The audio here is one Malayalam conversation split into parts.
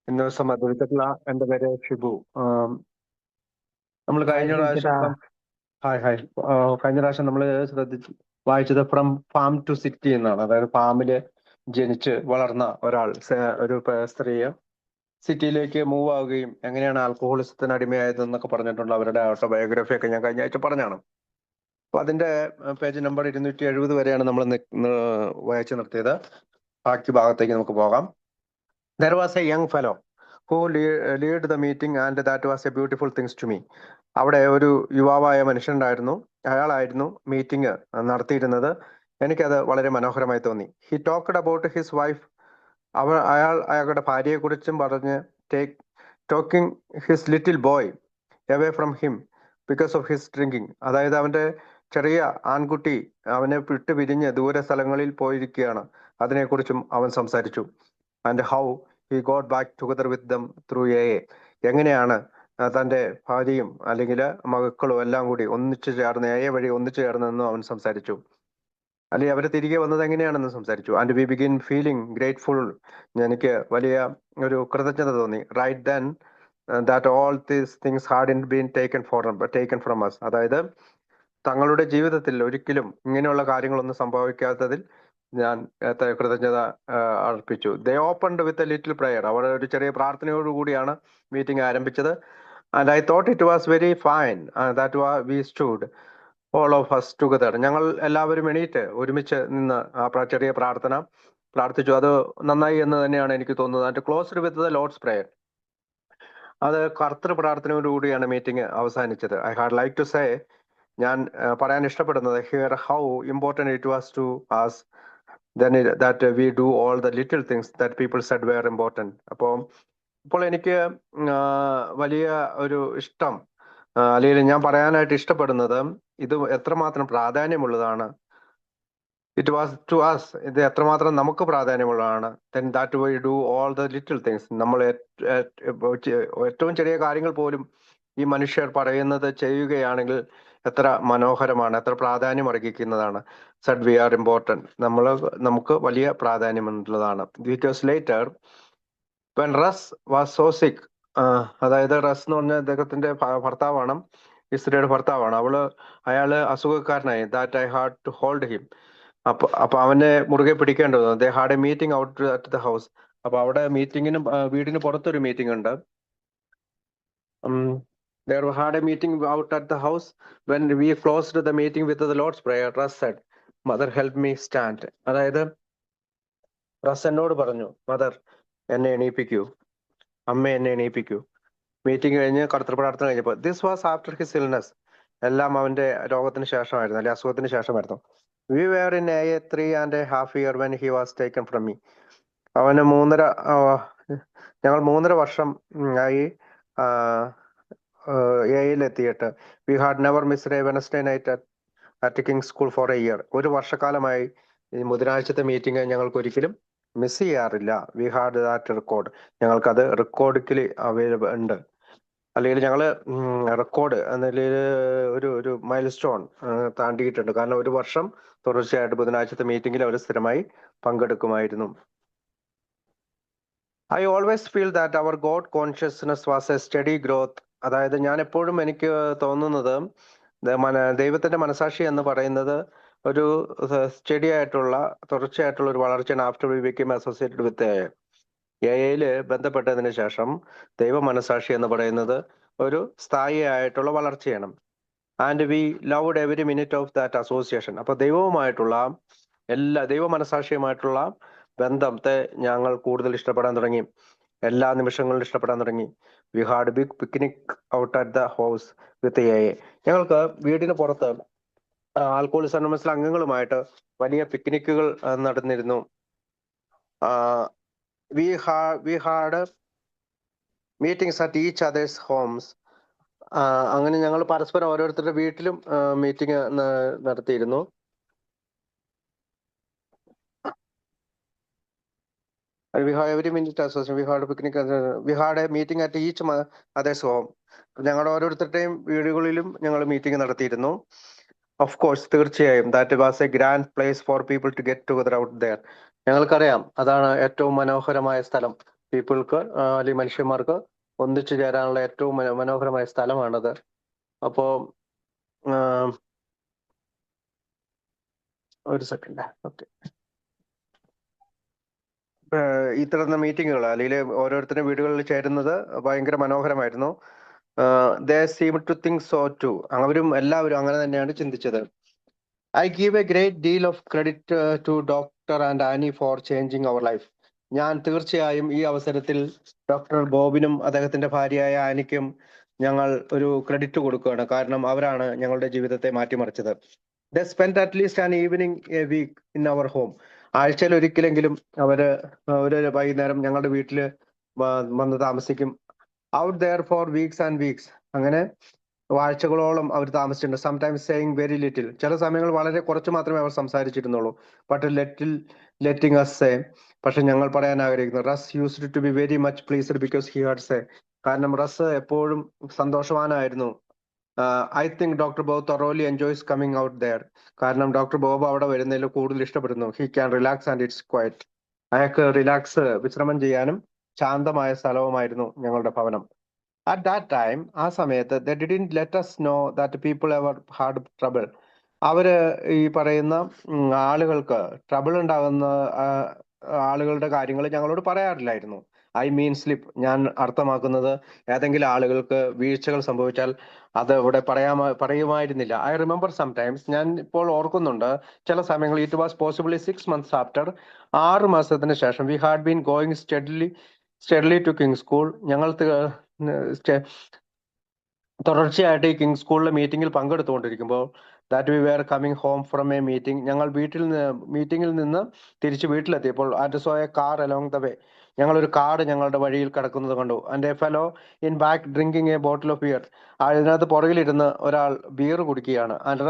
ഇന്ന് ദിവസം മദ്യപിച്ചിട്ടുള്ള എൻ്റെ പേര് ഷിബു. നമ്മൾ ഹായ് കഴിഞ്ഞ പ്രാവശ്യം ഷിബുച്ചേട്ടാ. Hi hi. കഴിഞ്ഞ പ്രാവശ്യം നമ്മൾ വായിച്ചത് ഫ്രം ഫാം ടു സിറ്റി എന്നാണ്. അതായത് ഫാമില് ജനിച്ച് വളർന്ന ഒരാൾ ഒരു സ്ത്രീയെ സിറ്റിയിലേക്ക് മൂവ് ആവുകയും എങ്ങനെയാണ് ആൽക്കഹോളിസത്തിന് അടിമയായതെന്നൊക്കെ പറഞ്ഞിട്ടുള്ള അവരുടെ ഓട്ടോബയോഗ്രഫി ഒക്കെ ഞാൻ കഴിഞ്ഞ ആഴ്ച പറഞ്ഞാണ്. അപ്പൊ അതിന്റെ പേജ് നമ്പർ 270 വരെയാണ് നമ്മൾ വായിച്ചു നിർത്തിയത്. ബാക്കി ഭാഗത്തേക്ക് നമുക്ക് പോകാം. There was a young fellow who lead the meeting and that was a beautiful things to me. അവിടെ ഒരു യുവാവായ മനുഷ്യനുണ്ടായിരുന്നു. അയാളായിരുന്നു മീറ്റിംഗ് നടത്തിയിരുന്നത്. എനിക്കത് വളരെ മനോഹരമായി തോന്നി. He talked about his wife. അയാളുടെ ഭാര്യയെ കുറിച്ചും പറഞ്ഞ് talking his little boy away from him because of his drinking. അതായത് അവന്റെ ചെറിയ ആൺകുട്ടി അവനെ വിട്ട് പിരിഞ്ഞ് ദൂര സ്ഥലങ്ങളിൽ പോയിരിക്കുകയാണ്. അതിനെക്കുറിച്ചും അവൻ സംസാരിച്ചു. And how he got back together with them through എങ്ങനെയാണ് തന്റെ ഭാര്യയും അല്ലെങ്കിൽ മക്കളും എല്ലാം കൂടി ഒന്നിച്ചു ചേർന്ന് വഴി ഒന്നിച്ചു ചേർന്നെന്നും അവൻ സംസാരിച്ചു. അല്ലെങ്കിൽ അവരെ തിരികെ വന്നത് എങ്ങനെയാണെന്ന് സംസാരിച്ചു. And we begin feeling grateful. എനിക്ക് വലിയ ഒരു കൃതജ്ഞത തോന്നി. Right then that all these things had been taken from us. അതായത് തങ്ങളുടെ ജീവിതത്തിൽ ഒരിക്കലും ഇങ്ങനെയുള്ള കാര്യങ്ങളൊന്നും സംഭവിക്കാത്തതിൽ ഞാൻ കൃതജ്ഞത അർപ്പിച്ചു. They opened with a little prayer. അവർ ഒരു ചെറിയ പ്രാർത്ഥനയോടുകൂടിയാണ് മീറ്റിംഗ് ആരംഭിച്ചത്. And I thought it was very fine that we stood all of us together. ഞങ്ങൾ എല്ലാവരും എണീറ്റ് ഒരുമിച്ച് നിന്ന് ആ ചെറിയ പ്രാർത്ഥന പ്രാർത്ഥിച്ചു. അത് നന്നായി എന്ന് തന്നെയാണ് എനിക്ക് തോന്നുന്നത്. And closed with the Lord's prayer. അത് കർത്തൃ പ്രാർത്ഥനയോടുകൂടിയാണ് മീറ്റിംഗ് അവസാനിച്ചത്. I had like to say, ഞാൻ പറയാൻ ഇഷ്ടപ്പെടുന്നത്, hear how important it was to us then that we do all the little things that people said were important. അപ്പോൾ എനിക്ക് വലിയ ഒരു ഇഷ്ടം, അല്ലെങ്കിൽ ഞാൻ പറയാനായിട്ട് ഇഷ്ടപ്പെടുന്നത്, ഇത് എത്രമാത്രം പ്രാധാന്യമുള്ളതാണ്. ഇറ്റ് വാസ് ടു us, ഇത് എത്രമാത്രം നമുക്ക് പ്രാധാന്യമുള്ളതാണ്. then that we do all the little things. നമ്മൾ ഏറ്റവും ചെറിയ കാര്യങ്ങൾ പോലും ഈ മനുഷ്യർ പറയുന്നത് ചെയ്യുകയാണെങ്കിൽ എത്ര മനോഹരമാണ്, എത്ര പ്രാധാന്യം അർഹിക്കുന്നതാണ്. സെഡ് വി ആർ ഇമ്പോർട്ടൻറ്റ്, നമുക്ക് വലിയ പ്രാധാന്യമുള്ളതാണ്. Because later when Russ was so sick, അതായത് റസ് എന്ന് പറഞ്ഞ അദ്ദേഹത്തിന്റെ ഭർത്താവാണ്, ഇസ്രയുടെ ഭർത്താവാണ്. അയാള് അസുഖക്കാരനായി. That I had to hold him. അപ്പൊ അവനെ മുറുകെ പിടിക്കേണ്ടത്. They had a meeting out at the house. അപ്പൊ അവിടെ വീടിന് പുറത്തൊരു മീറ്റിംഗ് ഉണ്ട്. There had a meeting out at the house. When we closed the meeting with the Lord's Prayer, Russ said, "Mother, help me stand." അതായത് റസ് എന്നോട് പറഞ്ഞു, മദർ എന്നെ എണീപ്പിക്കൂ, അമ്മ എന്നെ എണീപ്പിക്കൂ. മീറ്റിംഗ് കഴിഞ്ഞ് കർത്തൃപ്രാർത്ഥന കഴിഞ്ഞപ്പോൾ, this was after his illness. എല്ലാം അവന്റെ രോഗത്തിന് ശേഷമായിരുന്നു, അല്ലെ അസുഖത്തിന് ശേഷമായിരുന്നു. We were in a 3.5 years when he was taken from me. അവന് ഞങ്ങൾ 3.5 വർഷം ആയി എയിലെത്തിയിട്ട്. We had never missed a Wednesday night at King School for a year. ഒരു വർഷക്കാലമായി ഈ ബുധനാഴ്ചത്തെ മീറ്റിംഗ് ഞങ്ങൾക്ക് ഒരിക്കലും മിസ് ചെയ്യാറില്ല. We had that record. ഞങ്ങൾക്കത് റെക്കോർഡിക്കൽ അവൈലബിൾ ഉണ്ട്. അല്ലെങ്കിൽ ഞങ്ങൾ റെക്കോർഡ് എന്നതിൽ ഒരു മൈൽ സ്റ്റോൺ താണ്ടിയിട്ടുണ്ട്. കാരണം ഒരു വർഷം തുടർച്ചയായിട്ട് ബുധനാഴ്ചത്തെ മീറ്റിംഗിൽ അവർ സ്ഥിരമായി പങ്കെടുക്കുമായിരുന്നു. I always feel that our God consciousness was a steady growth. അതായത് ഞാൻ എപ്പോഴും എനിക്ക് തോന്നുന്നത്, ദൈവത്തിന്റെ മനസാക്ഷി എന്ന് പറയുന്നത് ഒരു സ്റ്റഡി ആയിട്ടുള്ള തുടർച്ചയായിട്ടുള്ള ഒരു വളർച്ചയാണ്. After we become associated with എയിൽ ബന്ധപ്പെട്ടതിന് ശേഷം ദൈവ മനസാക്ഷി എന്ന് പറയുന്നത് ഒരു സ്ഥായി ആയിട്ടുള്ള വളർച്ചയാണ്. And we loved every minute of that association. അപ്പൊ ദൈവവുമായിട്ടുള്ള ദൈവ മനസാക്ഷിയുമായിട്ടുള്ള ബന്ധത്തെ ഞങ്ങൾ കൂടുതൽ ഇഷ്ടപ്പെടാൻ തുടങ്ങി. എല്ലാ നിമിഷങ്ങളിലും ഇഷ്ടപ്പെടാൻ തുടങ്ങി. We had big picnic out at the house with ഞങ്ങൾക്ക് വീടിന് പുറത്ത് ആൽക്കഹോളിസം അനോണിമസിലെ അംഗങ്ങളുമായിട്ട് വലിയ പിക്നിക്കുകൾ നടന്നിരുന്നു. We had meetings at each others homes. അങ്ങനെ ഞങ്ങൾ പരസ്പരം ഓരോരുത്തരുടെ വീട്ടിലും മീറ്റിംഗ് നടത്തിയിരുന്നു. We had every minute association. We had a picnic. We had a meeting at each other's home. ഞങ്ങളുടെ ഓരോരുത്തരുടെയും വീടുകളിലും ഞങ്ങൾ മീറ്റിംഗ് നടത്തിയിരുന്നു. ഓഫ് കോഴ്സ്, തീർച്ചയായും that was a grand place for people to get together out there. ഞങ്ങൾക്കറിയാം, അതാണ് ഏറ്റവും മനോഹരമായ സ്ഥലം. പീപ്പിൾക്ക് അല്ലെങ്കിൽ മനുഷ്യന്മാർക്ക് ഒന്നിച്ചു ചേരാനുള്ള ഏറ്റവും മനോഹരമായ സ്ഥലമാണത്. അപ്പോ ഒരു സെക്കൻഡ്. ഓക്കെ, ഇത്തരം മീറ്റിങ്ങുകൾ അല്ലെങ്കിൽ ഓരോരുത്തരുടെ വീടുകളിൽ ചേരുന്നത് ഭയങ്കര മനോഹരമായിരുന്നു. They seem to think so too. അവരും എല്ലാവരും അങ്ങനെ തന്നെയാണ് ചിന്തിച്ചത്. I give a great deal of credit to doctor and Annie for changing our life. ഞാൻ തീർച്ചയായും ഈ അവസരത്തിൽ ഡോക്ടർ ബോബിനും അദ്ദേഹത്തിന്റെ ഭാര്യയായ ആനിക്കും ഞങ്ങൾ ഒരു ക്രെഡിറ്റ് കൊടുക്കുകയാണ്. കാരണം അവരാണ് ഞങ്ങളുടെ ജീവിതത്തെ മാറ്റിമറിച്ചത്. They spend at least an evening a week in our home. ആഴ്ചയിൽ ഒരിക്കലെങ്കിലും അവര് ഒരു വൈകുന്നേരം ഞങ്ങളുടെ വീട്ടില് വന്ന് താമസിക്കും. Out there for weeks and weeks. അങ്ങനെ ആഴ്ചകളോളം അവർ താമസിച്ചിട്ടുണ്ട്. Sometimes saying very little. ചില സമയങ്ങൾ വളരെ കുറച്ച് മാത്രമേ അവർ സംസാരിച്ചിരുന്നുള്ളൂ. But letting us say. പക്ഷെ ഞങ്ങൾ പറയാൻ ആഗ്രഹിക്കുന്നു, Russ used to be very much pleased because he had say. കാരണം റസ് എപ്പോഴും സന്തോഷവാനായിരുന്നു. I think doctor Bob thoroughly enjoys coming out there. കാരണം ഡോക്ടർ ബോബ് അവിടെ വരുന്നതിൽ കൂടുതൽ ഇഷ്ടപ്പെടുന്നു. He can relax and it's quiet. അയാൾക്ക് വിശ്രമം ചെയ്യാനും ശാന്തമായ സ്ഥലവുമായിരുന്നു ഞങ്ങളുടെ ഭവനം. അറ്റ് ദാറ്റ് ടൈം, ആ സമയത്ത് they didn't let us know that people ever had trouble. അവര് ഈ പറയുന്ന ആളുകൾക്ക് ട്രബിൾ ഉണ്ടാകുന്ന ആളുകളുടെ കാര്യങ്ങൾ ഞങ്ങളോട് പറയാറില്ലായിരുന്നു. I mean slip. ഞാൻ അർത്ഥമാക്കുന്നത് ഏതെങ്കിലും ആളുകൾക്ക് വീഴ്ചകൾ സംഭവിച്ചാൽ അത് ഇവിടെ പറയുമായിരുന്നില്ല. I remember sometimes. ഞാൻ ഇപ്പോൾ ഓർക്കുന്നുണ്ട്, ചില സമയങ്ങളിൽ it was possibly 6 months after. 6 മാസത്തിന് ശേഷം we had been going steadily to King School. ഞങ്ങൾ തുടർച്ചയായിട്ട് ഈ കിങ് സ്കൂളിലെ മീറ്റിംഗിൽ പങ്കെടുത്തുകൊണ്ടിരിക്കുമ്പോൾ that we were coming home from a meeting. ഞങ്ങൾ മീറ്റിംഗിൽ നിന്ന് തിരിച്ച് വീട്ടിലെത്തിയപ്പോൾ and saw a car along the way. ഞങ്ങളൊരു കാർ ഞങ്ങളുടെ വഴിയിൽ കിടക്കുന്നത് കണ്ടു. And a fellow in back drinking a bottle of beer. അതിനകത്ത് പുറകിലിരുന്ന് ഒരാൾ ബിയർ കുടിക്കുകയാണ്. ആൻഡ്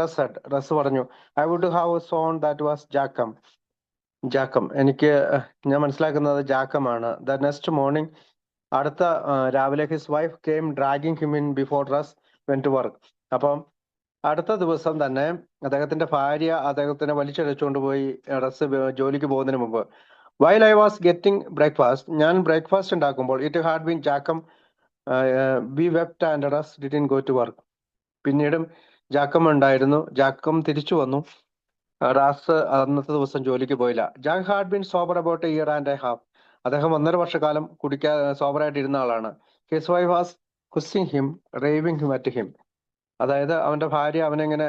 റസ് പറഞ്ഞു, I would have sworn that was Jack. ഞാൻ മനസ്സിലാക്കുന്നത് ജാക്കമാണ്. ദ നെക്സ്റ്റ് മോർണിംഗ്, അടുത്ത രാവിലെ his wife came dragging him in before Russ went to work. അപ്പം അടുത്ത ദിവസം തന്നെ അദ്ദേഹത്തിന്റെ ഭാര്യ അദ്ദേഹത്തിനെ വലിച്ചഴച്ചുകൊണ്ട് പോയി റസ് ജോലിക്ക് പോകുന്നതിന് മുമ്പ്. While I was getting breakfast. ഞാൻ ബ്രേക്ക്ഫാസ്റ്റ് ഉണ്ടാക്കുമ്പോൾ it had been Jack. We wept and Russ didn't go to work. പിന്നീടും ജാക്കം ഉണ്ടായിരുന്നു. ജാക്കം തിരിച്ചു വന്നു. റാസ് അന്നത്തെ ദിവസം ജോലിക്ക് പോയില്ല. Jack had been sober about a year and a half. അദ്ദേഹം 1.5 വർഷക്കാലം സോബറായിട്ട് ഇരുന്ന ആളാണ്. His wife was cussing him, raving him at him. അതായത് അവന്റെ ഭാര്യ അവനെങ്ങനെ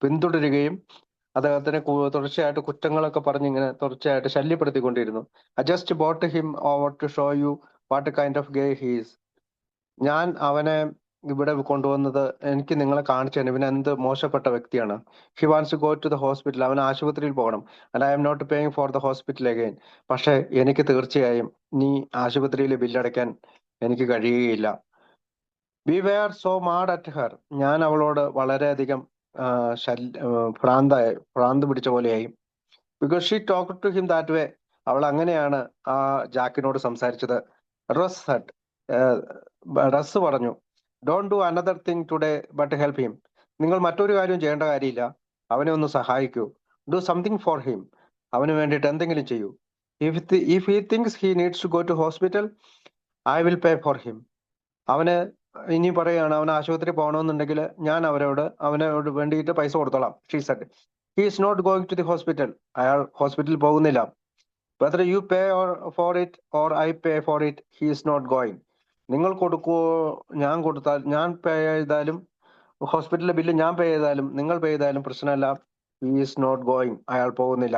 പിന്തുടരുകയും അദ്ദേഹത്തിന് തുടർച്ചയായിട്ട് കുറ്റങ്ങളൊക്കെ പറഞ്ഞിങ്ങനെ തുടർച്ചയായിട്ട് ശല്യപ്പെടുത്തിക്കൊണ്ടിരുന്നു. I just brought him over to show you what kind of guy he's. ഞാൻ അവനെ ഇവിടെ കൊണ്ടുവന്നത് എനിക്ക് നിങ്ങളെ കാണിച്ചു തന്നെ ഇവൻ എന്ത് മോശപ്പെട്ട വ്യക്തിയാണ്. He wants to go to the hospital. അവൻ ആശുപത്രിയിൽ പോകണം. And I am not paying for the hospital again. പക്ഷെ എനിക്ക് തീർച്ചയായും നീ ആശുപത്രിയിൽ ബില്ലടയ്ക്കാൻ എനിക്ക് കഴിയുകയില്ല. We were so mad at her. ഞാൻ അവളോട് വളരെയധികം ഭ്രാന്ത് പിടിച്ച പോലെയായി. Because she talk to him that way. അവൾ അങ്ങനെയാണ് ആ ജാക്കിനോട് സംസാരിച്ചത്. റസ് പറഞ്ഞു, don't do another thing today but help him. നിങ്ങൾ മറ്റൊരു കാര്യം ചെയ്യേണ്ട കാര്യമില്ല, അവനെ ഒന്ന് സഹായിക്കൂ. Do something for him. അവന് വേണ്ടിയിട്ട് എന്തെങ്കിലും ചെയ്യൂ. If he thinks he needs to go to hospital, I will pay for him. അവന് ഇനി പറയുകയാണ്, അവന് ആശുപത്രി പോകണമെന്നുണ്ടെങ്കിൽ ഞാൻ അവനോട് വേണ്ടിയിട്ട് പൈസ കൊടുത്തോളാം. She said. He is not going to the hospital. അയാൾ ഹോസ്പിറ്റലിൽ പോകുന്നില്ല. Whether you pay for it or I pay for it, he is not going. നിങ്ങൾ കൊടുക്കുവോ ഞാൻ പേ ചെയ്താലും, ഹോസ്പിറ്റലിലെ ബില്ല് ഞാൻ പേ ചെയ്താലും നിങ്ങൾ പേ ചെയ്താലും പ്രശ്നമല്ല. He is not going. അയാൾ പോകുന്നില്ല.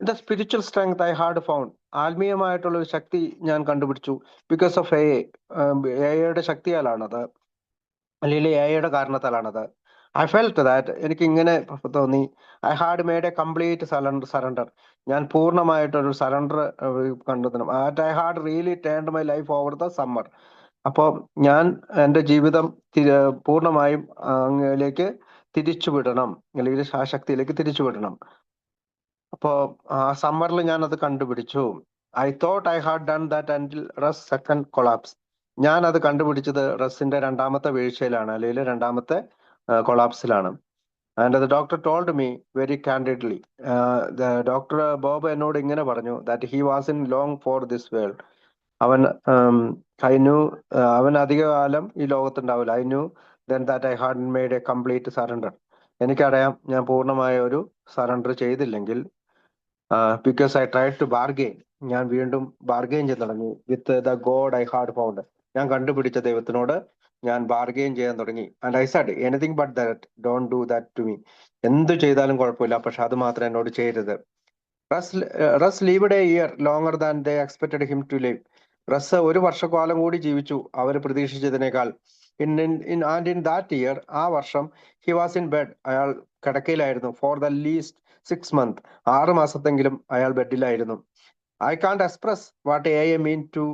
The spiritual strength I had found. ആത്മീയമായിട്ടുള്ള ഒരു ശക്തി ഞാൻ കണ്ടുപിടിച്ചു. ബിക്കോസ് ഓഫ് എയുടെ ശക്തിയാലാണത്, അല്ലെങ്കിൽ എയുടെ കാരണത്താലാണത്. I felt that. എനിക്ക് ഇങ്ങനെ തോന്നി. I had made A complete surrender. ഞാൻ പൂർണ്ണമായിട്ടൊരു സറണ്ടർ കണ്ടെത്തണം. I had really turned my life over the summer. അപ്പോൾ ഞാൻ എൻ്റെ ജീവിതം പൂർണ്ണമായും അങ്ങയിലേക്ക് തിരിച്ചുവിടണം, അല്ലെങ്കിൽ ആ ശക്തിയിലേക്ക് തിരിച്ചുവിടണം. അപ്പോ ആ സമ്മറിൽ ഞാൻ അത് കണ്ടുപിടിച്ചു. I thought I had done that until Russ second collapse. ഞാൻ അത് കണ്ടുപിടിച്ചത് റസിന്റെ രണ്ടാമത്തെ വീഴ്ചയിലാണ്, അല്ലെങ്കിൽ രണ്ടാമത്തെ കൊളാപ്സിലാണ്. And the doctor told me very candidly, the doctor Bob എന്നോട് ഇങ്ങനെ പറഞ്ഞു that he wasn't long for this world. അവൻ I knew അവൻ അധികകാലം ഈ ലോകത്തുണ്ടാവില്ല. I knew then that I hadn't made a complete surrender. എനിക്കറിയാം ഞാൻ പൂർണ്ണമായ ഒരു സറണ്ടർ ചെയ്തില്ലെങ്കിൽ, because I tried to bargain. ഞാൻ വീണ്ടും ബാർഗെയിൻ ചെയ്യാൻ തുടങ്ങി with the God I had found. ഞാൻ കണ്ടുപിടിച്ച ദൈവത്തിനോട് ഞാൻ ബാർഗെയിൻ ചെയ്യാൻ തുടങ്ങി. And I said anything but that, don't do that to me. എന്ത് ചെയ്താലും കുഴപ്പമില്ല, പക്ഷെ അത് മാത്രം എന്നോട് ചെയ്യരുത്. Russ lived a year longer than they expected him to live. Russ ഒരു വർഷക്കാലം കൂടി ജീവിച്ചു അവർ പ്രതീക്ഷിച്ചതിനേക്കാൾ. ആൻഡ് ഇൻ ദാറ്റ് ഇയർ, ആ വർഷം, ഹി വാസ് ഇൻ ബെഡ്, അയാൾ കിടക്കയിലായിരുന്നു. ഫോർ ദ ലീസ്റ്റ് 6 months, 6 മാസത്തെങ്കിലും അയാൾ ബെഡിലായിരുന്നു. I can't express what a mean to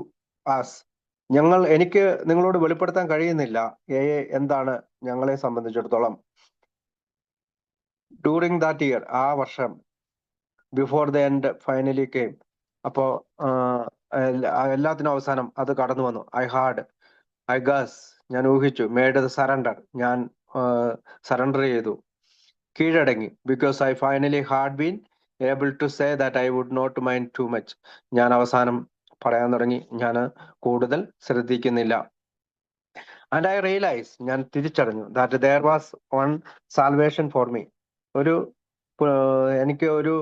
us. എനിക്ക് നിങ്ങളോട് വെളിപ്പെടുത്താൻ കഴിയുന്നില്ല എ എന്താണ് ഞങ്ങളെ സംബന്ധിച്ചിടത്തോളം. ഡ്യൂറിങ് ദാറ്റ് ഇയർ, ആ വർഷം, before the end finally came. അപ്പോ എല്ലാത്തിനും അവസാനം അത് കടന്നു വന്നു. ഐ ഗസ്, ഞാൻ ഊഹിച്ചു. മേഡ് ദ സറണ്ടർ, ഞാൻ സറണ്ടർ ചെയ്തു, കീഴടങ്ങി. Because I finally had been able to say that I would not mind too much. ഞാൻ അവസാനം പറയാൻ തുടങ്ങി, ഞാൻ കൂടുതൽ ശ്രദ്ധിക്കുന്നില്ല. ആൻഡ് ഐ റിയലൈസ്, ഞാൻ തിരിച്ചറിഞ്ഞു, that there was one salvation for me. എനിക്ക് ഒരു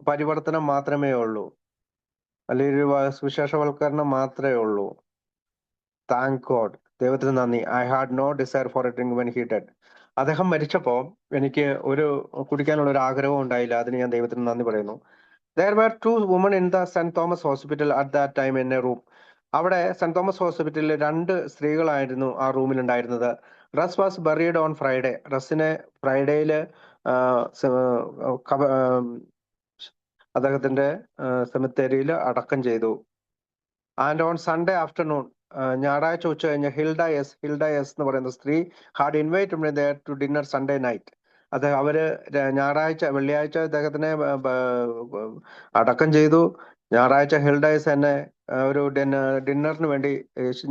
പരിവർത്തനം മാത്രമേ ഉള്ളൂ, അല്ലെങ്കിൽ ഒരു സുവിശേഷവൽക്കരണം മാത്രമേ ഉള്ളൂ. താങ്ക് ഗോഡ്, ദൈവത്തിന് നന്ദി. I had no desire for a drink when he dead. അദ്ദേഹം മരിച്ചപ്പോ എനിക്ക് കുടിക്കാനുള്ള ഒരു ആഗ്രഹവും ഉണ്ടായില്ല. അതിന് ഞാൻ ദൈവത്തിന് നന്ദി പറയുന്നു. There were 2 women in the St. Thomas Hospital at that time in a room. അവിടെ സെന്റ് തോമസ് ഹോസ്പിറ്റലിൽ 2 സ്ത്രീകളായിരുന്നു ആ റൂമിൽ ഉണ്ടായിരുന്നത്. റസ് വാസ് ബറീഡ് ഓൺ ഫ്രൈഡേ. റസിനെ ഫ്രൈഡേയില് അദ്ദേഹത്തിന്റെ സെമിത്തേരിയിൽ അടക്കം ചെയ്തു. ആൻഡ് ഓൺ സൺഡേ ആഫ്റ്റർനൂൺ, ഞായറാഴ്ച ഉച്ച കഴിഞ്ഞ്, ഹിൽഡ എസ് എന്ന് പറയുന്ന സ്ത്രീ had invited me there to dinner Sunday night. അവര് വെള്ളിയാഴ്ച അദ്ദേഹത്തിനെ അടക്കം ചെയ്തു. ഞായറാഴ്ച ഹിൽഡ എസ് എന്നെ ഒരു ഡിന്നറിന് വേണ്ടി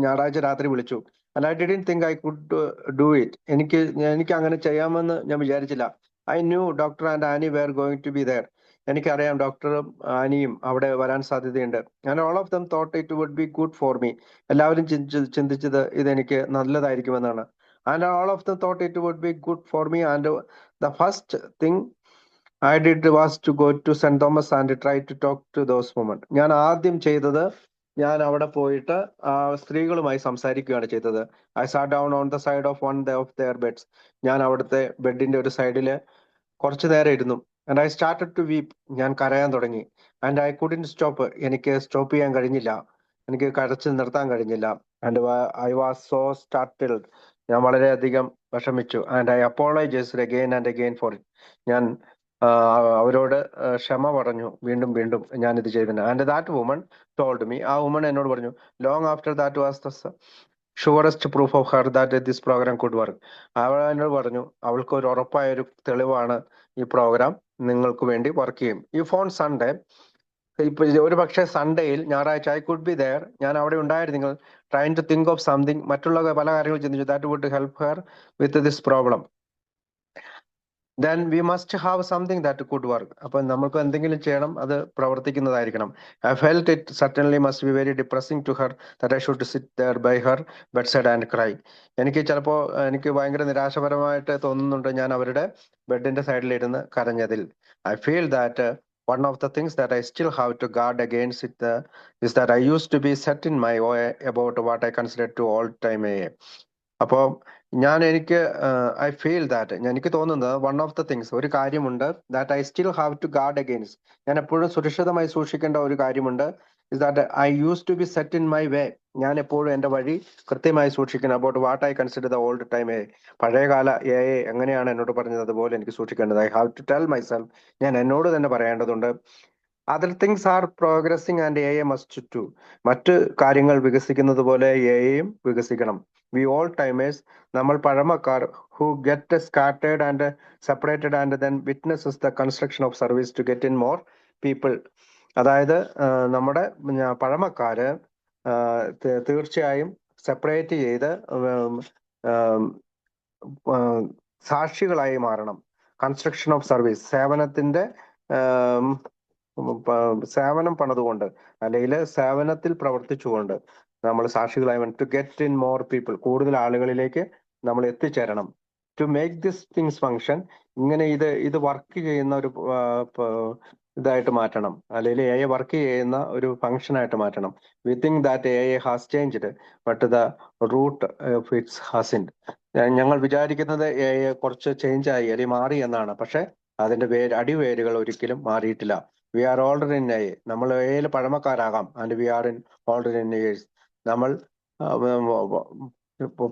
ഞായറാഴ്ച രാത്രി വിളിച്ചു. And I didn't think I could do it. എനിക്ക് അങ്ങനെ ചെയ്യാമെന്ന് ഞാൻ വിചാരിച്ചില്ല. I knew doctor and Annie were going to be there. എനിക്കറിയാം ഡോക്ടറും ആനിയും അവിടെ വരാൻ സാധ്യതയുണ്ട്. And all of them thought it would be good for me. എല്ലാവരും ചിന്തിച്ചത് ഇതെനിക്ക് നല്ലതായിരിക്കുമെന്നാണ്. And all of them thought it would be good for me. And the first thing I did was to go to saint Thomas and try to talk to those woman. ഞാൻ ആദ്യം ചെയ്തത്, ഞാൻ അവിടെ പോയിട്ട് ആ സ്ത്രീകളുമായി സംസാരിക്കുകയാണ് ചെയ്തത്. I sat down on the side of one of their beds. ഞാൻ അവിടുത്തെ ബെഡിന്റെ ഒരു സൈഡില് കുറച്ചു നേരം ഇരുന്നു. And I started to weep. ഞാൻ കരയാൻ തുടങ്ങി. And I couldn't stop. എനിക്ക് സ്റ്റോപ്പ് ചെയ്യാൻ കഴിഞ്ഞില്ല. എനിക്ക് കരച്ചിൽ നിർത്താൻ കഴിഞ്ഞില്ല. And I was so startled. ഞാൻ വളരെയധികം വിഷമിച്ചു. And I apologised again and again for it. ഞാൻ അവരോട് ക്ഷമ പറഞ്ഞു വീണ്ടും വീണ്ടും ഞാൻ ഇത് ചെയ്തിട്ടുണ്ട്. And that woman told me. ആ വുമൺ എന്നോട് പറഞ്ഞു, long after that was the surest proof of her that this programme could work. അവൾ എന്നോട് പറഞ്ഞു, അവൾക്ക് ഒരു ഉറപ്പായ ഒരു തെളിവാണ് ഈ പ്രോഗ്രാം നിങ്ങൾക്ക് വേണ്ടി വർക്ക് ചെയ്യും. ഈ ഫോൺ സൺഡേ, ഇപ്പൊ ഒരു പക്ഷേ സൺഡേയിൽ, ഞായറാഴ്ച, ഐ കുഡ് ബി ദയർ, ഞാൻ അവിടെ ഉണ്ടായിരുന്നെങ്കിൽ, trying to think of something, മറ്റുള്ള പല കാര്യങ്ങൾ ചിന്തിച്ചു, that would help her with this problem. then we must have something that could work. അപ്പൊ നമുക്ക് എന്തെങ്കിലും ചെയ്യണം, അത് പ്രവർത്തിക്കുന്നതായിരിക്കണം. I felt it certainly must be very depressing to her that I should sit there by her bedside and cry. എനിക്ക് ഭയങ്കര നിരാശപരമായിട്ട് തോന്നുന്നുണ്ട് ഞാൻ അവരുടെ ബെഡിന്റെ സൈഡിൽ ഇരുന്ന് കരഞ്ഞതിൽ. I feel that one of the things that I still have to guard against it is that I used to be set in my way about what I considered to all time AA. അപ്പോ ഐ ഫീൽ ദാറ്റ്, എനിക്ക് തോന്നുന്നത്, വൺ ഓഫ് ദ തിങ്സ്, ഒരു കാര്യമുണ്ട്, that I still have to guard against, ഞാൻ എപ്പോഴും സുരക്ഷിതമായി സൂക്ഷിക്കേണ്ട ഒരു കാര്യമുണ്ട്. Is that I use to be set in my way. ഞാൻ എപ്പോഴും എന്റെ വഴി കൃത്യമായി സൂക്ഷിക്കണം. About what I consider the old time A. പഴയകാല എ എങ്ങനെയാണ് എന്നോട് പറഞ്ഞത്, അതുപോലെ എനിക്ക് സൂക്ഷിക്കേണ്ടത്. I have to tell myself, ഞാൻ എന്നോട് തന്നെ പറയേണ്ടതുണ്ട്. Other things are progressing and a must to. മറ്റ് കാര്യങ്ങൾ വികസിക്കുന്നത് പോലെ എയും വികസിക്കണം. വി ഓൾ ടൈമേഴ്സ്, നമ്മൾ പഴമക്കാർ, who get scattered and separated and then witnesses the construction of service to get in more people. അതായത് നമ്മുടെ പഴമക്കാര് തീർച്ചയായും സെപ്പറേറ്റ് ചെയ്ത് സാക്ഷികളായി മാറണം. കൺസ്ട്രക്ഷൻ ഓഫ് സർവീസ്, സേവനത്തിന്റെ സേവനം പണിതുകൊണ്ട് അല്ലെങ്കിൽ സേവനത്തിൽ പ്രവർത്തിച്ചുകൊണ്ട് നമ്മൾ സാക്ഷികളായി to get in more people, കൂടുതൽ ആളുകളിലേക്ക് നമ്മൾ എത്തിച്ചേരണം. To make this things function, ഇങ്ങനെ ഇത് വർക്ക് ചെയ്യുന്ന ഒരു ഇതായിട്ട് മാറ്റണം, അല്ലെങ്കിൽ എ വർക്ക് ചെയ്യുന്ന ഒരു ഫംഗ്ഷനായിട്ട് മാറ്റണം. We think that A has changed but the root of its hasn't. ഞങ്ങൾ വിചാരിക്കുന്നത് എ കുറച്ച് ചേഞ്ച് ആയി അല്ലെങ്കിൽ മാറി എന്നാണ്, പക്ഷെ അതിന്റെ അടിവേരുകൾ ഒരിക്കലും മാറിയിട്ടില്ല. We are already in A, നമ്മൾ എയിൽ പഴമക്കാരാകാം, and we are in already in years. നമ്മൾ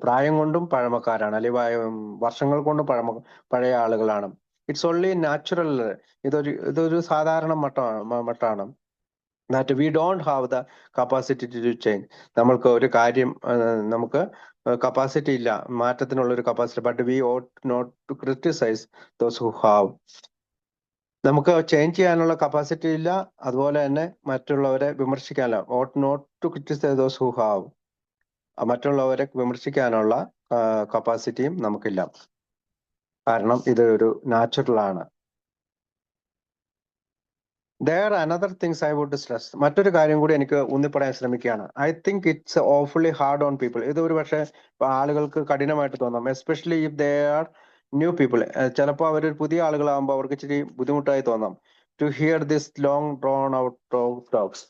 പ്രായം കൊണ്ടും പഴമക്കാരാണ്, അല്ലെങ്കിൽ വർഷങ്ങൾ കൊണ്ടും പഴയ ആളുകളാണ്. ഇറ്റ്സ് ഓൺലി നാച്ചുറൽ, ഇതൊരു സാധാരണ മട്ടാണ്. That we don't have the capacity to change. നമ്മൾക്ക് ഒരു കാര്യം നമുക്ക് കപ്പാസിറ്റി ഇല്ല, മാറ്റത്തിനുള്ള ഒരു capacity. But we ought not to criticise those who have. നമുക്ക് ചേഞ്ച് ചെയ്യാനുള്ള കപ്പാസിറ്റി ഇല്ല, അതുപോലെ തന്നെ മറ്റുള്ളവരെ വിമർശിക്കാനല്ല. Ought not to criticise those who have. മറ്റുള്ളവരെ വിമർശിക്കാനുള്ള കപ്പാസിറ്റിയും നമുക്കില്ല, കാരണം ഇത് ഒരു നാച്ചുറൽ ആണ്. There are another things I would stress. മറ്റൊരു കാര്യം കൂടി എനിക്ക് ഊന്നിപ്പറയാൻ ശ്രമിക്കുകയാണ്. I think it's awfully hard on people. ഇത് ഒരു പക്ഷേ ആളുകൾക്ക് കഠിനമായിട്ട് തോന്നാം, especially if they are new people. ചിലപ്പോൾ അവർ പുതിയ ആളുകളാകുമ്പോൾ അവർക്ക് ഇച്ചിരി ബുദ്ധിമുട്ടായി തോന്നാം. To hear this long drawn out talks.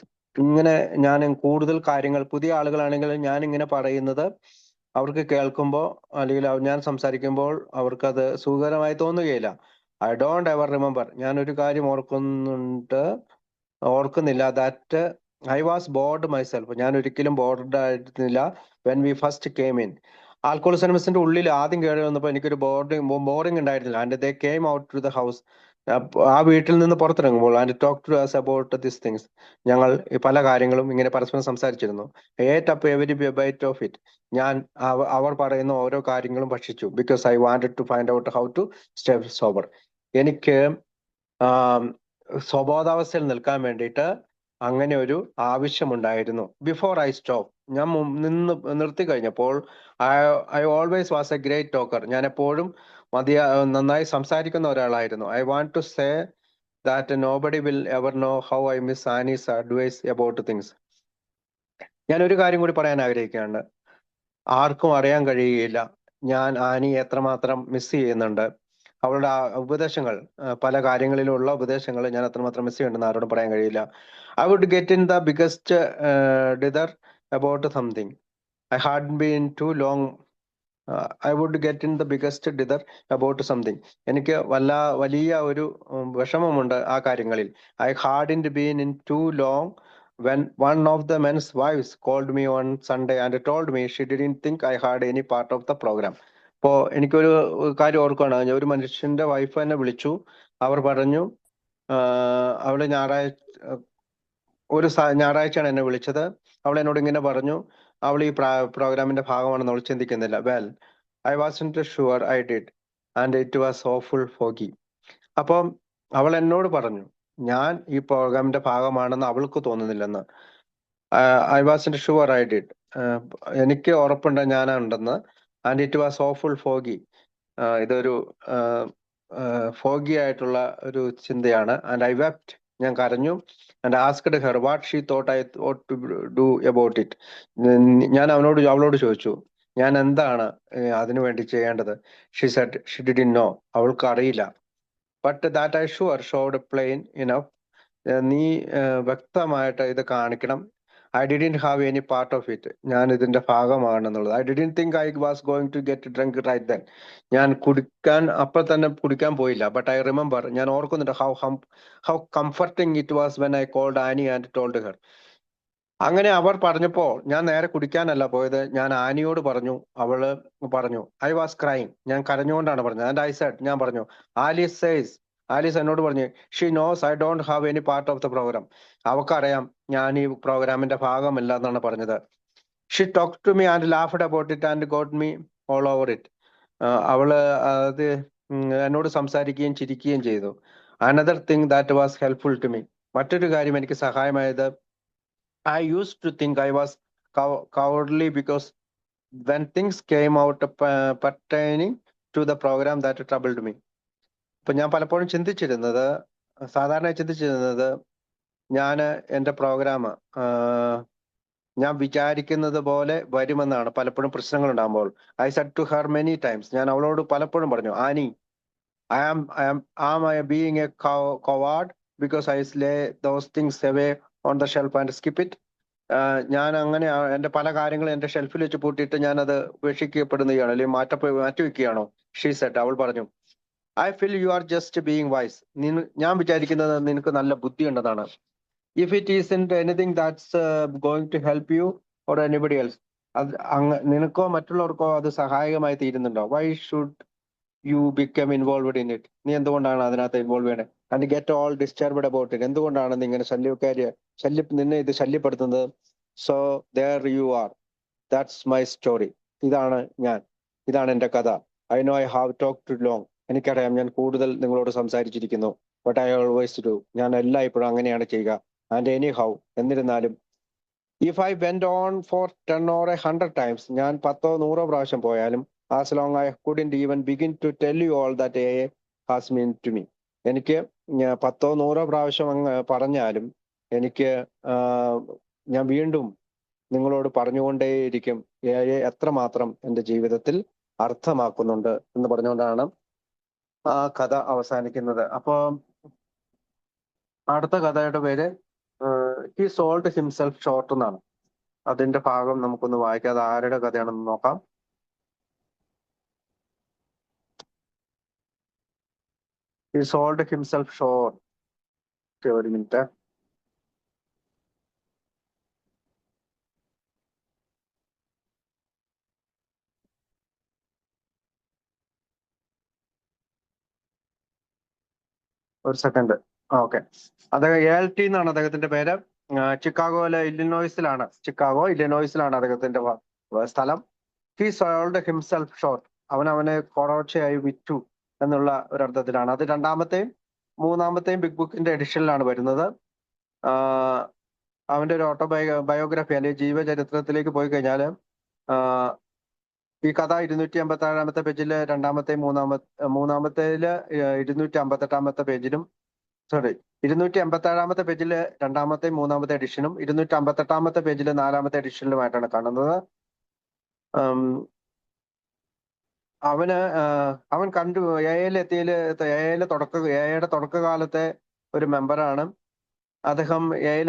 ഇങ്ങനെ ഞാൻ കൂടുതൽ കാര്യങ്ങൾ, പുതിയ ആളുകളാണെങ്കിൽ ഞാൻ ഇങ്ങനെ പറയുന്നത് അവർക്ക് കേൾക്കുമ്പോൾ അല്ലെങ്കിൽ ഞാൻ സംസാരിക്കുമ്പോൾ അവർക്കത് സുഖകരമായി തോന്നുകയില്ല. ഐ ഡോണ്ട് എവർ റിമെമ്പർ, ഞാൻ ഒരു കാര്യം ഓർക്കുന്നില്ല, that I was bored myself. ഞാൻ ഒരിക്കലും ബോർഡ് ആയിരുന്നില്ല when we first came in. Alcoholic അനോണിമസിന്റെ ഉള്ളിൽ ആദ്യം കയറി വന്നപ്പോൾ എനിക്കൊരു ബോറിംഗ് ഉണ്ടായിരുന്നില്ല. And they came out to the house. ആ വീട്ടിൽ നിന്ന് പുറത്തിറങ്ങുമ്പോൾ and talk to us about this things. ഞങ്ങൾ പല കാര്യങ്ങളും ഇങ്ങനെ പരസ്പരം സംസാരിച്ചിരുന്നു. Ate up every bite of it. ഞാൻ അവർ പറയുന്ന ഓരോ കാര്യങ്ങളും ഭക്ഷിച്ചു. Because I wanted to find out how to stay sober. എനിക്ക് സ്വബോധാവസ്ഥയിൽ നിൽക്കാൻ വേണ്ടിയിട്ട് അങ്ങനെ ഒരു ആവശ്യമുണ്ടായിരുന്നു. ബിഫോർ ഐ സ്റ്റോപ്പ്, ഞാൻ നിർത്തി കഴിഞ്ഞപ്പോൾ I always was a great talker. ഞാൻ എപ്പോഴും നന്നായി സംസാരിക്കുന്ന ഒരാളായിരുന്നു. I want to say that nobody will ever know how I miss Annie's advice about things. ഞാൻ ഒരു കാര്യം കൂടി പറയാൻ ആഗ്രഹിക്കുകയാണ്. ആർക്കും അറിയാൻ കഴിയുകയില്ല ഞാൻ ആനിയെ എത്രമാത്രം മിസ് ചെയ്യുന്നുണ്ട്. അവളുടെ ഉപദേശങ്ങൾ, പല കാര്യങ്ങളിലുള്ള ഉപദേശങ്ങൾ ഞാൻ എത്രമാത്രം മിസ് ചെയ്യുന്നുണ്ടെന്ന് ആരോടും പറയാൻ കഴിയില്ല. I would get in the biggest dither about something I had been too long. I would get in the biggest dither about something. എനിക്ക് വലിയ ഒരു വിഷമമുണ്ട് ആ കാര്യങ്ങളിൽ. I had been in too long when one of the men's wives called me on Sunday and told me she didn't think I had any part of the program. അപ്പോ എനിക്കൊരു കാര്യം ഓർക്കുകയാണ്. ഒരു മനുഷ്യന്റെ വൈഫ് എന്നെ വിളിച്ചു. അവർ പറഞ്ഞു, അവള് ഞായറാഴ്ചയാണ് എന്നെ വിളിച്ചത്. അവൾ എന്നോട് ഇങ്ങനെ പറഞ്ഞു, അവൾ ഈ പ്രോഗ്രാമിന്റെ ഭാഗമാണെന്ന് അവൾ ചിന്തിക്കുന്നില്ല. Well, I wasn't sure I did and it was awful foggy. അപ്പം അവൾ എന്നോട് പറഞ്ഞു ഞാൻ ഈ പ്രോഗ്രാമിന്റെ ഭാഗമാണെന്ന് അവൾക്ക് തോന്നുന്നില്ലെന്ന്. I wasn't sure I did, എനിക്ക് ഉറപ്പുണ്ട് ഞാനുണ്ടെന്ന്. And it was awful foggy, ഇതൊരു ഫോഗി ആയിട്ടുള്ള ഒരു ചിന്തയാണ്. ആൻഡ് ഐ വെപ്റ്റ്, ഞാൻ കരഞ്ഞു. And asked her what she thought I thought to do about it. ഞാൻ അവളോട് ചോദിച്ചു ഞാൻ എന്താണ് അതിനുവേണ്ടി ചെയ്യേണ്ടത്. She said she didn't know, അവൾക്ക് അറിയില്ല. But that I sure showed plain enough, നീ വ്യക്തമായിട്ട് ഇത് കാണിക്കണം. I didn't have any part of it, ഞാൻ ഇതിന്റെ ഭാഗമാണെന്നുള്ളത്. I didn't think I was going to get drunk right then, ഞാൻ അപ്പോൾ തന്നെ കുടിക്കാൻ പോയില്ല. ബട്ട് ഐ റിമെമ്പർ, ഞാൻ ഓർക്കുന്നുണ്ട്, how comforting it was when I called Annie and told her. അങ്ങനെ അവർ പറഞ്ഞപ്പോൾ ഞാൻ നേരെ കുടിക്കാനല്ല പോയത്, ഞാൻ ആനിയോട് പറഞ്ഞു. അവള് പറഞ്ഞു ഐ വാസ് ക്രൈങ്, ഞാൻ കരഞ്ഞുകൊണ്ടാണ് പറഞ്ഞത്. ആൻഡ് ഐ സെഡ്, ഞാൻ പറഞ്ഞു ആലീസ് എന്നോട് പറഞ്ഞു she knows I don't have any part of the programme, അവക്കറിയാം ഞാൻ ഈ പ്രോഗ്രാമിന്റെ ഭാഗമല്ല എന്നാണ് പറഞ്ഞത്. She talk to me and laughed about it and got me all over it. അവള് അത് എന്നോട് സംസാരിക്കുകയും ചിരിക്കുകയും ചെയ്തു. Another thing that was helpful to me, മറ്റൊരു കാര്യം എനിക്ക് സഹായമായത്, I used to think I was cowardly because when things came out pertaining to the program that troubled me. ഇപ്പൊ ഞാൻ പലപ്പോഴും സാധാരണ ചിന്തിച്ചിരുന്നത് ഞാൻ എൻ്റെ പ്രോഗ്രാം ഞാൻ വിചാരിക്കുന്നത് പോലെ വരുമെന്നാണ് പലപ്പോഴും പ്രശ്നങ്ങൾ ഉണ്ടാകുമ്പോൾ. I said to her many times, ഞാൻ അവളോട് പലപ്പോഴും പറഞ്ഞു, Annie, I am being a coward because I lay those things away on the shelf and skip it. ഞാൻ അങ്ങനെ എന്റെ പല കാര്യങ്ങളും എന്റെ ഷെൽഫിൽ വെച്ച് പൂട്ടിയിട്ട് ഞാനത് ഉപേക്ഷിക്കപ്പെടുകയാണോ അല്ലെങ്കിൽ മാറ്റി വെക്കുകയാണോ? ഷീ സെഡ്, അവൾ പറഞ്ഞു, I feel you are just being wise. ഞാൻ വിചാരിക്കുന്നത് നിനക്ക് നല്ല ബുദ്ധി ഉണ്ടെന്നാണ്. If it is anything that's going to help you or anybody else, അത് നിനക്കോ മറ്റുള്ളവർക്കോ അത് സഹായകമായി തീരുന്നുണ്ടോ? Why should you become involved in it? നീ എന്തുകൊണ്ടാണ് അതിനകത്ത് ഇൻവോൾവ് ചെയ്യണേ? And get all disturbed about it. എന്തുകൊണ്ടാണ് നീ ഇങ്ങനെ നിന്നെ ഇത് ശല്യപ്പെടുത്തുന്നത്? So there you are, that's my story. ഇതാണ് എന്റെ കഥ. I know I have talk too long. എനിക്കറിയാം ഞാൻ കൂടുതൽ നിങ്ങളോട് സംസാരിച്ചിരിക്കുന്നു. But I always do. ഞാൻ എല്ലായ്പ്പോഴും അങ്ങനെയാണ് ചെയ്യുക. ആൻഡ് എനി ഹൗ, എന്നിരുന്നാലും, if I went on for 10 or 100 times, ഞാൻ 10 or 100 പ്രാവശ്യം പോയാലും, as long I couldn't even begin to tell you all that AA has meant to me. എനിക്ക് 10 or 100 പ്രാവശ്യം പറഞ്ഞാലും എനിക്ക് ഞാൻ വീണ്ടും നിങ്ങളോട് പറഞ്ഞുകൊണ്ടേയിരിക്കും AA എത്രമാത്രം എൻ്റെ ജീവിതത്തിൽ അർത്ഥമാക്കുന്നുണ്ട് എന്ന് പറഞ്ഞുകൊണ്ടാണ് ആ കഥ അവസാനിക്കുന്നത്. അപ്പോ അടുത്ത കഥയുടെ പേര് ഹി സോൾഡ് ഹിംസെൽഫ് ഷോർട്ട് എന്നാണ്. അതിന്റെ ഭാഗം നമുക്കൊന്ന് വായിക്കാം. അത് ആരുടെ കഥയാണെന്ന് നോക്കാം. He sold himself short. ഒരു മിനിറ്റ്. ഒരു സെക്കൻഡ്. ഓക്കെ. അദ്ദേഹം ALT എന്നാണ് അദ്ദേഹത്തിന്റെ പേര്. ഇല്ലിനോയ്സിലാണ് അദ്ദേഹത്തിന്റെ സ്ഥലം. He sold himself short. അവനെ കൊറോച്ചയായി വിറ്റു എന്നുള്ള ഒരർത്ഥത്തിലാണ്. അത് രണ്ടാമത്തെയും മൂന്നാമത്തെയും ബിഗ് ബുക്കിന്റെ എഡിഷനിലാണ് വരുന്നത്. അവന്റെ ഒരു ബയോഗ്രഫി അല്ലെങ്കിൽ ജീവചരിത്രത്തിലേക്ക് പോയി കഴിഞ്ഞാൽ ഈ കഥ 257 പേജില് രണ്ടാമത്തെയും മൂന്നാമത്തേല് 258 പേജിലും 287 പേജില് രണ്ടാമത്തെയും മൂന്നാമത്തെ എഡിഷനും 258 പേജില് 4ാമത്തെ എഡിഷനിലുമായിട്ടാണ് കാണുന്നത്. അവൻ കണ്ടു എയുടെ തുടക്കകാലത്തെ ഒരു മെമ്പറാണ്. അദ്ദേഹം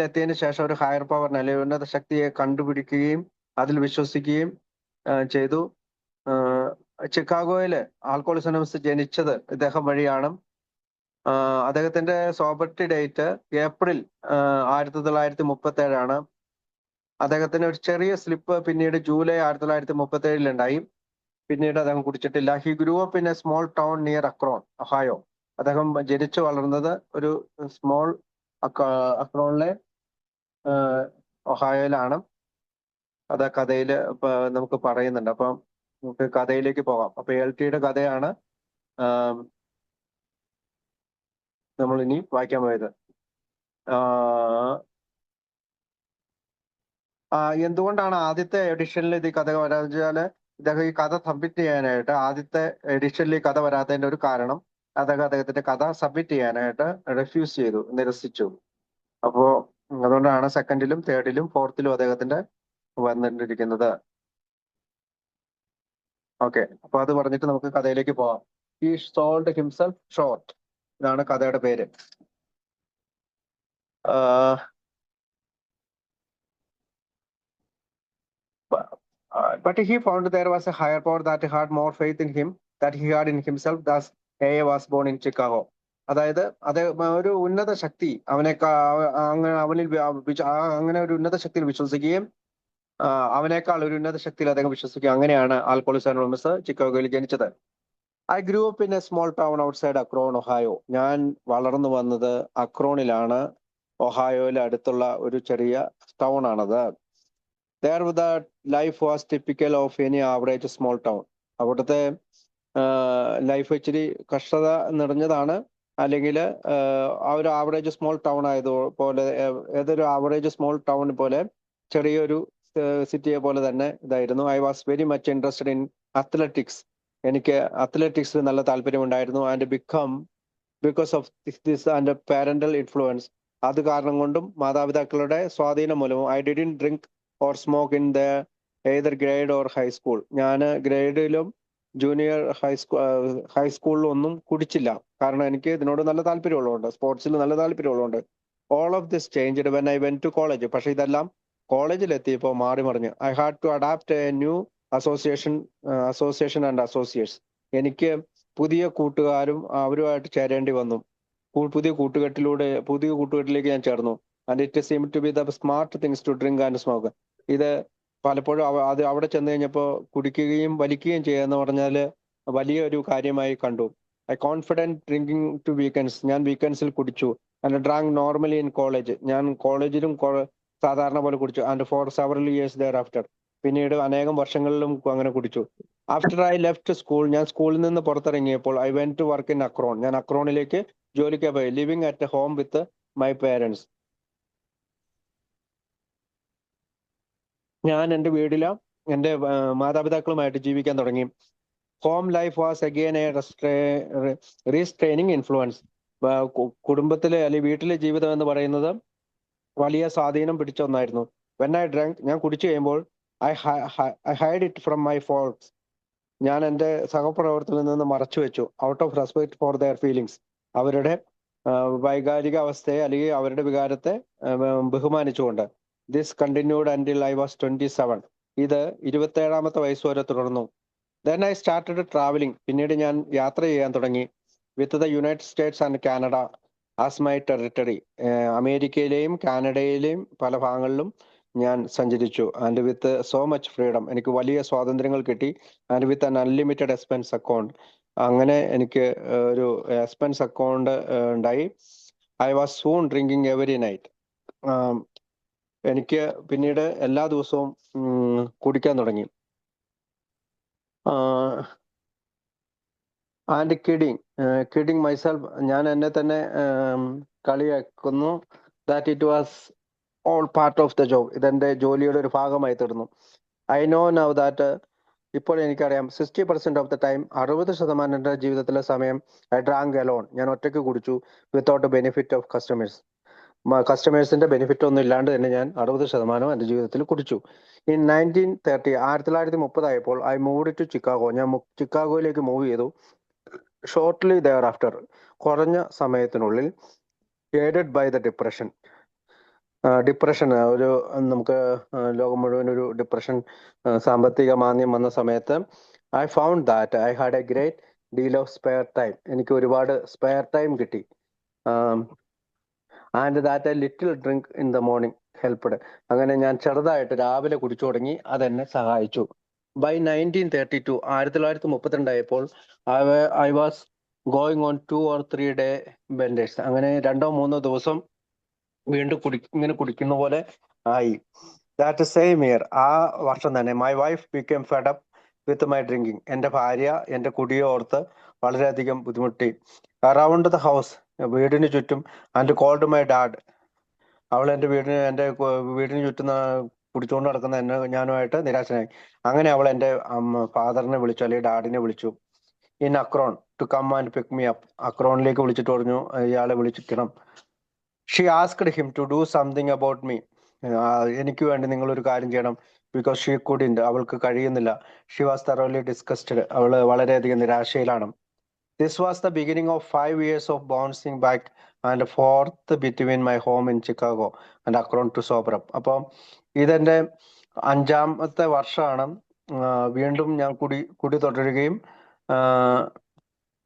എത്തിയതിനു ശേഷം ഒരു ഹയർ പവറിനെ അല്ലെങ്കിൽ ഉന്നത ശക്തിയെ കണ്ടുപിടിക്കുകയും അതിൽ വിശ്വസിക്കുകയും ചെയ്തു. ചിക്കാഗോയില് ആൽക്കോളിസനംസ് ജനിച്ചത് ഇദ്ദേഹം വഴിയാണ്. അദ്ദേഹത്തിന്റെ സോബർട്ടി ഡേറ്റ് ഏപ്രിൽ 1937 അദ്ദേഹത്തിന് ഒരു ചെറിയ സ്ലിപ്പ് പിന്നീട് ജൂലൈ 1937 ഉണ്ടായി. പിന്നീട് അദ്ദേഹം കുടിച്ചിട്ടില്ല. He grew up in A small town near Acorn, Ohio. അദ്ദേഹം ജനിച്ചു വളർന്നത് ഒരു സ്മോൾ അക്രോണിലെ ഒഹായോയിലാണ്. അത് കഥയിൽ നമുക്ക് പറയുന്നുണ്ട്. അപ്പം നമുക്ക് കഥയിലേക്ക് പോകാം. അപ്പൊ ALTയുടെ കഥയാണ് നമ്മൾ ഇനി വായിക്കാൻ പോയത്. എന്തുകൊണ്ടാണ് ആദ്യത്തെ എഡിഷനിൽ ഇത് കഥ വരാന്ന് വെച്ചാല്, ഇദ്ദേഹം ഈ കഥ സബ്മിറ്റ് ചെയ്യാനായിട്ട് ആദ്യത്തെ എഡിഷനിൽ ഈ കഥ വരാത്തതിന്റെ ഒരു കാരണം അദ്ദേഹത്തിന്റെ കഥ സബ്മിറ്റ് ചെയ്യാനായിട്ട് നിരസിച്ചു. അപ്പോ അതുകൊണ്ടാണ് സെക്കൻഡിലും തേർഡിലും ഫോർത്തിലും അദ്ദേഹത്തിന്റെ വന്നിട്ടിരിക്കുന്നത്. ഓക്കെ. അപ്പൊ അത് പറഞ്ഞിട്ട് നമുക്ക് കഥയിലേക്ക് പോവാം. ഹി സോൾഡ് ഹിംസെൽഫ് ഷോർട്ട്, ഇതാണ് കഥയുടെ പേര്. But he found there was a higher power that had more faith in him that he had in himself. Thus AA was born in Chicago. അതായത് ഒരു ഉന്നത ശക്തി അങ്ങനെ ഒരു ഉന്നത ശക്തിയിൽ വിശ്വസിക്കുകയും അവനേക്കാൾ ഒരു ഉന്നത ശക്തിയിൽ അദ്ദേഹം വിശ്വസിക്കുകയും അങ്ങനെയാണ് ആൽക്കോളിസ് അനോണിമസ് ചിക്കാഗോയിൽ ജനിച്ചത്. I grew up in A small town outside Acorn, Ohio. ഞാൻ വളർന്നു വന്നത് അക്രോണിലാണ്, ഒഹായോയിലെ അടുത്തുള്ള ഒരു ചെറിയ ടൗൺ ആണത്. There the life was typical of any average small town. അവിടുത്തെ ലൈഫ് ഇച്ചിരി കഷ്ടത നിറഞ്ഞതാണ്. അല്ലെങ്കിൽ ആ ഒരു ആവറേജ് സ്മോൾ ടൗൺ ആയതുപോലെ, ഏതൊരു ആവറേജ് സ്മോൾ ടൗൺ പോലെ ചെറിയൊരു സിറ്റിയെ പോലെ തന്നെ ഇതായിരുന്നു. I was very much interested in athletics. എനിക്ക് അത്ലറ്റിക്സിൽ നല്ല താല്പര്യമുണ്ടായിരുന്നു. And become because of this and parental influence. അത് കാരണം കൊണ്ടും മാതാപിതാക്കളുടെ സ്വാധീനം മൂലവും I didn't drink or smoke in the eighth grade or high school. ഞാൻ ഗ്രേഡിലും ജൂനിയർ ഹൈസ്കൂളിലും ഒന്നും കുടിച്ചില്ല. കാരണം എനിക്ക് ഇതിനോട് നല്ല താല്പര്യമുള്ളതുകൊണ്ട്, സ്പോർട്സിൽ നല്ല താല്പര്യമുള്ളതുകൊണ്ട്. All of this changed when I went to college. പക്ഷെ ഇതെല്ലാം കോളേജിലെത്തിയപ്പോൾ മാറി മറിഞ്ഞു. I had to adapt a new association and associates. എനിക്ക് പുതിയ കൂട്ടുകാരും അവരുമായിട്ട് ചേരേണ്ടി വന്നു. പുതിയ കൂട്ടുകെട്ടിലേക്ക് ഞാൻ ചേർന്നു. And it seem to be the smart things to drink and smoke. ഇത് പലപ്പോഴും അത് അവിടെ ചെന്ന് കഴിഞ്ഞപ്പോൾ കുടിക്കുകയും വലിക്കുകയും ചെയ്യുക പറഞ്ഞാൽ വലിയൊരു കാര്യമായി കണ്ടു. I confident drinking to weekends. ഞാൻ വീക്കെൻഡ്സിൽ കുടിച്ചു. And drank normally in college. ഞാൻ കോളേജിലും സാധാരണ പോലെ കുടിച്ചു. And for several years there after. പിന്നീട് അനേകം വർഷങ്ങളിലും അങ്ങനെ കുടിച്ചു. ആഫ്റ്റർ ഐ ലെഫ്റ്റ് സ്കൂൾ, ഞാൻ സ്കൂളിൽ നിന്ന് പുറത്തിറങ്ങിയപ്പോൾ I went to work in Akron. ഞാൻ അക്രോണിലേക്ക് ജോലിക്ക് പോയി. Living at home with my parents. ഞാൻ എൻ്റെ വീട്ടിലും എൻ്റെ മാതാപിതാക്കളുമായിട്ട് ജീവിക്കാൻ തുടങ്ങി. Home life was again a restraining influence. കുടുംബത്തിലെ അല്ലെങ്കിൽ വീട്ടിലെ ജീവിതം എന്ന് പറയുന്നത് വലിയ സ്വാധീനം പിടിച്ച ഒന്നായിരുന്നു. വെൻ ഐ ഡ്രങ്ക്, ഞാൻ കുടിച്ചു കഴിയുമ്പോൾ I hide it from my folks. ഞാൻ എൻ്റെ സഹപ്രവർത്തകരിൽ നിന്ന് മറച്ചു വെച്ചു. Out of respect for their feelings. അവരുടെ വൈകാരിക അവസ്ഥയെ അല്ലെങ്കിൽ അവരുടെ വികാരത്തെ ബഹുമാനിച്ചുകൊണ്ട്. This continued until I was 27. ഇത് 27-ാമത്തെ വയസ്സ് വരെ തുടർന്നു. Then I started travelling. പിന്നീട് ഞാൻ യാത്ര ചെയ്യാൻ തുടങ്ങി. With the United States and Canada as my territory. അമേരിക്കയിലെയും കാനഡയിലെയും പല ഭാഗങ്ങളിലും ഞാൻ സഞ്ചരിച്ചു. And with so much freedom. എനിക്ക് വലിയ സ്വാതന്ത്ര്യങ്ങൾ കിട്ടി. And with an unlimited expense account. അങ്ങനെ എനിക്ക് ഒരു എക്സ്പെൻസ് അക്കൗണ്ട് ഉണ്ടായി. I was soon drinking every night. എനിക്ക് പിന്നീട് എല്ലാ ദിവസവും കുടിക്കാൻ തുടങ്ങി. And kidding myself. ഞാൻ എന്നെ തന്നെ കളിയാക്കുന്നു. That it was all part of the job. ഇതെന്റെ ജോലിയുടെ ഒരു ഭാഗമായി തീർന്നു. I know now that. ഇപ്പോൾ എനിക്കറിയാം 60% ഓഫ് ദ ടൈം, 60% എൻ്റെ ജീവിതത്തിലെ സമയം ഐ ഡ്രാങ്ക് അലോൺ. ഞാൻ ഒറ്റയ്ക്ക് കുടിച്ചു. വിത്തൗട്ട് ബെനിഫിറ്റ് ഓഫ് കസ്റ്റമേഴ്സിന്റെ ബെനിഫിറ്റ് ഒന്നും ഇല്ലാണ്ട് തന്നെ ഞാൻ 60% എൻ്റെ ജീവിതത്തിൽ കുടിച്ചു. ഇൻ 1930, 1930 ആയപ്പോൾ ഐ മൂവ്ഡ് ടു ചിക്കാഗോ. ഞാൻ ചിക്കാഗോയിലേക്ക് മൂവ് ചെയ്തു. ഷോർട്ട്ലി ദെയർ ആഫ്റ്റർ, കുറഞ്ഞ സമയത്തിനുള്ളിൽ, എയ്ഡഡ് ബൈ ദ ഡിപ്രഷൻ. ഒരു നമുക്ക് ലോകം മുഴുവൻ ഒരു ഡിപ്രഷൻ, സാമ്പത്തിക മാന്ദ്യം വന്ന സമയത്ത് I found that I had A great deal of spare time. എനിക്ക് ഒരുപാട് സ്പെയർ ടൈം കിട്ടി. And that A little drink in the morning helped. അങ്ങനെ ഞാൻ ചെറുതായിട്ട് രാവിലെ കുടിച്ചു തുടങ്ങി. അതെന്നെ സഹായിച്ചു. ബൈ 1932, 1932 ആയപ്പോൾ I was going on 2 or 3 day benders. അങ്ങനെ 2-3 ദിവസം വീണ്ടും ഇങ്ങനെ കുടിക്കുന്ന പോലെ ആയി. ദാറ്റ് സെയിം ഇയർ, ആ വർഷം തന്നെ, my wife became fed up with my drinking. എൻ്റെ ഭാര്യ എൻ്റെ കുടിയെ ഓർത്ത് വളരെയധികം ബുദ്ധിമുട്ടി. അറൗണ്ട് ദ ഹൗസ്, വീടിന് ചുറ്റും, ആൻഡ് കോൾഡ് മൈ ഡാഡ്. അവൾ എൻ്റെ വീടിന് ചുറ്റും കുടിച്ചുകൊണ്ട് നടക്കുന്ന ഞാനുമായിട്ട് നിരാശനായി. അങ്ങനെ അവൾ എൻ്റെ ഫാദറിനെ വിളിച്ചു, അല്ലെങ്കിൽ ഡാഡിനെ വിളിച്ചു. In Akron to come and pick me up. അക്രോണിലേക്ക് വിളിച്ചിട്ട് പറഞ്ഞു ഇയാളെ വിളിച്ചിരിക്കണം. She asked him to do something about me. എനിക്ക് വേണ്ടി നിങ്ങൾ ഒരു കാര്യം ചെയ്യണം. Because she couldn't. അവൾക്ക് കഴിയുന്നില്ല. She was thoroughly disgusted. അവള് വളരെയധികം നിരാശയിലാണ്. This was the beginning of 5 years of bouncing back and forth between my home in Chicago and Akron to sober up. അപ്പം ഇതെന്റെ 5-ാമത്തെ വർഷമാണ്. വീണ്ടും ഞാൻ കുടി തുടരുകയും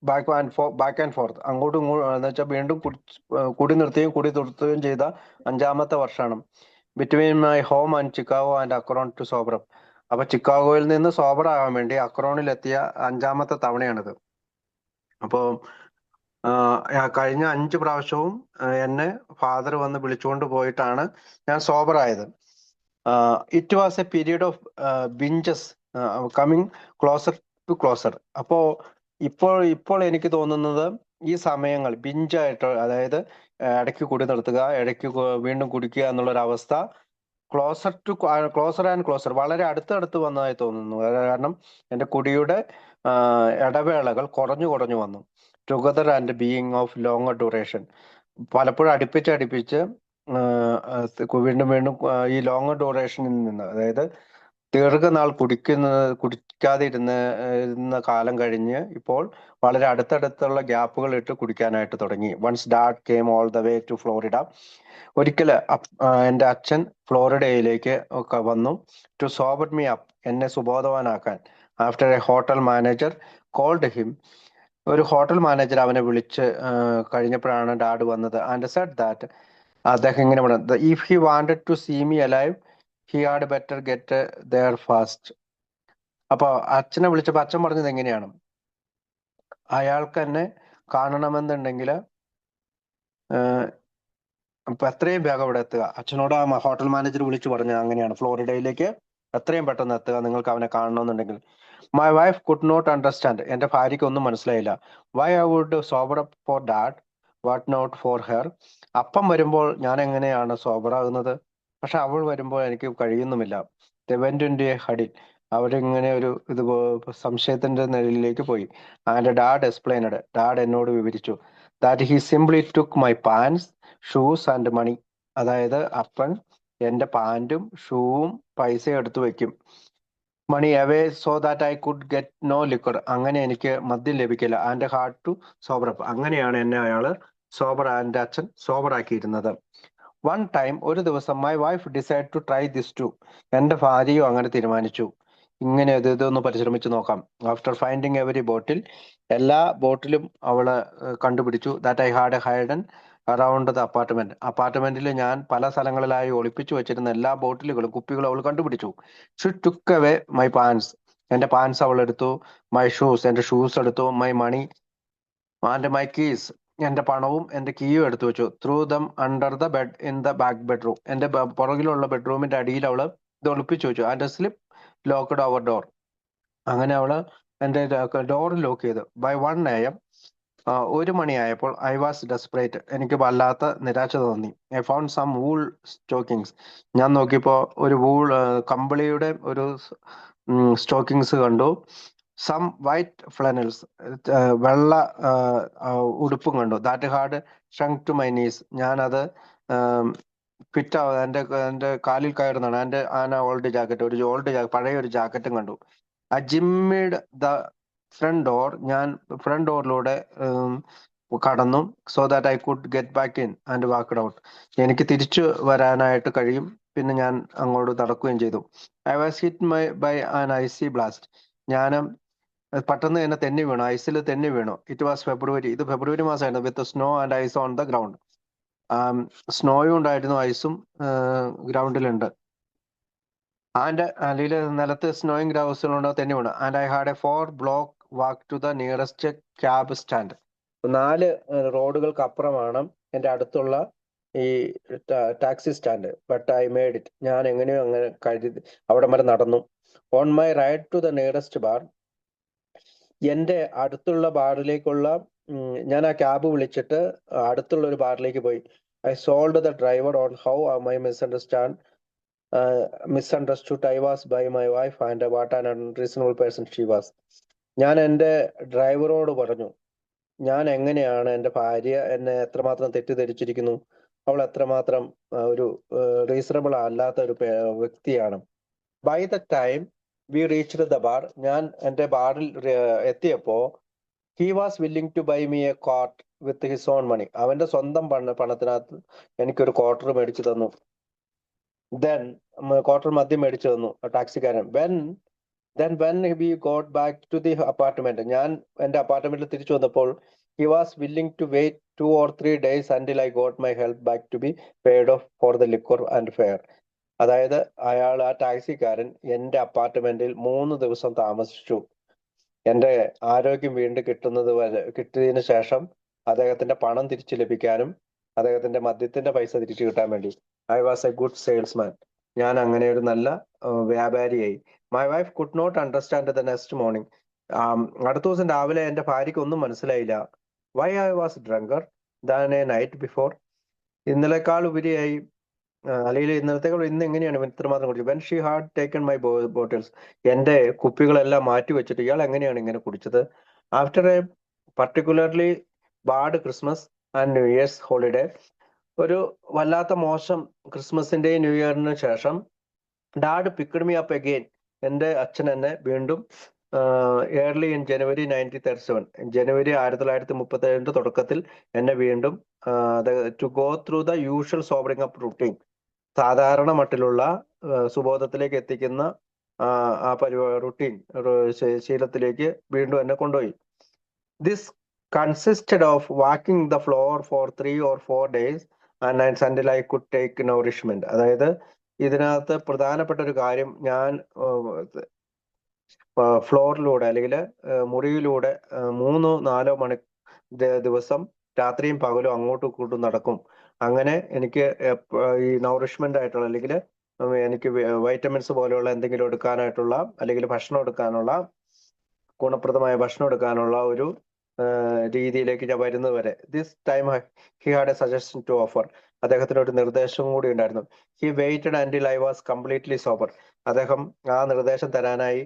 ബാക്ക് ആൻഡ് ഫോർത്ത്, അങ്ങോട്ടും ഇങ്ങോട്ടും എന്ന് വെച്ചാൽ വീണ്ടും കുടി നിർത്തുകയും ചെയ്ത 5-ാമത്തെ വർഷമാണ്. Between my home and Chicago and Akron to sober up. അപ്പൊ ചിക്കാഗോയിൽ നിന്ന് സോബർ ആവാൻ വേണ്ടി അക്രോണിലെത്തിയ 5-ാമത്തെ തവണയാണിത്. അപ്പോൾ കഴിഞ്ഞ 5 പ്രാവശ്യവും എന്നെ ഫാദർ വന്ന് വിളിച്ചുകൊണ്ട് പോയിട്ടാണ് ഞാൻ സോബർ ആയത്. It was a period of binges coming closer to closer. അപ്പോ ഇപ്പോൾ എനിക്ക് തോന്നുന്നത് ഈ സമയങ്ങൾ ബിഞ്ചായിട്ട്, അതായത് ഇടയ്ക്ക് കുടി നിർത്തുക, ഇടയ്ക്ക് വീണ്ടും കുടിക്കുക എന്നുള്ളൊരവസ്ഥ ക്ലോസർ ആൻഡ് ക്ലോസർ, വളരെ അടുത്തടുത്ത് വന്നതായി തോന്നുന്നു. കാരണം എൻ്റെ കുടിയുടെ ഇടവേളകൾ കുറഞ്ഞു വന്നു. Together and being of longer duration. പലപ്പോഴും അടുപ്പിച്ച് വീണ്ടും വീണ്ടും ഈ ലോങ്ങർ ഡ്യൂറേഷനിൽ നിന്ന്, അതായത് ദീർഘനാൾ കുടിക്കാതെ ഇരുന്ന കാലം കഴിഞ്ഞ് ഇപ്പോൾ വളരെ അടുത്തടുത്തുള്ള ഗ്യാപ്പുകൾ ഇട്ട് കുടിക്കാനായിട്ട് തുടങ്ങി. Once dad came all the way to Florida. ഒരിക്കല് എൻ്റെ അച്ഛൻ ഫ്ലോറിഡയിലേക്ക് ഒക്കെ വന്നു. ടു സോബർ മീ അപ്പ്, എന്നെ സുബോധവാനാക്കാൻ. After a hotel manager called him, ഒരു ഹോട്ടൽ മാനേജർ അവനെ വിളിച്ച് കഴിഞ്ഞപ്പോഴാണ് ഡാഡ് വന്നത്. ആൻഡ് സെഡ് ദാറ്റ്, അദ്ദേഹം ഇങ്ങനെ പറഞ്ഞു, if he wanted to see me alive he had better get there fast. അപ്പൊ അച്ഛനെ വിളിച്ചപ്പോ അച്ഛൻ പറഞ്ഞത് എങ്ങനെയാണ്, അയാൾക്ക് എന്നെ കാണണമെന്നുണ്ടെങ്കിൽ അപ്പൊ എത്രയും വേഗം ഇവിടെ എത്തുക. അച്ഛനോട് ആ ഹോട്ടൽ മാനേജർ വിളിച്ചു പറഞ്ഞു അങ്ങനെയാണ്, ഫ്ലോറിഡയിലേക്ക് എത്രയും പെട്ടെന്ന് എത്തുക, നിങ്ങൾക്ക് അവനെ കാണണമെന്നുണ്ടെങ്കിൽ. My wife could not understand, എന്റെ ഭാര്യയ്ക്ക് ഒന്നും മനസ്സിലായില്ല. Why I would sober up for dad, what not for her. അപ്പം വരുമ്പോൾ ഞാൻ എങ്ങനെയാണ് സോബറാകുന്നത്, പക്ഷെ അവൾ വരുമ്പോൾ എനിക്ക് കഴിയുന്നുമില്ല. They went into a huddle, അവരിങ്ങനെ ഒരു സംശയത്തിന്റെ നിലയിലേക്ക് പോയി. ആൻഡ് ഡാഡ് എക്സ്പ്ലെയിനഡ്, ഡാഡ് എന്നോട് വിവരിച്ചു, that he simply took my pants, shoes and money. അതായത് അപ്പൻ എന്റെ പാൻറ്റും ഷൂവും പൈസയും എടുത്തു വെക്കും. Money away so that I could get no liquor, അങ്ങനെ എനിക്ക് മദ്യം ലഭിക്കില്ല. And hard to sober up, അങ്ങനെയാണ് എന്നെ അയാള് എൻ്റെ അച്ഛൻ സോബർ ആക്കിയിരുന്നത്. വൺ ടൈം, ഒരു ദിവസം, my wife decide to try this too, എന്റെ ഭാര്യയും അങ്ങനെ തീരുമാനിച്ചു, ഇങ്ങനെ ഇതൊന്ന് പരിശ്രമിച്ചു നോക്കാം. ആഫ്റ്റർ ഫൈൻഡിങ് എവരി ബോട്ടിൽ, എല്ലാ ബോട്ടിലും അവള് കണ്ടുപിടിച്ചു. That I had hidden around the അപ്പാർട്ട്മെന്റിൽ ഞാൻ പല സ്ഥലങ്ങളിലായി ഒളിപ്പിച്ചു വെച്ചിരുന്ന എല്ലാ ബോട്ടിലുകളും കുപ്പികളും അവൾ കണ്ടുപിടിച്ചു. She took away my pants, എന്റെ പാൻസ് അവൾ എടുത്തു. മൈ ഷൂസ്, എന്റെ ഷൂസ് എടുത്തു. My money and my keys, എന്റെ പണവും എന്റെ കീയും എടുത്തു വെച്ചു. Through them under the bed in the back bedroom, എന്റെ പുറകിലുള്ള ബെഡ്റൂമിന്റെ അടിയിൽ അവള് ഇത് ഒളിപ്പിച്ചു വെച്ചു. And slip locked our door, അങ്ങനെ അവള് എന്റെ ഡോർ ലോക്ക് ചെയ്തു. ബൈ 1 AM, 1 മണിയായപ്പോൾ, ഐ വാസ് ഡെസ്പറേറ്റ്, എനിക്ക് വല്ലാത്ത നിരാശ തോന്നി. I found some wool stockings, ഞാൻ നോക്കിയപ്പോ ഒരു കമ്പിളിയുടെ ഒരു സ്റ്റോക്കിങ്സ് കണ്ടു. സം വൈറ്റ് ഫ്ലനൽസ്, വെള്ള ഉടുപ്പും കണ്ടു. That had shrunk to my knees, ഞാനത് ഫിറ്റ് എന്റെ കാലിൽ കയറുന്നതാണ്. ആൻഡ് ഓൾഡ് ജാക്കറ്റ്, ഒരു പഴയ ഒരു ജാക്കറ്റും കണ്ടു. ആ ജിമ്മിഡ് ദ ഫ്രണ്ട് ഡോർ, ഞാൻ ഫ്രണ്ട് ഡോറിലൂടെ കടന്നു. So that I could get back in and walked out, എനിക്ക് തിരിച്ചു വരാനായിട്ട് കഴിയും. പിന്നെ ഞാൻ അങ്ങോട്ട് നടക്കുകയും ചെയ്തു. I was hit by an icy blast, ഞാൻ പെട്ടെന്ന് തന്നെ തെന്നി വീണു, ഐസിൽ തെന്നി വീണു. ഇറ്റ് വാസ് ഫെബ്രുവരി, ഇത് ഫെബ്രുവരി മാസമായിരുന്നു. With snow and ice on the ground, സ്നോയും ഉണ്ടായിരുന്നു, ഐസും ഗ്രൗണ്ടിലുണ്ട്. ആൻഡ് അല്ലെങ്കിൽ നിലത്ത് സ്നോയും ഗ്രൗസുകളുണ്ടോ തെന്നി വീണു. And I had a 4 block walk to the nearest cab stand, 4 റോഡുകൾക്ക് അപ്പുറമാണ് എൻ്റെ അടുത്തുള്ള ഈ taxi stand. But I made it, ഞാൻ എങ്ങനെയോ അങ്ങനെ അവിടെ വരെ നടന്നു. On my ride to the nearest bar, എൻ്റെ അടുത്തുള്ള ബാറിലേക്കുള്ള ഞാൻ ആ ക്യാബ് വിളിച്ചിട്ട് അടുത്തുള്ള ഒരു ബാറിലേക്ക് പോയി. I sold the driver on how my misunderstood I was by my wife and what an unreasonable person she was. ഞാൻ എൻ്റെ ഡ്രൈവറോട് പറഞ്ഞു, ഞാൻ എങ്ങനെയാണ് എൻ്റെ ഭാര്യ എന്നെ എത്രമാത്രം തെറ്റിദ്ധരിച്ചിരിക്കുന്നു, അവൾ എത്രമാത്രം ഒരു റീസണബിൾ അല്ലാത്ത ഒരു വ്യക്തിയാണ്. By the time we reached the bar, ഞാൻ എൻ്റെ ബാറിൽ എത്തിയപ്പോ, he was willing to buy me a quart with his own money, അവന്റെ സ്വന്തം പണത്തിനകത്ത് എനിക്കൊരു ക്വാർട്ടർ മേടിച്ചു തന്നു. ദെൻ ക്വാർട്ടർ മദ്യം മേടിച്ചു തന്നു ടാക്സിക്കാരൻ. When we got back to the apartment, ഞാൻ എൻ്റെ അപ്പാർട്ട്മെന്റിൽ തിരിച്ചു വന്നപ്പോൾ, he was willing to wait 2 or 3 days until I got my help back to be paid off for the liquor and fare. അതായത് ആ ടാക്സിക്കാരൻ എൻ്റെ അപ്പാർട്ട്മെന്റിൽ 3 ദിവസം താമസിച്ചു, എൻ്റെ ആരോഗ്യം വീണ്ടും കിട്ടിയതിന് ശേഷം അദ്ദേഹത്തിന്റെ പണം തിരിച്ചു ലഭിക്കാനും അദ്ദേഹത്തിന്റെ മദ്യത്തിന്റെ പൈസ തിരിച്ചു കിട്ടാൻ വേണ്ടി. I was a good salesman, ഞാൻ അങ്ങനെ ഒരു നല്ല വ്യാപാരിയായി. My wife could not understand the next morning, അടുത്ത ദിവസം രാവിലെ എൻ്റെ ഭാര്യയ്ക്ക് ഒന്നും മനസ്സിലായില്ല. Why I was drunker than a night before, ഇന്നലെക്കാൾ ഉപരിയായി അല്ലെങ്കിൽ ഇന്നലത്തേക്കാൾ ഇന്ന് എങ്ങനെയാണ് ഇത്രമാത്രം കുടിച്ചത്. When she had taken my bottles, എൻ്റെ കുപ്പികളെല്ലാം മാറ്റി വെച്ചിട്ട് ഇയാൾ എങ്ങനെയാണ് ഇങ്ങനെ കുടിച്ചത്. After a particularly bad Christmas and New Year's holiday. ഒരു വല്ലാത്ത മോശം ക്രിസ്മസിന്റെയും ന്യൂ ഇയറിന് ശേഷം dad picked me up again. എൻ്റെ അച്ഛൻ എന്നെ വീണ്ടും ഏർലി ഇൻ ജനുവരി 1937, ജനുവരി 1937 തുടക്കത്തിൽ എന്നെ വീണ്ടും to go through the usual sobering up routine, സാധാരണ മട്ടിലുള്ള സുബോധത്തിലേക്ക് എത്തിക്കുന്ന ആ റുട്ടീൻ ശീലത്തിലേക്ക് വീണ്ടും എന്നെ കൊണ്ടുപോയി. This consisted of walking the floor for 3 or 4 days and nights until I could take nourishment. അതായത് ഇതിനകത്ത് പ്രധാനപ്പെട്ട ഒരു കാര്യം, ഞാൻ ഫ്ലോറിലൂടെ അല്ലെങ്കിൽ മുറിയിലൂടെ 3-4 മണി ദിവസം രാത്രിയും പകലും അങ്ങോട്ടും ഇങ്ങോട്ടും നടക്കും. അങ്ങനെ എനിക്ക് ഈ നൗറിഷ്മെന്റ് ആയിട്ടുള്ള അല്ലെങ്കിൽ എനിക്ക് വൈറ്റമിൻസ് പോലെയുള്ള എന്തെങ്കിലും എടുക്കാനായിട്ടുള്ള അല്ലെങ്കിൽ ഭക്ഷണം എടുക്കാനുള്ള, ഗുണപ്രദമായ ഭക്ഷണം എടുക്കാനുള്ള ഒരു രീതിയിലേക്ക് ഞാൻ വരുന്നത് വരെ. This time he had a suggestion to offer. അദ്ദേഹത്തിന് ഒരു നിർദ്ദേശം കൂടി ഉണ്ടായിരുന്നു. He waited until I was completely sober. അദ്ദേഹം ആ നിർദ്ദേശം തരാനായി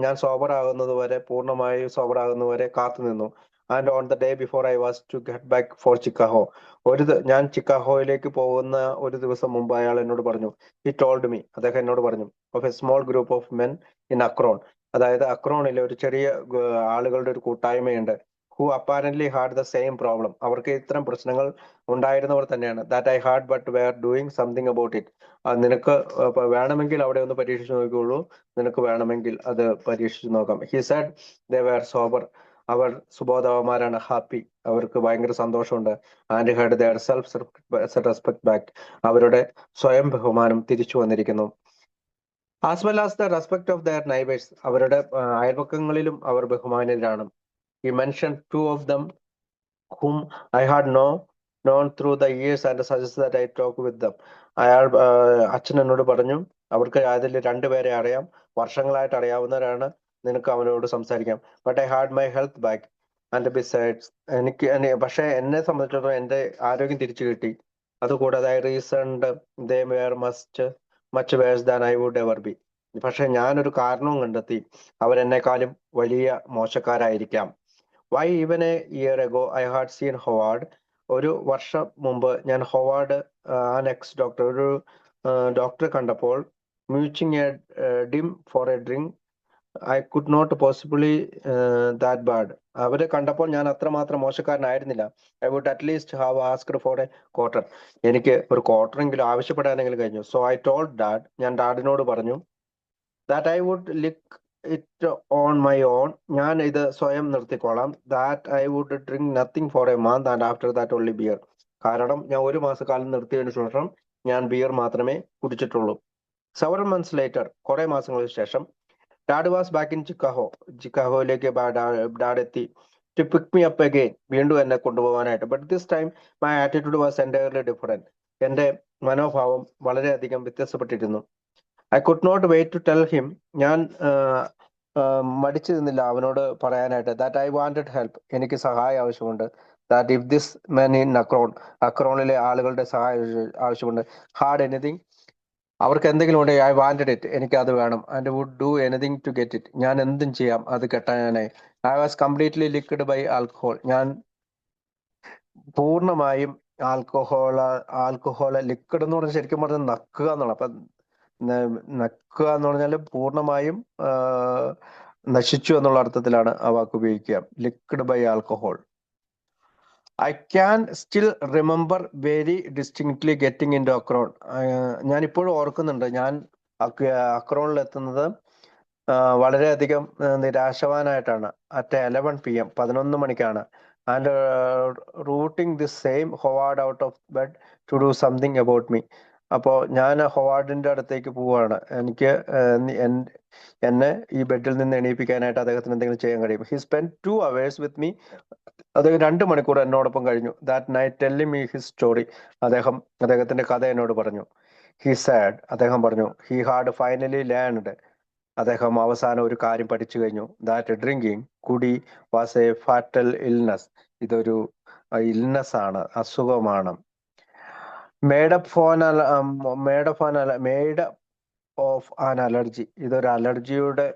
ഞാൻ സോബർ ആകുന്നത് വരെ, പൂർണ്ണമായി സോബർ ആകുന്നത് വരെ കാത്തു നിന്നു. And on the day before I was to get back for Chicago, ഞാൻ ചിക്കാഗോയിലേക്ക് പോകുന്ന ഒരു ദിവസം മുമ്പ് അയാൾ എന്നോട് പറഞ്ഞു, ഹി ടോൾഡ് മീ, അദ്ദേഹം എന്നോട് പറഞ്ഞു, of a small group of men in Akron, അതായത് അക്രോണിലെ ഒരു ചെറിയ ആളുകളുടെ ഒരു കൂട്ടായ്മയുണ്ട്, who apparently had the same problem, അവർക്ക് ഇത്തരം പ്രശ്നങ്ങൾ ഉണ്ടായിരുന്നവർ തന്നെയാണ്. That I had but were doing something about it. നിനക്ക് വേണമെങ്കിൽ അവിടെ ഒന്ന് പരീക്ഷിച്ച് നോക്കിയുള്ളൂ, നിനക്ക് വേണമെങ്കിൽ അത് പരീക്ഷിച്ച് നോക്കാം. He said they were sober, അവർ സുബോധവന്മാരാണ്, ഹാപ്പി, അവർക്ക് ഭയങ്കര സന്തോഷമുണ്ട്. And had their self respect back, അവരുടെ സ്വയം ബഹുമാനം തിരിച്ചു വന്നിരിക്കുന്നു. As well as the respect of their neighbours, അവരുടെ അയൽപക്കങ്ങളിലും അവർ ബഹുമാനരാണ്. He mentioned 2 of them whom I had known through the years and suggested that I talk with them. അയാൾ അച്ഛൻ എന്നോട് പറഞ്ഞു, അവർക്ക് അതിൽ 2 പേരെ അറിയാം, വർഷങ്ങളായിട്ട് അറിയാവുന്നവരാണ്, നിനക്ക് അവനോട് സംസാരിക്കാം. But I had my health back and besides, പക്ഷെ എന്നെ സംബന്ധിച്ചിടത്തോളം എൻ്റെ ആരോഗ്യം തിരിച്ചു കിട്ടി. അതുകൂടാതെ I reasoned they were much worse than I would ever be. പക്ഷെ ഞാനൊരു കാരണവും കണ്ടെത്തി, അവരെന്നെക്കാളും വലിയ മോശക്കാരായിരിക്കാം. Why even a year ago I had seen Howard, ഒരു വർഷം മുമ്പ് ഞാൻ ഹൊവാർഡ്, ആൻ എക്സ് ഡോക്ടർ, ഒരു ഡോക്ടറെ കണ്ടപ്പോൾ, mooching a dime for a drink, I could not possibly that bad. അവരെ കണ്ടപ്പോൾ ഞാൻ അത്രമാത്രം മോശക്കാരനായിരുന്നില്ല. I would at least have asked for a quarter, എനിക്ക് ഒരു ക്വാർട്ടറെങ്കിലും ആവശ്യപ്പെടാനെങ്കിലും കഴിഞ്ഞു. സോ ഐ ടോൾഡ് ഡാഡ്, ഞാൻ ഡാഡിനോട് പറഞ്ഞു, that I would lick it on my own, ഞാൻ ഇത് സ്വയം നിർത്തിക്കോളാം. That I would drink nothing for a month and after that only beer. കാരണം ഞാൻ 1 മാസക്കാലം നിർത്തിയതിനു ശേഷം ഞാൻ ബിയർ മാത്രമേ കുടിച്ചിട്ടുള്ളൂ. സെവറൽ മന്ത്സ് ലേറ്റർ, കുറെ മാസങ്ങൾക്ക് ശേഷം, ഡാഡ് വാസ് ബാക്ക് ഇൻ ചിക്കാഗോയിലേക്ക് ഡാഡ് എത്തി. To pick me up again, വീണ്ടും എന്നെ കൊണ്ടുപോകാനായിട്ട്. But this time my attitude was entirely different. എൻ്റെ മനോഭാവം വളരെയധികം വ്യത്യാസപ്പെട്ടിരുന്നു. I could not wait to tell him, ഞാൻ മടിച്ചു നിന്നില്ല അവനോട് പറയാനായിട്ട്. ദാറ്റ് ഐ വാണ്ടഡ് ഹെൽപ്പ്, എനിക്ക് സഹായം ആവശ്യമുണ്ട്. That if this men in അക്രോണിലെ ആളുകളുടെ സഹായം ആവശ്യമുണ്ട്. ഹാഡ് എനിത്തിങ്, അവർക്ക് എന്തെങ്കിലും ഉണ്ടെങ്കിൽ ഐ വാണ്ടഡ് ഇറ്റ്, എനിക്ക് അത് വേണം. And would do anything to get it, ഞാൻ എന്തും ചെയ്യാം അത് കിട്ടാനായി. I was completely liquid by alcohol, ഞാൻ പൂർണ്ണമായും ആൽക്കഹോൾ ലിക്വിഡ് എന്ന് പറഞ്ഞാൽ ശരിക്കും പറഞ്ഞാൽ നക്കുക എന്നുള്ള, അപ്പൊ നക്കുക എന്ന് പറഞ്ഞാൽ പൂർണ്ണമായും നശിച്ചു എന്നുള്ള അർത്ഥത്തിലാണ് ആ വാക്ക് ഉപയോഗിക്കുക, liquid by alcohol. I can still remember very distinctly getting into Akron. ഞാൻ ഇപ്പോഴും ഓർക്കുന്നുണ്ട്, ഞാൻ അക്രോണിൽ എത്തുന്നത് വളരെയധികം നിരാശവാനായിട്ടാണ്. അറ്റ് 11 PM, 11 മണിക്കാണ്. And routing this same Howard out of bed to do something about me. അപ്പോൾ ഞാൻ ഹൊവാർഡിന്റെ അടുത്തേക്ക് പോവുകയാണ്, എനിക്ക് എന്നെ ഈ ബെഡിൽ നിന്ന് എണീപ്പിക്കാനായിട്ട് അദ്ദേഹത്തിന് എന്തെങ്കിലും ചെയ്യാൻ കഴിയും. He spend 2 hours with me, അദ്ദേഹം 2 മണിക്കൂർ എന്നോടൊപ്പം കഴിഞ്ഞു. That night telling me his story, അദ്ദേഹത്തിന്റെ കഥ എന്നോട് പറഞ്ഞു. ഹി സാഡ്, അദ്ദേഹം പറഞ്ഞു, ഹി ഹാഡ് ഫൈനലി ലേൺഡ്, അദ്ദേഹം അവസാനം ഒരു കാര്യം പഠിച്ചു കഴിഞ്ഞു. ദാറ്റ് ഡ്രിങ്കിങ്, കുടി, വാസ് എ ഫാറ്റൽ ഇൽനസ്, ഇതൊരു ഇൽനസ് ആണ്, അസുഖമാണ്. മേഡ് ഓഫ് ആൻ അലർജി, ഇതൊരു അലർജിയുടെ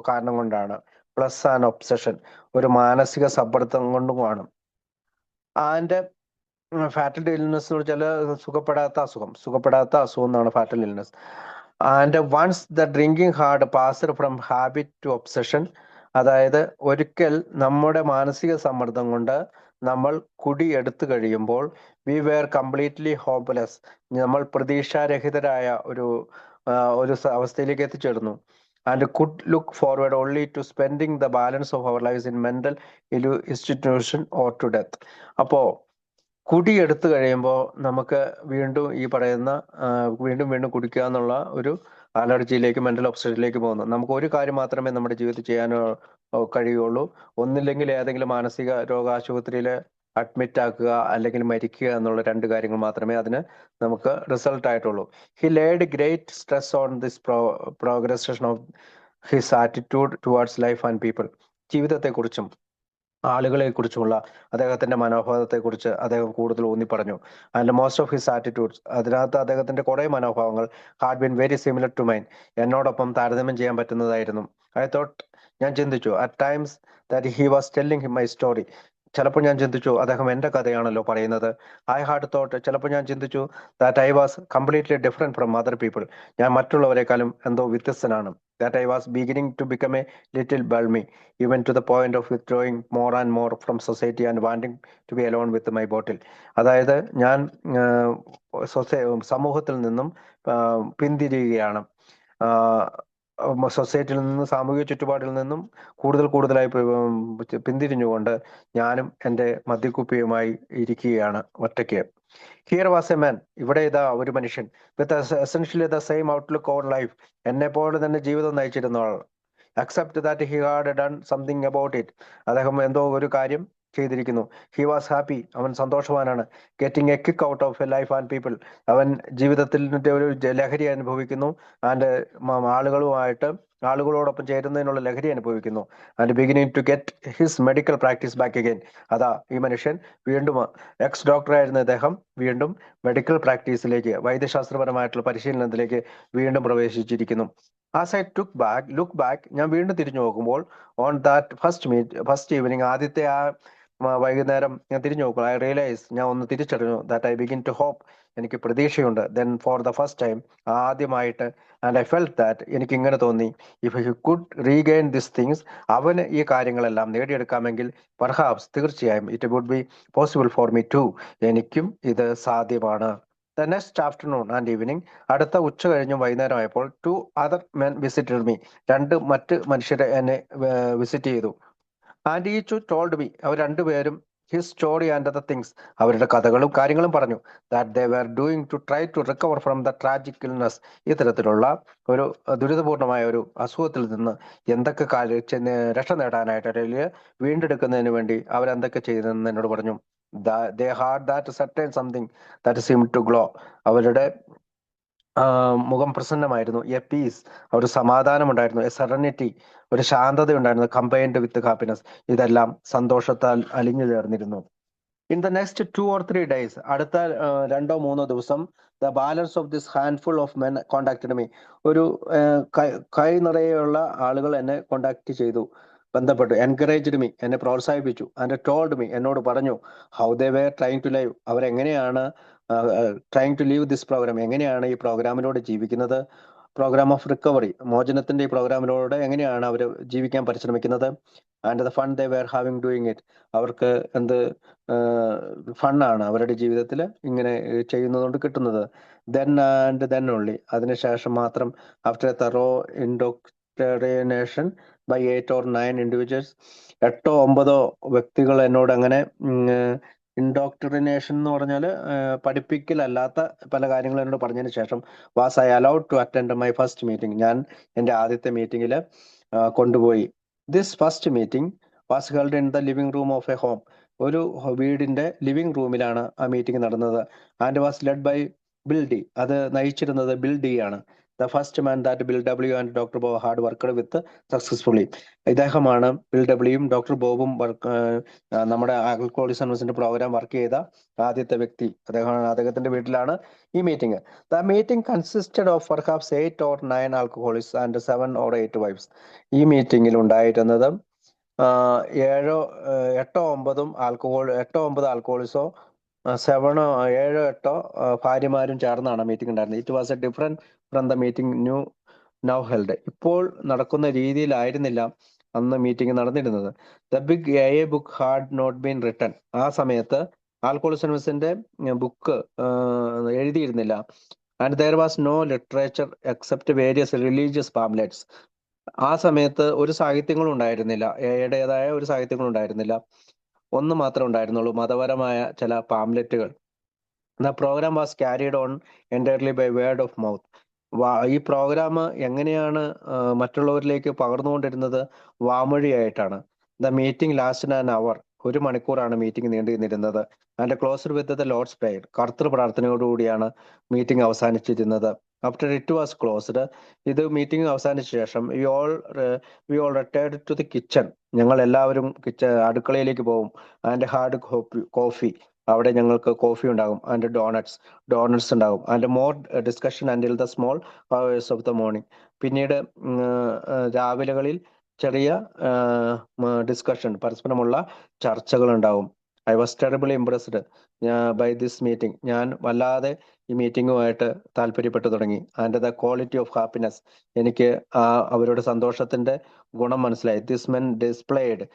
കാരണം കൊണ്ടാണ്. പ്ലസ് ആൻ ഒബ്സഷൻ, ഒരു മാനസിക സമ്മർദ്ദം കൊണ്ടുമാണ്. ആൻഡ് ഫാറ്റൽ ഇൽനെസ് എന്ന് വെച്ചാൽ സുഖപ്പെടാത്ത അസുഖം എന്നാണ് fatal illness. And once the drinking had passed from habit to obsession, അതായത് ഒരിക്കൽ നമ്മുടെ മാനസിക സമ്മർദ്ദം കൊണ്ട് നമ്മൾ കുടി എടുത്തു കഴിയുമ്പോൾ വി വെയർ കംപ്ലീറ്റ്ലി ഹോപ്പ്ലെസ്, നമ്മൾ പ്രതീക്ഷാരഹിതരായ ഒരു അവസ്ഥയിലേക്ക് എത്തിച്ചേർന്നു. And could look forward only to spending the balance of our lives in mental institution or to death. അപ്പോൾ കുടി എടുത്തു കഴിയുമ്പോൾ നമുക്ക് വീണ്ടും ഈ പറയുന്ന വീണ്ടും വീണ്ടും കുടിക്കുക എന്നുള്ള ഒരു അലർജിയിലേക്ക്, മെന്റൽ ഒബ്സഷനിലേക്ക് പോകുന്നു. നമുക്ക് ഒരു കാര്യം മാത്രമേ നമ്മുടെ ജീവിതത്തിൽ ചെയ്യാനോ കഴിയുള്ളൂ. ഒന്നില്ലെങ്കിൽ ഏതെങ്കിലും മാനസിക രോഗാശുപത്രിയിൽ അഡ്മിറ്റ് ആക്കുക, അല്ലെങ്കിൽ മരിക്കുക എന്നുള്ള രണ്ട് കാര്യങ്ങൾ മാത്രമേ അതിന് നമുക്ക് റിസൾട്ട് ആയിട്ടുള്ളൂ. He laid great stress on this progression of his attitude towards life and people. ജീവിതത്തെക്കുറിച്ചും ആളുകളെ കുറിച്ചുമുള്ള അദ്ദേഹത്തിന്റെ മനോഭാവത്തെക്കുറിച്ച് അദ്ദേഹം കൂടുതൽ ഊന്നി പറഞ്ഞു. And most of his attitudes, അതിനകത്ത് അദ്ദേഹത്തിന്റെ കുറെ മനോഭാവങ്ങൾ had been very similar to mine, എന്നോടൊപ്പം താരതമ്യം ചെയ്യാൻ പറ്റുന്നതായിരുന്നു. ഐ തോട്ട്, ഞാൻ ചിന്തിച്ചു, at times that he was telling my story, ചിലപ്പോൾ ഞാൻ ചിന്തിച്ചു അദ്ദേഹം എന്റെ കഥയാണല്ലോ പറയുന്നത്. ഐ ഹാഡ് തോട്ട്, ചിലപ്പോൾ ഞാൻ ചിന്തിച്ചു, that I was completely different from other people, ഞാൻ മറ്റുള്ളവരെക്കാളും എന്തോ വ്യത്യസ്തനാണ്. That I was beginning to become a little balmy, even to the point of withdrawing more and more from society and wanting to be alone with my bottle. അതായത് ഞാൻ സമൂഹത്തിൽ നിന്നും പിന്തിരിയുകയാണ്, സൊസൈറ്റിയിൽ നിന്നും, സാമൂഹിക ചുറ്റുപാടിൽ നിന്നും കൂടുതലായി പിന്തിരിഞ്ഞുകൊണ്ട് ഞാനും എൻ്റെ മദ്യക്കുപ്പിയുമായി ഇരിക്കുകയാണ് ഒറ്റയ്ക്ക്. ഹിയർ വാസ് എ മാൻ, ഇവിടെ ഇതാ ഒരു മനുഷ്യൻ, with essentially the same outlook on life, എന്നെ പോലെ തന്നെ ജീവിതം നയിച്ചിരുന്ന ആൾ. Accept that he had done something about it, അദ്ദേഹം എന്തോ ഒരു കാര്യം ചെയ്തിരിക്കുന്നു. ഹി വാസ് ഹാപ്പി, അവൻ സന്തോഷവാനാണ്. Getting A kick out of A life and people, അവൻ ജീവിതത്തിന്റെ ഒരു ലഹരി അനുഭവിക്കുന്നു. ആൻഡ് ആളുകളോടൊപ്പം ചേരുന്നതിനുള്ള ലഹരി അനുഭവിക്കുന്നു. And beginning to get his medical practice back again. അതാ ഈ മനുഷ്യൻ വീണ്ടും, എക്സ് ഡോക്ടറായിരുന്ന അദ്ദേഹം വീണ്ടും മെഡിക്കൽ പ്രാക്ടീസിലേക്ക്, വൈദ്യശാസ്ത്രപരമായിട്ടുള്ള പരിശീലനത്തിലേക്ക് വീണ്ടും പ്രവേശിച്ചിരിക്കുന്നു. ആസ് ഐ ലുക്ക് ബാക്ക്, ഞാൻ വീണ്ടും തിരിഞ്ഞു നോക്കുമ്പോൾ, ഓൺ ദാറ്റ് ഫസ്റ്റ് ഈവനിങ്, ആദ്യത്തെ വൈകുന്നേരം ഞാൻ തിരിഞ്ഞു നോക്കുമ്പോൾ, ഐ റിയലൈസ്, ഞാൻ ഒന്ന് തിരിച്ചറിഞ്ഞു, that I begin to hope, എനിക്ക് പ്രതീക്ഷയുണ്ട്. Then for the first time, ആദ്യമായിട്ട്, ആൻഡ് ഐ ഫെൽറ്റ് ദാറ്റ്, എനിക്ക് ഇങ്ങനെ തോന്നി, if he could regain this things, അവന് ഈ കാര്യങ്ങളെല്ലാം നേടിയെടുക്കാമെങ്കിൽ, പെർഹാപ്സ്, തീർച്ചയായും, it would be possible for me too, എനിക്കും ഇത് സാധ്യമാണ്. The next afternoon and evening, അടുത്ത ഉച്ച കഴിഞ്ഞും വൈകുന്നേരമായപ്പോൾ, two other men visited me, മറ്റ് മനുഷ്യരെ എന്നെ വിസിറ്റ് ചെയ്തു. ആൻഡ് ഈച്ച് ടോൾഡ് മീ, അവർ രണ്ടുപേരും his story and the things, അവരുടെ കഥകളും കാര്യങ്ങളും പറഞ്ഞു. That they were doing to try to recover from the tragic illness, ഇത്തരത്തിലുള്ള ഒരു ദുരിതപൂർണമായ ഒരു അസുഖത്തിൽ നിന്ന് എന്തൊക്കെ രക്ഷ നേടാനായിട്ട്, അല്ലെങ്കിൽ വീണ്ടെടുക്കുന്നതിന് വേണ്ടി അവരെന്തൊക്കെ ചെയ്തെന്ന് എന്നോട് പറഞ്ഞു. They had that certain something that seem to glow, അവരുടെ മുഖം പ്രസന്നമായിരുന്നു. എ പീസ്, ഒരു സമാധാനം ഉണ്ടായിരുന്നു. എ സെറനിറ്റി, ഒരു ശാന്തത ഉണ്ടായിരുന്നു. കമ്പൈൻഡ് വിത്ത് ഹാപ്പിനെസ്, ഇതെല്ലാം സന്തോഷത്താൽ അലിഞ്ഞു ചേർന്നിരുന്നു. In the next 2 or 3 days, അടുത്ത 2-3 ദിവസം, the balance of this handful of men contacted me, ഒരു കൈ നിറയെയുള്ള ആളുകൾ എന്നെ കോണ്ടാക്ട് ചെയ്തു, ബന്ധപ്പെട്ടു. എൻകറേജ്ഡ് മീ, എന്നെ പ്രോത്സാഹിപ്പിച്ചു. ആൻഡ് ടോൾഡ് മീ, എന്നോട് പറഞ്ഞു, how they were trying to live, അവരെങ്ങനെയാണ് trying to leave this programme, എങ്ങനെയാണ് ഈ പ്രോഗ്രാമിലൂടെ ജീവിക്കുന്നത്. പ്രോഗ്രാം ഓഫ് റിക്കവറി, മോചനത്തിന്റെ ഈ പ്രോഗ്രാമിലൂടെ എങ്ങനെയാണ് അവർ ജീവിക്കാൻ പരിശ്രമിക്കുന്നത്. And the fun they were having doing it, അവർക്ക് എന്ത് ഫണ്ണാണ് അവരുടെ ജീവിതത്തിൽ ഇങ്ങനെ ചെയ്യുന്നതുകൊണ്ട് കിട്ടുന്നത്. ദെൻ ഓൺലി, അതിനുശേഷം മാത്രം, after a thorough indoctrination by 8 or 9 individuals, 8-9 വ്യക്തികൾ എന്നോട് അങ്ങനെ ഇൻഡോക്ട്രിനേഷൻ എന്ന് പറഞ്ഞാൽ പഠിപ്പിക്കലല്ലാത്ത പല കാര്യങ്ങളും എന്നോട് പറഞ്ഞതിന് ശേഷം, was I allowed to attend my first meeting, ഞാൻ എൻ്റെ ആദ്യത്തെ മീറ്റിംഗിൽ കൊണ്ടുപോയി. This first meeting was held in the living room of a home, ഒരു വീടിന്റെ ലിവിംഗ് റൂമിലാണ് ആ മീറ്റിംഗ് നടന്നത്. And was led by Bill D, അത് നയിച്ചിരുന്നത് ബിൽ ഡി ആണ്. The first man that Bill W and doctor Bob had worked with successfully. ഇദ്ദേഹമാണ് ബിൽ ഡബ്ല്യുവും ഡോക്ടർ ബോബും നമ്മുടെ ആൽക്കഹോളിക്സ് അനോണിമസിന്റെ പ്രോഗ്രാം വർക്ക് ചെയ്ത ആദ്യത്തെ വ്യക്തി. അദ്ദേഹത്തിന്റെ വീട്ടിലാണ് ഈ meeting. The meeting consisted of perhaps 8 or 9 Alcoholics and 7 or 8 wives. ഈ മീറ്റിംഗിൽ ഉണ്ടായിരുന്നത് 8 9 ആൽക്കഹോളിസോ 7 8 ഭാര്യമാരും ചേർന്നാണ് മീറ്റിംഗ് ഉണ്ടായിരുന്നത്. It was a different from the meeting now held. ഇപ്പോൾ നടക്കുന്ന രീതിയിലായിരുന്നില്ല അന്ന് മീറ്റിംഗ് നടന്നിരുന്നത്. The big a book had not been written. ആ സമയത്ത് ആൽക്കഹോളിക്സ് അനോണിമസിന്റെ ബുക്ക് എഴുതിയിരുന്നില്ല. And there was no literature except various religious pamphlets. ആ സമയത്ത് ഒരു സാഹിത്യങ്ങളും ഉണ്ടായിരുന്നില്ല, എയുടേതായ ഒരു സാഹിത്യങ്ങളും ഉണ്ടായിരുന്നില്ല. ഒന്ന് മാത്രമേ ഉണ്ടായിരുന്നുള്ളൂ, മതപരമായ ചില പാംലെറ്റുകൾ. The program was carried on entirely by word of mouth. ഈ പ്രോഗ്രാം എങ്ങനെയാണ് മറ്റുള്ളവരിലേക്ക് പകർന്നുകൊണ്ടിരുന്നത്? വാമൊഴിയായിട്ടാണ്. The meeting last an hour. 1 മണിക്കൂറാണ് മീറ്റിംഗ് നീണ്ടിരുന്നത്. And closed with the Lord's prayer. കർത്തൃ പ്രാർത്ഥനയോടുകൂടിയാണ് മീറ്റിംഗ് അവസാനിച്ചിരുന്നത്. ആഫ്റ്റർ ഇറ്റ് വാസ് ക്ലോസ്ഡ്, ഇത് മീറ്റിംഗ് അവസാനിച്ച ശേഷം we all retired to the kitchen. ഞങ്ങൾ എല്ലാവരും അടുക്കളയിലേക്ക് പോകും. And had coffee. അവിടെ ഞങ്ങൾക്ക് കോഫി ഉണ്ടാകും. ആൻഡ് ഡോണറ്റ്സ് ഉണ്ടാകും. And more discussion until the small hours of the morning. പിന്നീട് രാവിലെകളിൽ ചെറിയ ഡിസ്കഷൻ, പരസ്പരമുള്ള ചർച്ചകൾ ഉണ്ടാവും. I was terribly impressed by this meeting. ഞാൻ വല്ലാതെ ഈ മീറ്റിംഗുമായിട്ട് താല്പര്യപ്പെട്ടു തുടങ്ങി. And the quality of happiness. എനിക്ക് അവരുടെ സന്തോഷത്തിന്റെ ഗുണം മനസ്സിലായി. This men displayed.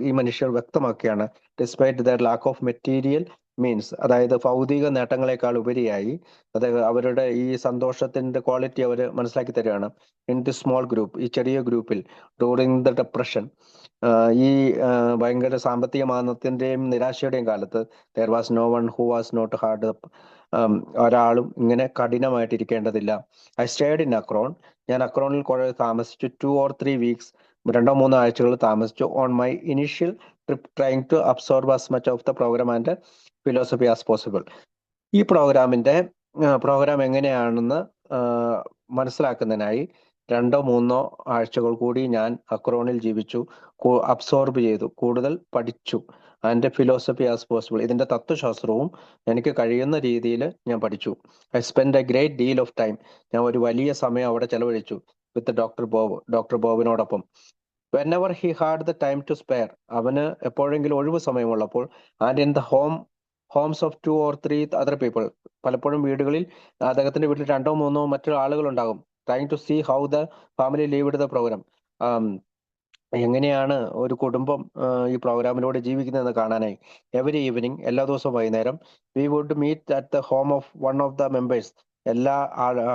ഈ മനുഷ്യർ വ്യക്തമാക്കിയാണ്. Despite their lack of material means, അതായത് ഭൗതിക നേട്ടങ്ങളെക്കാൾ ഉപരിയായി അവരുടെ ഈ സന്തോഷത്തിന്റെ ക്വാളിറ്റി അവർ മനസ്സിലാക്കി തരികയാണ്. ഇൻ ദി സ്മോൾ ഗ്രൂപ്പ്, ഈ ചെറിയ ഗ്രൂപ്പിൽ, ഡ്യൂറിങ് ദ ഡിപ്രഷൻ, ഈ ഭയങ്കര സാമ്പത്തിക മാന്ദ്യത്തിന്റെയും നിരാശയുടെയും കാലത്ത്, there was no one who was not hard up. ഒരാളും ഇങ്ങനെ കഠിനമായിട്ടിരിക്കേണ്ടതില്ല. I stayed in Akron. ഞാൻ അക്രോണിൽ കുറെ താമസിച്ചു. 2 or 3 weeks, 2 3 ആഴ്ചകൾ താമസിച്ചു. On my initial trip, trying to absorb as much of the program and philosophy as possible. ഈ പ്രോഗ്രാം എങ്ങനെയാണെന്ന് മനസ്സിലാക്കുന്നതിനായി 2 3 ആഴ്ചകൾ കൂടി ഞാൻ അക്രോണിൽ ജീവിച്ചു, അബ്സോർബ് ചെയ്തു, കൂടുതൽ പഠിച്ചു. ആൻഡ് ഫിലോസഫി ആസ് പോസിബിൾ, ഇതിന്റെ തത്വശാസ്ത്രവും എനിക്ക് കഴിയുന്ന രീതിയിൽ ഞാൻ പഠിച്ചു. I spend a great deal of time. ഞാൻ ഒരു വലിയ സമയം അവിടെ ചെലവഴിച്ചു. വിത്ത് ഡോക്ടർ ബോബിനോടൊപ്പം. Whenever he had the time to spare, അവന് എപ്പോഴെങ്കിലും ഒഴിവ് സമയമുള്ളപ്പോൾ. And in the homes of 2 or 3 other people, പലപ്പോഴും വീടുകളിൽ, അദ്ദേഹത്തിന്റെ വീട്ടിൽ 2 3 മറ്റു ആളുകൾ ഉണ്ടാകും. Trying to see how the family lived the program. എങ്ങനെയാണ് ഒരു കുടുംബം ഈ പ്രോഗ്രാമിലൂടെ ജീവിക്കുന്നതെന്ന് കാണാനായി. എവരി ഈവനിങ്, എല്ലാ ദിവസവും വൈകുന്നേരം, we would meet at the home of one of the members. എല്ലാ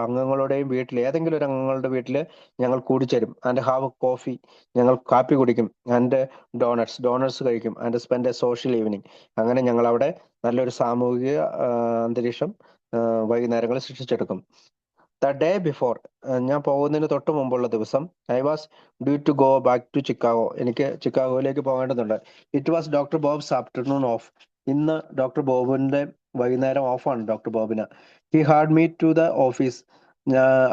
അംഗങ്ങളുടെയും വീട്ടിൽ, ഏതെങ്കിലും ഒരു അംഗങ്ങളുടെ വീട്ടിൽ ഞങ്ങൾ കൂടിച്ചേരും. ആൻഡ് ഹാവ് കോഫി, ഞങ്ങൾ കാപ്പി കുടിക്കും. ആൻഡ് ഡോണറ്റ്സ് കഴിക്കും. And spend A social evening. അങ്ങനെ ഞങ്ങൾ അവിടെ നല്ലൊരു സാമൂഹിക അന്തരീക്ഷം വൈകുന്നേരങ്ങളിൽ സൃഷ്ടിച്ചെടുക്കും. ദ ഡേ ബിഫോർ, ഞാൻ പോകുന്നതിന് തൊട്ട് മുമ്പുള്ള ദിവസം, I was due to go back to Chicago. എനിക്ക് ചിക്കാഗോയിലേക്ക് പോകേണ്ടതുണ്ട്. It was doctor Bob's afternoon off. ഇന്ന് ഡോക്ടർ ബോബിന്റെ വൈകുന്നേരം ഓഫാണ് ഡോക്ടർ ബോബിന്. He had me to the office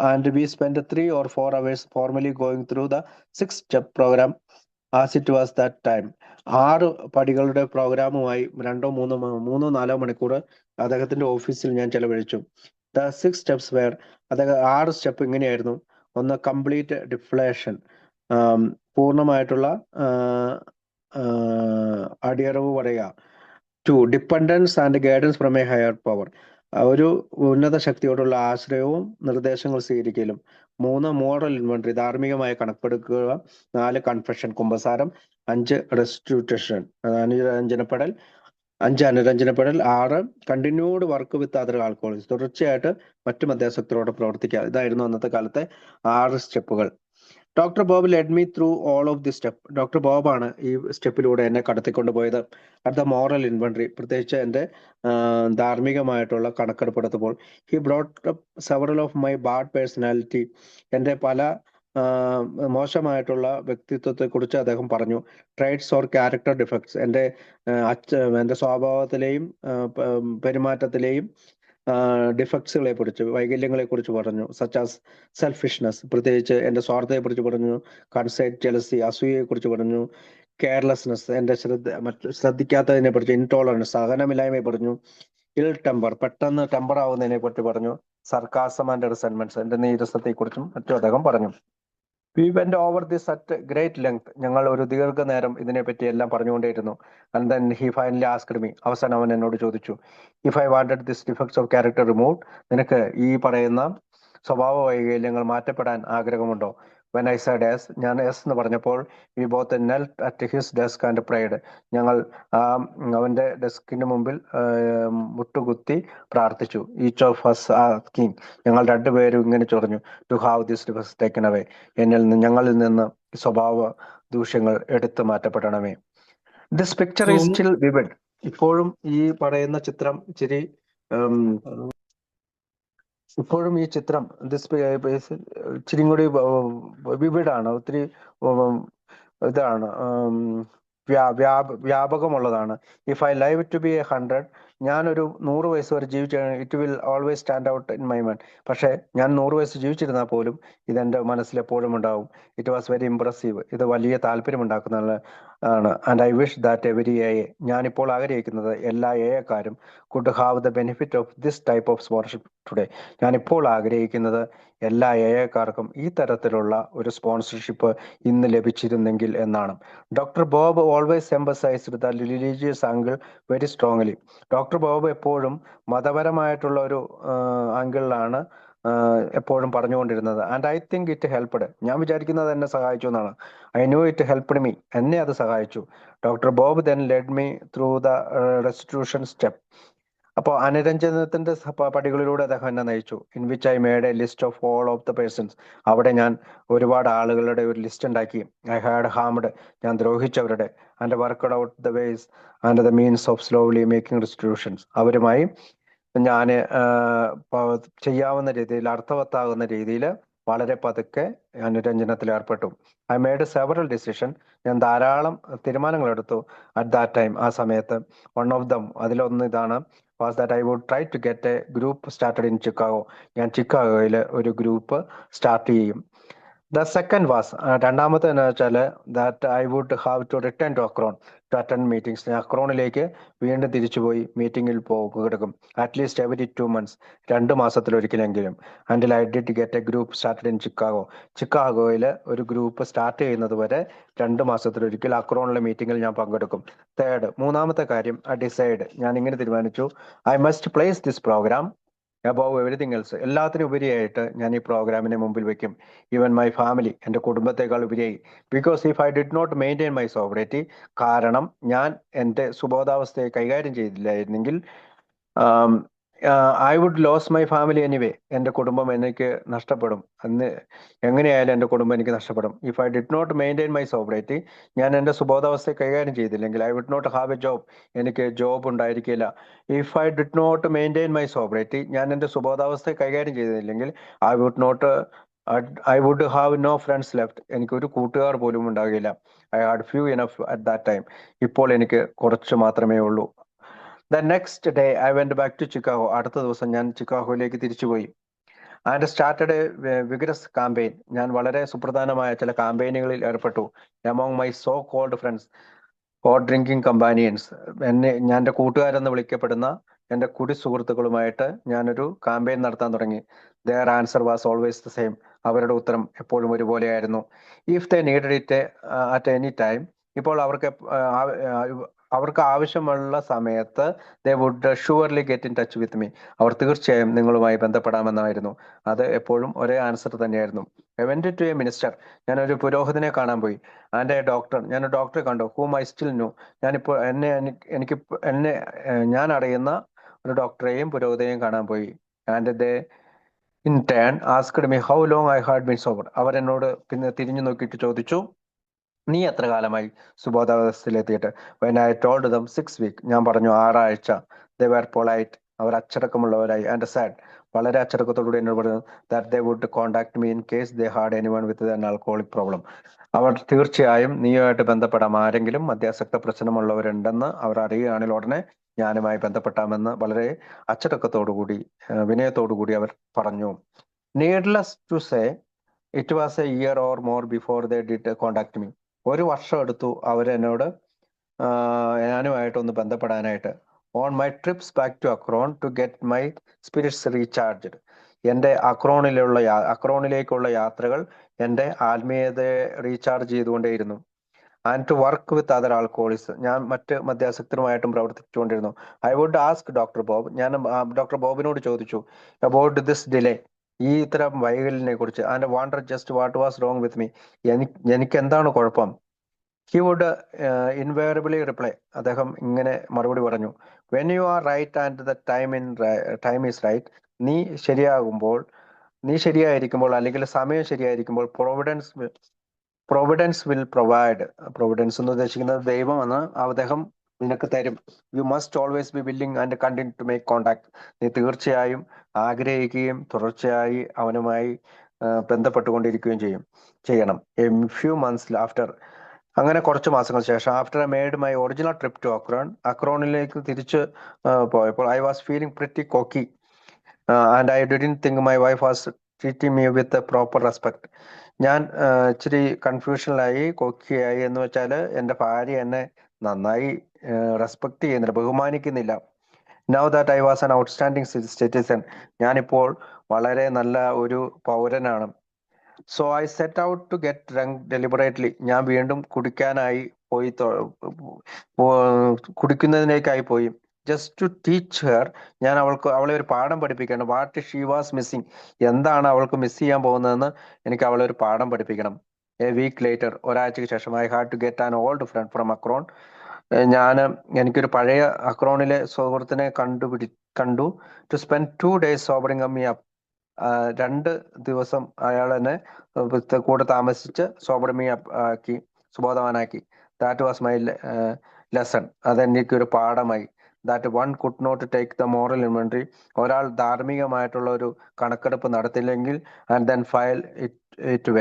and we spend 3 or 4 hours formally going through the 6 step program as it was that time. 6 പടികളുടെ പ്രോഗ്രാമുമായി 2 3 4 മണിക്കൂർ അദ്ദേഹത്തിന്റെ ഓഫീസിൽ ഞാൻ ചെലവഴിച്ചു. ദ 6 steps വേർ, അതായത് 6 സ്റ്റെപ്പ് ഇങ്ങനെയായിരുന്നു. ഒന്ന്, കംപ്ലീറ്റ് ഡിഫ്ലേഷൻ, പൂർണ്ണമായിട്ടുള്ള അടിയറവ് പറയുക. 2, dependence and guidance from A higher power, ഒരു ഉന്നത ശക്തിയോടുള്ള ആശ്രയവും നിർദ്ദേശങ്ങൾ സ്വീകരിക്കലും. 3, മോറൽ ഇൻവെന്ററി, ധാർമ്മികമായ കണക്കെടുക്കുക. 4, കൺഫെഷൻ, കുമ്പസാരം. 5, റെസ്റ്റിറ്റ്യൂഷൻ, അനുരഞ്ജനപ്പെടൽ. 6, continued work with other alcoholics, തുടർച്ചയായിട്ട് മറ്റു മദ്യാസക്തരോട് പ്രവർത്തിക്കുക. ഇതായിരുന്നു അന്നത്തെ കാലത്തെ 6 സ്റ്റെപ്പുകൾ. Doctor Bob led me through all of the step. Doctor ബോബാണ് ഈ സ്റ്റെപ്പിലൂടെ എന്നെ കടത്തിക്കൊണ്ട് പോയത്. അറ്റ് ദ മോറൽ ഇൻവെന്ററി, പ്രത്യേകിച്ച് എൻ്റെ ധാർമ്മികമായിട്ടുള്ള കണക്കെടുപ്പെടുത്തപ്പോൾ. He brought up several of my bad personality, എൻ്റെ പല മോശമായിട്ടുള്ള വ്യക്തിത്വത്തെ കുറിച്ച് അദ്ദേഹം പറഞ്ഞു. ട്രൈറ്റ്സ് ഓർ ക്യാരക്ടർ ഡിഫക്ട്സ്, എൻ്റെ സ്വഭാവത്തിലെയും പെരുമാറ്റത്തിലെയും ഡിഫക്ട്സുകളെ കുറിച്ച്, വൈകല്യങ്ങളെ കുറിച്ച് പറഞ്ഞു. സച്ച് ആസ് സെൽഫിഷ്നെസ്, പ്രത്യേകിച്ച് എൻ്റെ സ്വാർത്ഥതയെ കുറിച്ച് പറഞ്ഞു. കൺസൈറ്റ്, ജലസി, അസൂയയെ കുറിച്ച് പറഞ്ഞു. കെയർലെസ്നെസ്, എൻ്റെ ശ്രദ്ധിക്കാത്തതിനെ കുറിച്ച്. ഇൻടോളറൻസ്, സഹനമില്ലായ്മയെ പറഞ്ഞു. ഇൽ ടെമ്പർ, പെട്ടെന്ന് ടെമ്പർ ആവുന്നതിനെ കുറിച്ച് പറഞ്ഞു. സർക്കാസം ആൻഡ് റിസെന്റ്മെന്റ്സ്, എൻ്റെ നീരസത്തെ കുറിച്ചും മറ്റും അദ്ദേഹം പറഞ്ഞു. We went over this at great length, ഞങ്ങൾ ഒരു ദീർഘനേരം ഇതിനെപ്പറ്റി എല്ലാം പറഞ്ഞുകൊണ്ടേയിരുന്നു. And then he finally asked me, അവസാനം അവൻ എന്നോട് ചോദിച്ചു, if I wanted this defects of character remove, നിനക്ക് ഈ പറയുന്ന സ്വഭാവ വൈകല്യങ്ങൾ മാറ്റപ്പെടാൻ ആഗ്രഹമുണ്ടോ? വെൻ ഐ സെഡ് യെസ്, ഞാൻ യെസ് എന്ന് പറഞ്ഞപ്പോൾ we both knelt at his desk and prayed, ഞങ്ങൾ അവന്റെ ഡെസ്കിന് മുമ്പിൽ മുട്ടുകുത്തി പ്രാർത്ഥിച്ചു. ഈച്ച് ഓഫ് us asking, ഞങ്ങൾ രണ്ടുപേരും ഇങ്ങനെ ചൊറിഞ്ഞു, to have this defects taken away, ഞങ്ങളിൽ നിന്ന് സ്വഭാവ ദൂഷ്യങ്ങൾ എടുത്തു മാറ്റപ്പെടണമേ. This picture is still vivid, ഇപ്പോഴും ഈ പറയുന്ന ചിത്രം ഇപ്പോഴും ഈ ചിത്രം ഇച്ചിരി കൂടി വിവിഡാണ്, ഒത്തിരി ഇതാണ്, വ്യാപകമുള്ളതാണ്. If I live to be 100, ഞാനൊരു 100 വയസ്സ് വരെ ജീവിച്ച, it will always stand out in my mind. പക്ഷേ ഞാൻ 100 വയസ്സ് ജീവിച്ചിരുന്നാൽ പോലും ഇതെന്റെ മനസ്സിൽ എപ്പോഴും ഉണ്ടാവും. ഇറ്റ് വാസ് വെരി ഇംപ്രസീവ്, ഇത് വലിയ താല്പര്യമുണ്ടാക്കുന്ന ആണ്. And I wish that every a, ഞാനിപ്പോൾ ആഗ്രഹിക്കുന്നത് എല്ലാ എക്കാരും could have the benefit of this type of sponsorship today. ഞാനിപ്പോൾ ആഗ്രഹിക്കുന്നത് എല്ലാ എക്കാർക്കും ഈ തരത്തിലുള്ള ഒരു സ്പോൺസർഷിപ്പ് ഇന്ന് ലഭിച്ചിരുന്നെങ്കിൽ എന്നാണ്. Doctor Bob always emphasized the religious angle very strongly. Doctor Bob എപ്പോഴും മതപരമായിട്ടുള്ള ഒരു ആംഗിളിലാണ് എപ്പോഴും പറഞ്ഞുകൊണ്ടിരുന്നത്. And I think it helped, ഞാൻ വിചാരിക്കുന്നത് എന്നെ സഹായിച്ചു എന്നാണ്. I knew it helped me, എന്നെ അത് സഹായിച്ചു. Doctor Bob then led me through the restitution step. അപ്പോൾ അനുരഞ്ജനത്തിന്റെ പടികളിലൂടെ അദ്ദേഹം എന്നെ നയിച്ചു. In which I made a list of all of the persons, അവിടെ ഞാൻ ഒരുപാട് ആളുകളുടെ ഒരു ലിസ്റ്റ് ഉണ്ടാക്കി. ഐ ഹാഡ് ഹാംഡ്, ഞാൻ ദ്രോഹിച്ചവരുടെ. And worked out the ways and the means of slowly making restitutions, അവരുമായി ഞാൻ ചെയ്യാവുന്ന രീതിയിൽ, അർത്ഥവത്താകുന്ന രീതിയിൽ വളരെ പതുക്കെ അനുരഞ്ജനത്തിൽ ഏർപ്പെട്ടു. ഐ മേഡ് സെവറൽ ഡിസിഷൻ, ഞാൻ ധാരാളം തീരുമാനങ്ങൾ എടുത്തു. അറ്റ് ദാറ്റ് ടൈം, ആ സമയത്ത്. വൺ ഓഫ് ദം, അതിലൊന്ന് ഇതാണ്, was that I would try to get a group started in Chicago. ഞാൻ ചിക്കാഗോയിൽ ഒരു ഗ്രൂപ്പ് സ്റ്റാർട്ട് ചെയ്യും. ദ സെക്കൻഡ് വാസ്, രണ്ടാമത്തെ എന്ന് വെച്ചാൽ that I would have to return to Akron to attend meetings. ഞാൻ അക്രോണിലേക്ക് വീണ്ടും തിരിച്ചുപോയി മീറ്റിംഗിൽ കിടക്കും. അറ്റ്ലീസ്റ്റ് എവരി 2 months, 2 മാസത്തിലൊരിക്കലെങ്കിലും. ആൻഡിൽ I did get a group started in Chicago. ചിക്കാഗോയിൽ ഒരു ഗ്രൂപ്പ് സ്റ്റാർട്ട് ചെയ്യുന്നത് വരെ 2 മാസത്തിലൊരിക്കൽ അക്രോണിലെ മീറ്റിംഗിൽ ഞാൻ പങ്കെടുക്കും. തേർഡ്, മൂന്നാമത്തെ കാര്യം, ഐ ഡിസൈഡ്, ഞാൻ ഇങ്ങനെ തീരുമാനിച്ചു, I must place this program above everything else, എല്ലാത്തിനും ഉപരിയായിട്ട് ഞാൻ ഈ പ്രോഗ്രാമിനെ മുമ്പിൽ വെക്കും. ഈവൻ മൈ ഫാമിലി, എൻ്റെ കുടുംബത്തെക്കാൾ ഉപരിയായി. Because if I did not maintain my sobriety, കാരണം ഞാൻ എൻ്റെ സുബോധാവസ്ഥയെ കൈകാര്യം ചെയ്തില്ലായിരുന്നെങ്കിൽ I would lose my family anyway, എൻ്റെ കുടുംബം എനിക്ക് നഷ്ടപ്പെടും. അന്ന് എങ്ങനെയായാലും എൻ്റെ കുടുംബം എനിക്ക് നഷ്ടപ്പെടും. If I did not maintain my sobriety, ഞാൻ എൻ്റെ സുബോധാവസ്ഥയെ കൈകാര്യം ചെയ്തില്ലെങ്കിൽ, I would not have a job, എനിക്ക് ജോബ് ഉണ്ടായിരിക്കില്ല. If I did not maintain my sobriety, ഞാൻ എൻ്റെ സുബോധാവസ്ഥയെ കൈകാര്യം ചെയ്തില്ലെങ്കിൽ, I would have no friends left, എനിക്ക് ഒരു കൂട്ടുകാർ പോലും ഉണ്ടാകില്ല. I had few enough at that time, ഇപ്പോൾ എനിക്ക് കുറച്ച് മാത്രമേ ഉള്ളൂ. The next day I went back to Chicago, അടുത്ത ദിവസം ഞാൻ ചിക്കാഗോയിലേക്ക് തിരിച്ചുപോയി. And started a vigorous campaign, ഞാൻ വളരെ സുപ്രധാനമായ ചില കാമ്പയിനുകളിൽ ഏർപ്പെട്ടു. Among my so called friends or drinking companions, ഞാൻ എൻ്റെ കൂട്ടുകാരെന്ന് വിളിക്കപ്പെടുന്ന എൻ്റെ കുടി സുഹൃത്തുക്കളുമായിട്ട് ഞാനൊരു കാമ്പയിൻ നടത്താൻ തുടങ്ങി. Their answer was always the same, അവരുടെ ഉത്തരം എപ്പോഴും ഒരുപോലെയായിരുന്നു. If they needed it at any time, ഇപ്പോൾ അവർക്ക് ആവശ്യമുള്ള സമയത്ത് they would surely get in touch with me, അവർ തീർച്ചയായും നിങ്ങളുമായി ബന്ധപ്പെടാമെന്നായിരുന്നു. അത് എപ്പോഴും ഒരേ ആൻസർ തന്നെയായിരുന്നു. I went to a minister, ഞാനൊരു പുരോഹിതനെ കാണാൻ പോയി. ആൻഡ് എ ഡോക്ടർ, ഞാനൊരു ഡോക്ടറെ കണ്ടു. ഹൂം ഐ സ്റ്റിൽ ന്യൂ, ഞാനിപ്പോൾ ഞാൻ അറിയുന്ന ഒരു ഡോക്ടറെയും പുരോഹിതനെയും കാണാൻ പോയി. And they in turn asked me how long I had been sober. അവരെന്നോട് പിന്നെ തിരിഞ്ഞു നോക്കിയിട്ട് ചോദിച്ചു, നീ എത്ര കാലമായി സുബോധാവസ്ഥയിലെത്തിയിട്ട്? When I told them 6 weeks, ഞാൻ പറഞ്ഞു 6 ആഴ്ച. ദേ വെർ പൊളൈറ്റ്, അവർ അച്ചടക്കമുള്ളവരായി. ആൻഡ് സാഡ്, വളരെ അച്ചടക്കത്തോടുകൂടി എന്നോട് പറഞ്ഞു, that they would contact me in case they had anyone with an alcoholic problem. അവർ തീർച്ചയായും നീയുമായിട്ട് ബന്ധപ്പെടാം, ആരെങ്കിലും മദ്യാസക്ത പ്രശ്നമുള്ളവരുണ്ടെന്ന് അവർ അറിയുകയാണെങ്കിൽ ഉടനെ ഞാനുമായി ബന്ധപ്പെട്ടാമെന്ന് വളരെ അച്ചടക്കത്തോടുകൂടി വിനയത്തോടുകൂടി അവർ പറഞ്ഞു. Needless to say it was a year or more before they did contact me. ഒരു വർഷം എടുത്തു അവരെന്നോട് ഞാനുമായിട്ടൊന്ന് ബന്ധപ്പെടാനായിട്ട്. On my trips back to Akron to get my spirits recharged. എൻ്റെ അക്രോണിലേക്കുള്ള യാത്രകൾ എൻ്റെ ആത്മീയതയെ റീചാർജ് ചെയ്തുകൊണ്ടേയിരുന്നു. And to work with other alcoholics. ഞാൻ മറ്റ് മദ്യാസക്തരുമായിട്ടും പ്രവർത്തിച്ചുകൊണ്ടിരുന്നു. I would ask doctor Bob. ഞാൻ ഡോക്ടർ ബോബിനോട് ചോദിച്ചു അബൌട്ട് ദിസ് ഡിലേ, ഈ ഇത്തരം വൈകലിനെ കുറിച്ച്. And wander just what was wrong with me, എനിക്ക് എന്താണ് കുഴപ്പം. He would invariably reply. അദ്ദേഹം ഇങ്ങനെ മറുപടി പറഞ്ഞു, when you are right and the time is right. നീ ശരിയായിരിക്കുമ്പോൾ അല്ലെങ്കിൽ സമയം ശരിയായിരിക്കുമ്പോൾ പ്രൊവിഡൻസ് വിൽ പ്രൊവൈഡ്. പ്രൊവിഡൻസ് എന്ന് ഉദ്ദേശിക്കുന്നത് ദൈവം എന്ന് അദ്ദേഹം നിനക്ക് തരും. You must always be willing and continue to make contact. നീ തീർച്ചയായും ആഗ്രഹിക്കുകയും തുടർച്ചയായി അവനുമായി ബന്ധപ്പെട്ടുകൊണ്ടിരിക്കുകയും ചെയ്യണം. എ ഫ്യൂ മന്ത്സ് ആഫ്റ്റർ, അങ്ങനെ കുറച്ച് മാസങ്ങൾക്ക് ശേഷം, after I made my original trip to അക്രോണിലേക്ക് തിരിച്ച് പോയപ്പോൾ, I was feeling pretty cocky and I didn't think my wife was treating me with proper respect. ഞാൻ ഇച്ചിരി കൺഫ്യൂഷനിലായി, കൊക്കിയായി. എന്ന് വെച്ചാൽ എൻ്റെ ഭാര്യ എന്നെ നന്നായി റെസ്പെക്ട് ചെയ്യുന്നില്ല, ബഹുമാനിക്കുന്നില്ല. Now that I was an outstanding citizen. ഞാനിപ്പോൾ വളരെ നല്ല ഒരു പൗരനാണ്. So I set out to get drunk deliberately. ഞാൻ വീണ്ടും കുടിക്കുന്നതിനേക്കായി പോയി. Just to teach her. ഞാൻ അവളെ ഒരു പാഠം പഠിപ്പിക്കണം. What she was missing. എന്താണ് അവൾക്ക് മിസ് ചെയ്യാൻ പോകുന്നതെന്ന് എനിക്ക് അവളെ ഒരു പാഠം പഠിപ്പിക്കണം. എ വീക്ക് ലേറ്റർ, ഒരാഴ്ചയ്ക്ക് ശേഷം, I had to get an old friend from Akron. എനിക്കൊരു പഴയ അക്രോണിലെ സുഹൃത്തിനെ കണ്ടു. To spend 2 days sobering me up. 2 ദിവസം അയാൾ എന്നെ കൂടെ താമസിച്ച് സോബർമീ ആക്കി, സുബോധവാനാക്കി. That was my lesson. അതെനിക്കൊരു പാഠമായി. That one could not take the moral inventory. ഒരാൾ ധാർമ്മികമായിട്ടുള്ള ഒരു കണക്കെടുപ്പ് നടത്തില്ലെങ്കിൽ, and then file it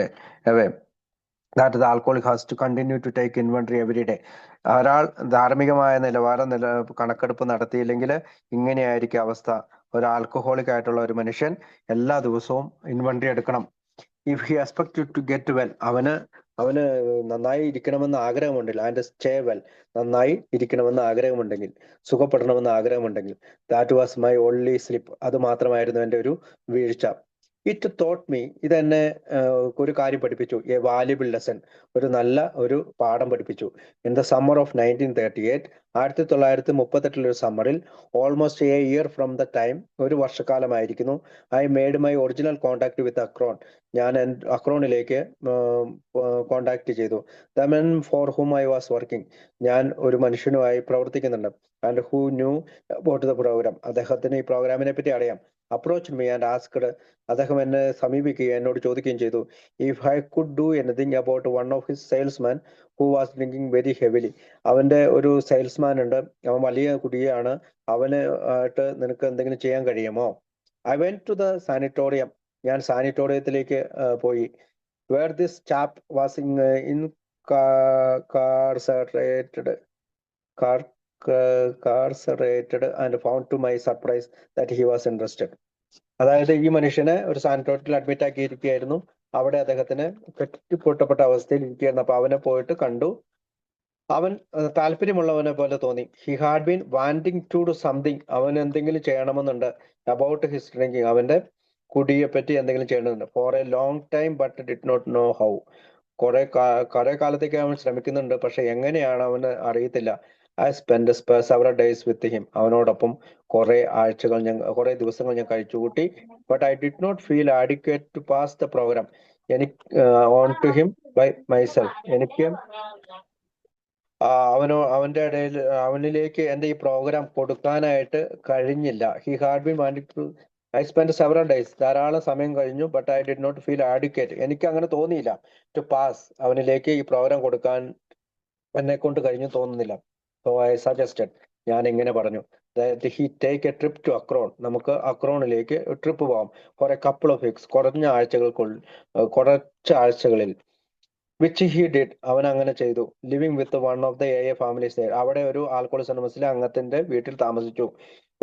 away, that the alcoholic has to continue to take inventory every day. ഒരാൾ ധാർമ്മികമായ കണക്കെടുപ്പ് നടത്തിയില്ലെങ്കിൽ ഇങ്ങനെയായിരിക്കും അവസ്ഥ. ഒരു ആൽക്കഹോളിക് ആയിട്ടുള്ള ഒരു മനുഷ്യൻ എല്ലാ ദിവസവും ഇൻവെന്ററി എടുക്കണം. If he expect to get well, അവന് നന്നായി ഇരിക്കണമെന്ന് ആഗ്രഹമുണ്ടെങ്കിൽ, ആൻഡ് സ്റ്റേ വെൽ, നന്നായി ഇരിക്കണമെന്ന് ആഗ്രഹമുണ്ടെങ്കിൽ, സുഖപ്പെടണമെന്ന് ആഗ്രഹമുണ്ടെങ്കിൽ, that was my only slip. അത് മാത്രമായിരുന്നു എൻ്റെ ഒരു വീഴ്ച. ഇറ്റ് തോട്ട് മീ, ഇതെന്നെ ഒരു കാര്യം പഠിപ്പിച്ചു. എ വാല്യുബിൾ ലെസൺ, ഒരു പാഠം പഠിപ്പിച്ചു. ഇൻ ദ സമ്മർ ഓഫ് 1938, 1938 ഒരു സമ്മറിൽ, almost a year from the time, ഒരു വർഷക്കാലമായിരിക്കുന്നു, I made my original contact with Akron. ഞാൻ അക്രോണിലേക്ക് കോണ്ടാക്ട് ചെയ്തു. The men for whom I was working, ഞാൻ ഒരു മനുഷ്യനുമായി പ്രവർത്തിക്കുന്നുണ്ട്. And who knew about the program, അദ്ദേഹത്തിന് ഈ പ്രോഗ്രാമിനെ പറ്റി അറിയാം. അപ്രോച്ച് മീ ആൻഡ് ആസ്ക്ഡ്, അദ്ദേഹം എന്നെ സമീപിക്കുകയും എന്നോട് ചോദിക്കുകയും ചെയ്തു, if I could do anything about one of his salesman who was drinking very heavily. അവന്റെ ഒരു സെയിൽസ്മാൻ ഉണ്ട്, അവൻ വലിയ കുടിയാണ്, അവന് ആയിട്ട് നിനക്ക് എന്തെങ്കിലും ചെയ്യാൻ കഴിയുമോ? I went to the sanitarium, ഞാൻ സാനിറ്റോറിയത്തിലേക്ക് പോയി. Where this chap was incarcerated and found to my surprise that he was interested. അതായത് ഈ മനുഷ്യനെ ഒരു സാനിറ്റോറിയത്തിൽ അഡ്മിറ്റ് ആക്കിയിരിക്കുകയായിരുന്നു. അവിടെ അദ്ദേഹത്തിന് കെട്ടിപ്പൊട്ടപ്പെട്ട അവസ്ഥയിൽ ഇരിക്കുകയായിരുന്നു. അപ്പൊ അവനെ പോയിട്ട് കണ്ടു. അവൻ താല്പര്യമുള്ളവനെ പോലെ തോന്നി. He had been wanting to do something, അവൻ എന്തെങ്കിലും ചെയ്യണമെന്നുണ്ട്. അബൌട്ട് ഹിസ് ഡ്രിങ്കിങ്, അവന്റെ കുടിയെ പറ്റി എന്തെങ്കിലും ചെയ്യണമെന്നുണ്ട്. For a long time but did not know how. കുറെ കാലത്തേക്ക് അവൻ ശ്രമിക്കുന്നുണ്ട്, പക്ഷെ എങ്ങനെയാണ് അവന് അറിയത്തില്ല. I spend several days with him, അവനോടൊപ്പം കുറെ ദിവസങ്ങൾ ഞാൻ കഴിച്ചുകൂട്ടി. But I did not feel adequate to pass the program. On to him by myself. എനിക്ക് അവനിലേക്ക് എന്റെ ഈ പ്രോഗ്രാം കൊടുക്കാനായിട്ട് കഴിഞ്ഞില്ല. He had been wanting to, I spend several days, ധാരാളം സമയം കഴിഞ്ഞു. But I did not feel adequate, എനിക്ക് അങ്ങനെ തോന്നിയില്ല. ടു പാസ്, അവനിലേക്ക് ഈ പ്രോഗ്രാം കൊടുക്കാൻ എന്നെ കൊണ്ട് കഴിഞ്ഞു തോന്നുന്നില്ല. സോ ഐ സജസ്റ്റഡ്, ഞാൻ ഇങ്ങനെ പറഞ്ഞു, he take a trip to Akron, നമുക്ക് അക്രോണിലേക്ക് ട്രിപ്പ് പോവാം. For a couple of weeks, കുറച്ച് ആഴ്ചകളിൽ. വിച്ച് ഹി ഡിഡ്, അവൻ അങ്ങനെ ചെയ്തു. Living with one of the AA families, അവിടെ ഒരു ആൽക്കോളിക്സ് അനോമസിലെ അംഗത്തിന്റെ വീട്ടിൽ താമസിച്ചു.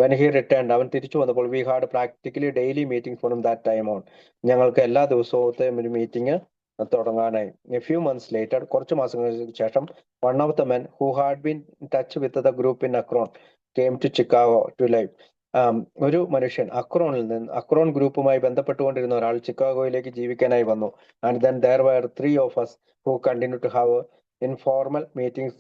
വെൻ ഹി റിട്ടേൺ, അവൻ തിരിച്ചു വന്നപ്പോൾ we had practically daily meeting from that time on, ഞങ്ങൾക്ക് എല്ലാ ദിവസത്തെയും ഒരു മീറ്റിംഗ് തുടങ്ങാനായി. എ ഫ്യൂ മന്ത്സ് ലേറ്റർ, കുറച്ച് മാസങ്ങൾക്ക് ശേഷം, one of the men who had been touch with the group in Akron came to Chicago to live. ഒരു മനുഷ്യൻ അക്രോൺ ഗ്രൂപ്പുമായി ബന്ധപ്പെട്ടുകൊണ്ടിരുന്ന ഒരാൾ ചിക്കാഗോയിലേക്ക് ജീവിക്കാനായി വന്നു. And then there were 3 of us who continued to have informal meetings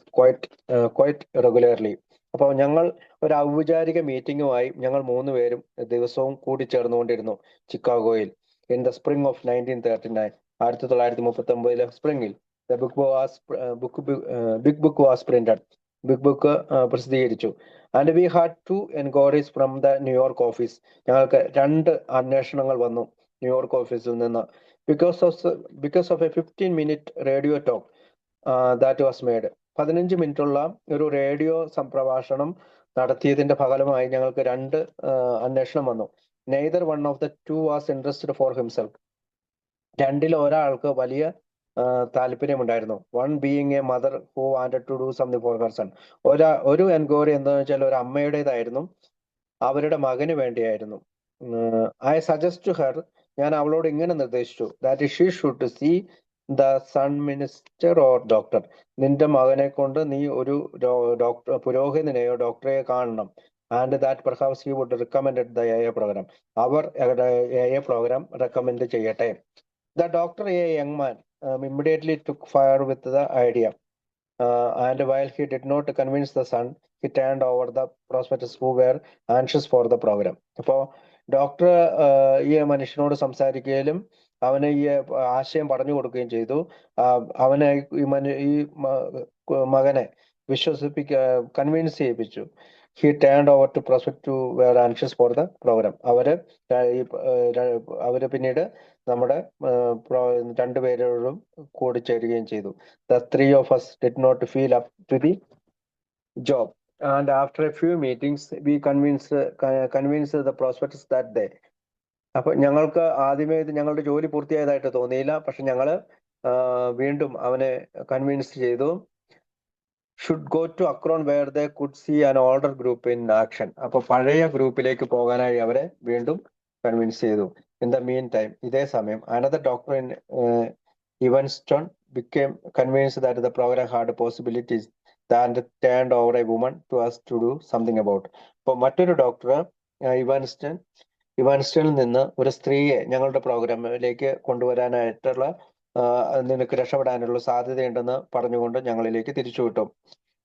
quite regularly. അപ്പോൾ ഞങ്ങൾ ഒരു ഔപചാരിക മീറ്റിംഗുമായി ഞങ്ങൾ 3 പേരും ദിവസവും കൂടിച്ചേർന്നുകൊണ്ടിരുന്നു ചിക്കാഗോയിൽ. ഇൻ ദ സ്പ്രിംഗ് ഓഫ് 1939, 1939 സ്പ്രിംഗിൽ big book was printed, big book പ്രസിദ്ധീകരിച്ചു. And we had 2 enquiries from the New York office, ഞങ്ങൾക്ക് 2 അന്വേഷണങ്ങൾ വന്നു ന്യൂയോർക്ക് ഓഫീസിൽ നിന്ന്. Because of a 15-minute radio talk that was made, 15 മിനിറ്റുള്ള ഒരു റേഡിയോ സംപ്രഭാഷണം നടത്തിയതിന്റെ ഫലമായി ഞങ്ങൾക്ക് 2 അന്വേഷണം വന്നു. Neither one of the 2 was interested for himself, രണ്ടിൽ ഒരാൾക്ക് വലിയ താല്പര്യമുണ്ടായിരുന്നു. One being a mother who wanted to do something for her son, ഒരു എൻക്വയറി എന്താണെന്ന് വെച്ചാൽ ഒരു അമ്മയുടേതായിരുന്നു, അവരുടെ മകന് വേണ്ടിയായിരുന്നു. ഐ സജസ്റ്റ് ടു ഹെർ, ഞാൻ അവളോട് ഇങ്ങനെ നിർദ്ദേശിച്ചു, that she should see the son minister or doctor, നിന്റെ മകനെ കൊണ്ട് നീ ഒരു ഡോക്ടർ, പുരോഹിതനെയോ ഡോക്ടറെയോ കാണണം. And that perhaps he would recommend the AA program, അവർ AA പ്രോഗ്രാം റെക്കമെൻഡ് ചെയ്യട്ടെ. The doctor, a young man, immediately took fire with the idea. And while he did not convince the son, he turned over the prospectors who were anxious for the program. അപ്പോൾ ഡോക്ടർ ഈ മനുഷ്യനോട് സംസാരിക്കുകയും അവന് ഈ ആശയം പറഞ്ഞു കൊടുക്കുകയും ചെയ്തു. അവനെ ഈ മകനെ convince ചെയ്യിപ്പിച്ചു. He turned over to prospects who were anxious for the program. അവര് പിന്നീട് നമ്മുടെ 2 പേരോടും കൂടിച്ചേരുകയും ചെയ്തു. The 3 of us did not feel up to the job. And after a few meetings, we convinced the prospects that they. അപ്പൊ ഞങ്ങൾക്ക് ആദ്യമേ ഇത് ഞങ്ങളുടെ ജോലി പൂർത്തിയായതായിട്ട് തോന്നിയില്ല, പക്ഷെ ഞങ്ങള് വീണ്ടും അവനെ കൺവിൻസ് ചെയ്തു. Should go to Akron where they could see an older group in action. അപ്പൊ പഴയ ഗ്രൂപ്പിലേക്ക് പോകാനായി അവരെ വീണ്ടും കൺവിൻസ് ചെയ്തു. ഇൻ ദ മീൻ ടൈം, ഇതേ സമയം, another doctor in Evanston became convinced that the program had possibilities and turned over a woman to us to do something about. അപ്പോൾ മറ്റൊരു ഡോക്ടർ ഇവാൻസ്റ്റണിൽ നിന്ന് ഒരു സ്ത്രീയെ ഞങ്ങളുടെ പ്രോഗ്രാമിലേക്ക് കൊണ്ടുവരാനായിട്ടുള്ള നിനക്ക് രക്ഷപ്പെടാനുള്ള സാധ്യതയുണ്ടെന്ന് പറഞ്ഞുകൊണ്ട് ഞങ്ങളിലേക്ക് തിരിച്ചുവിട്ടു.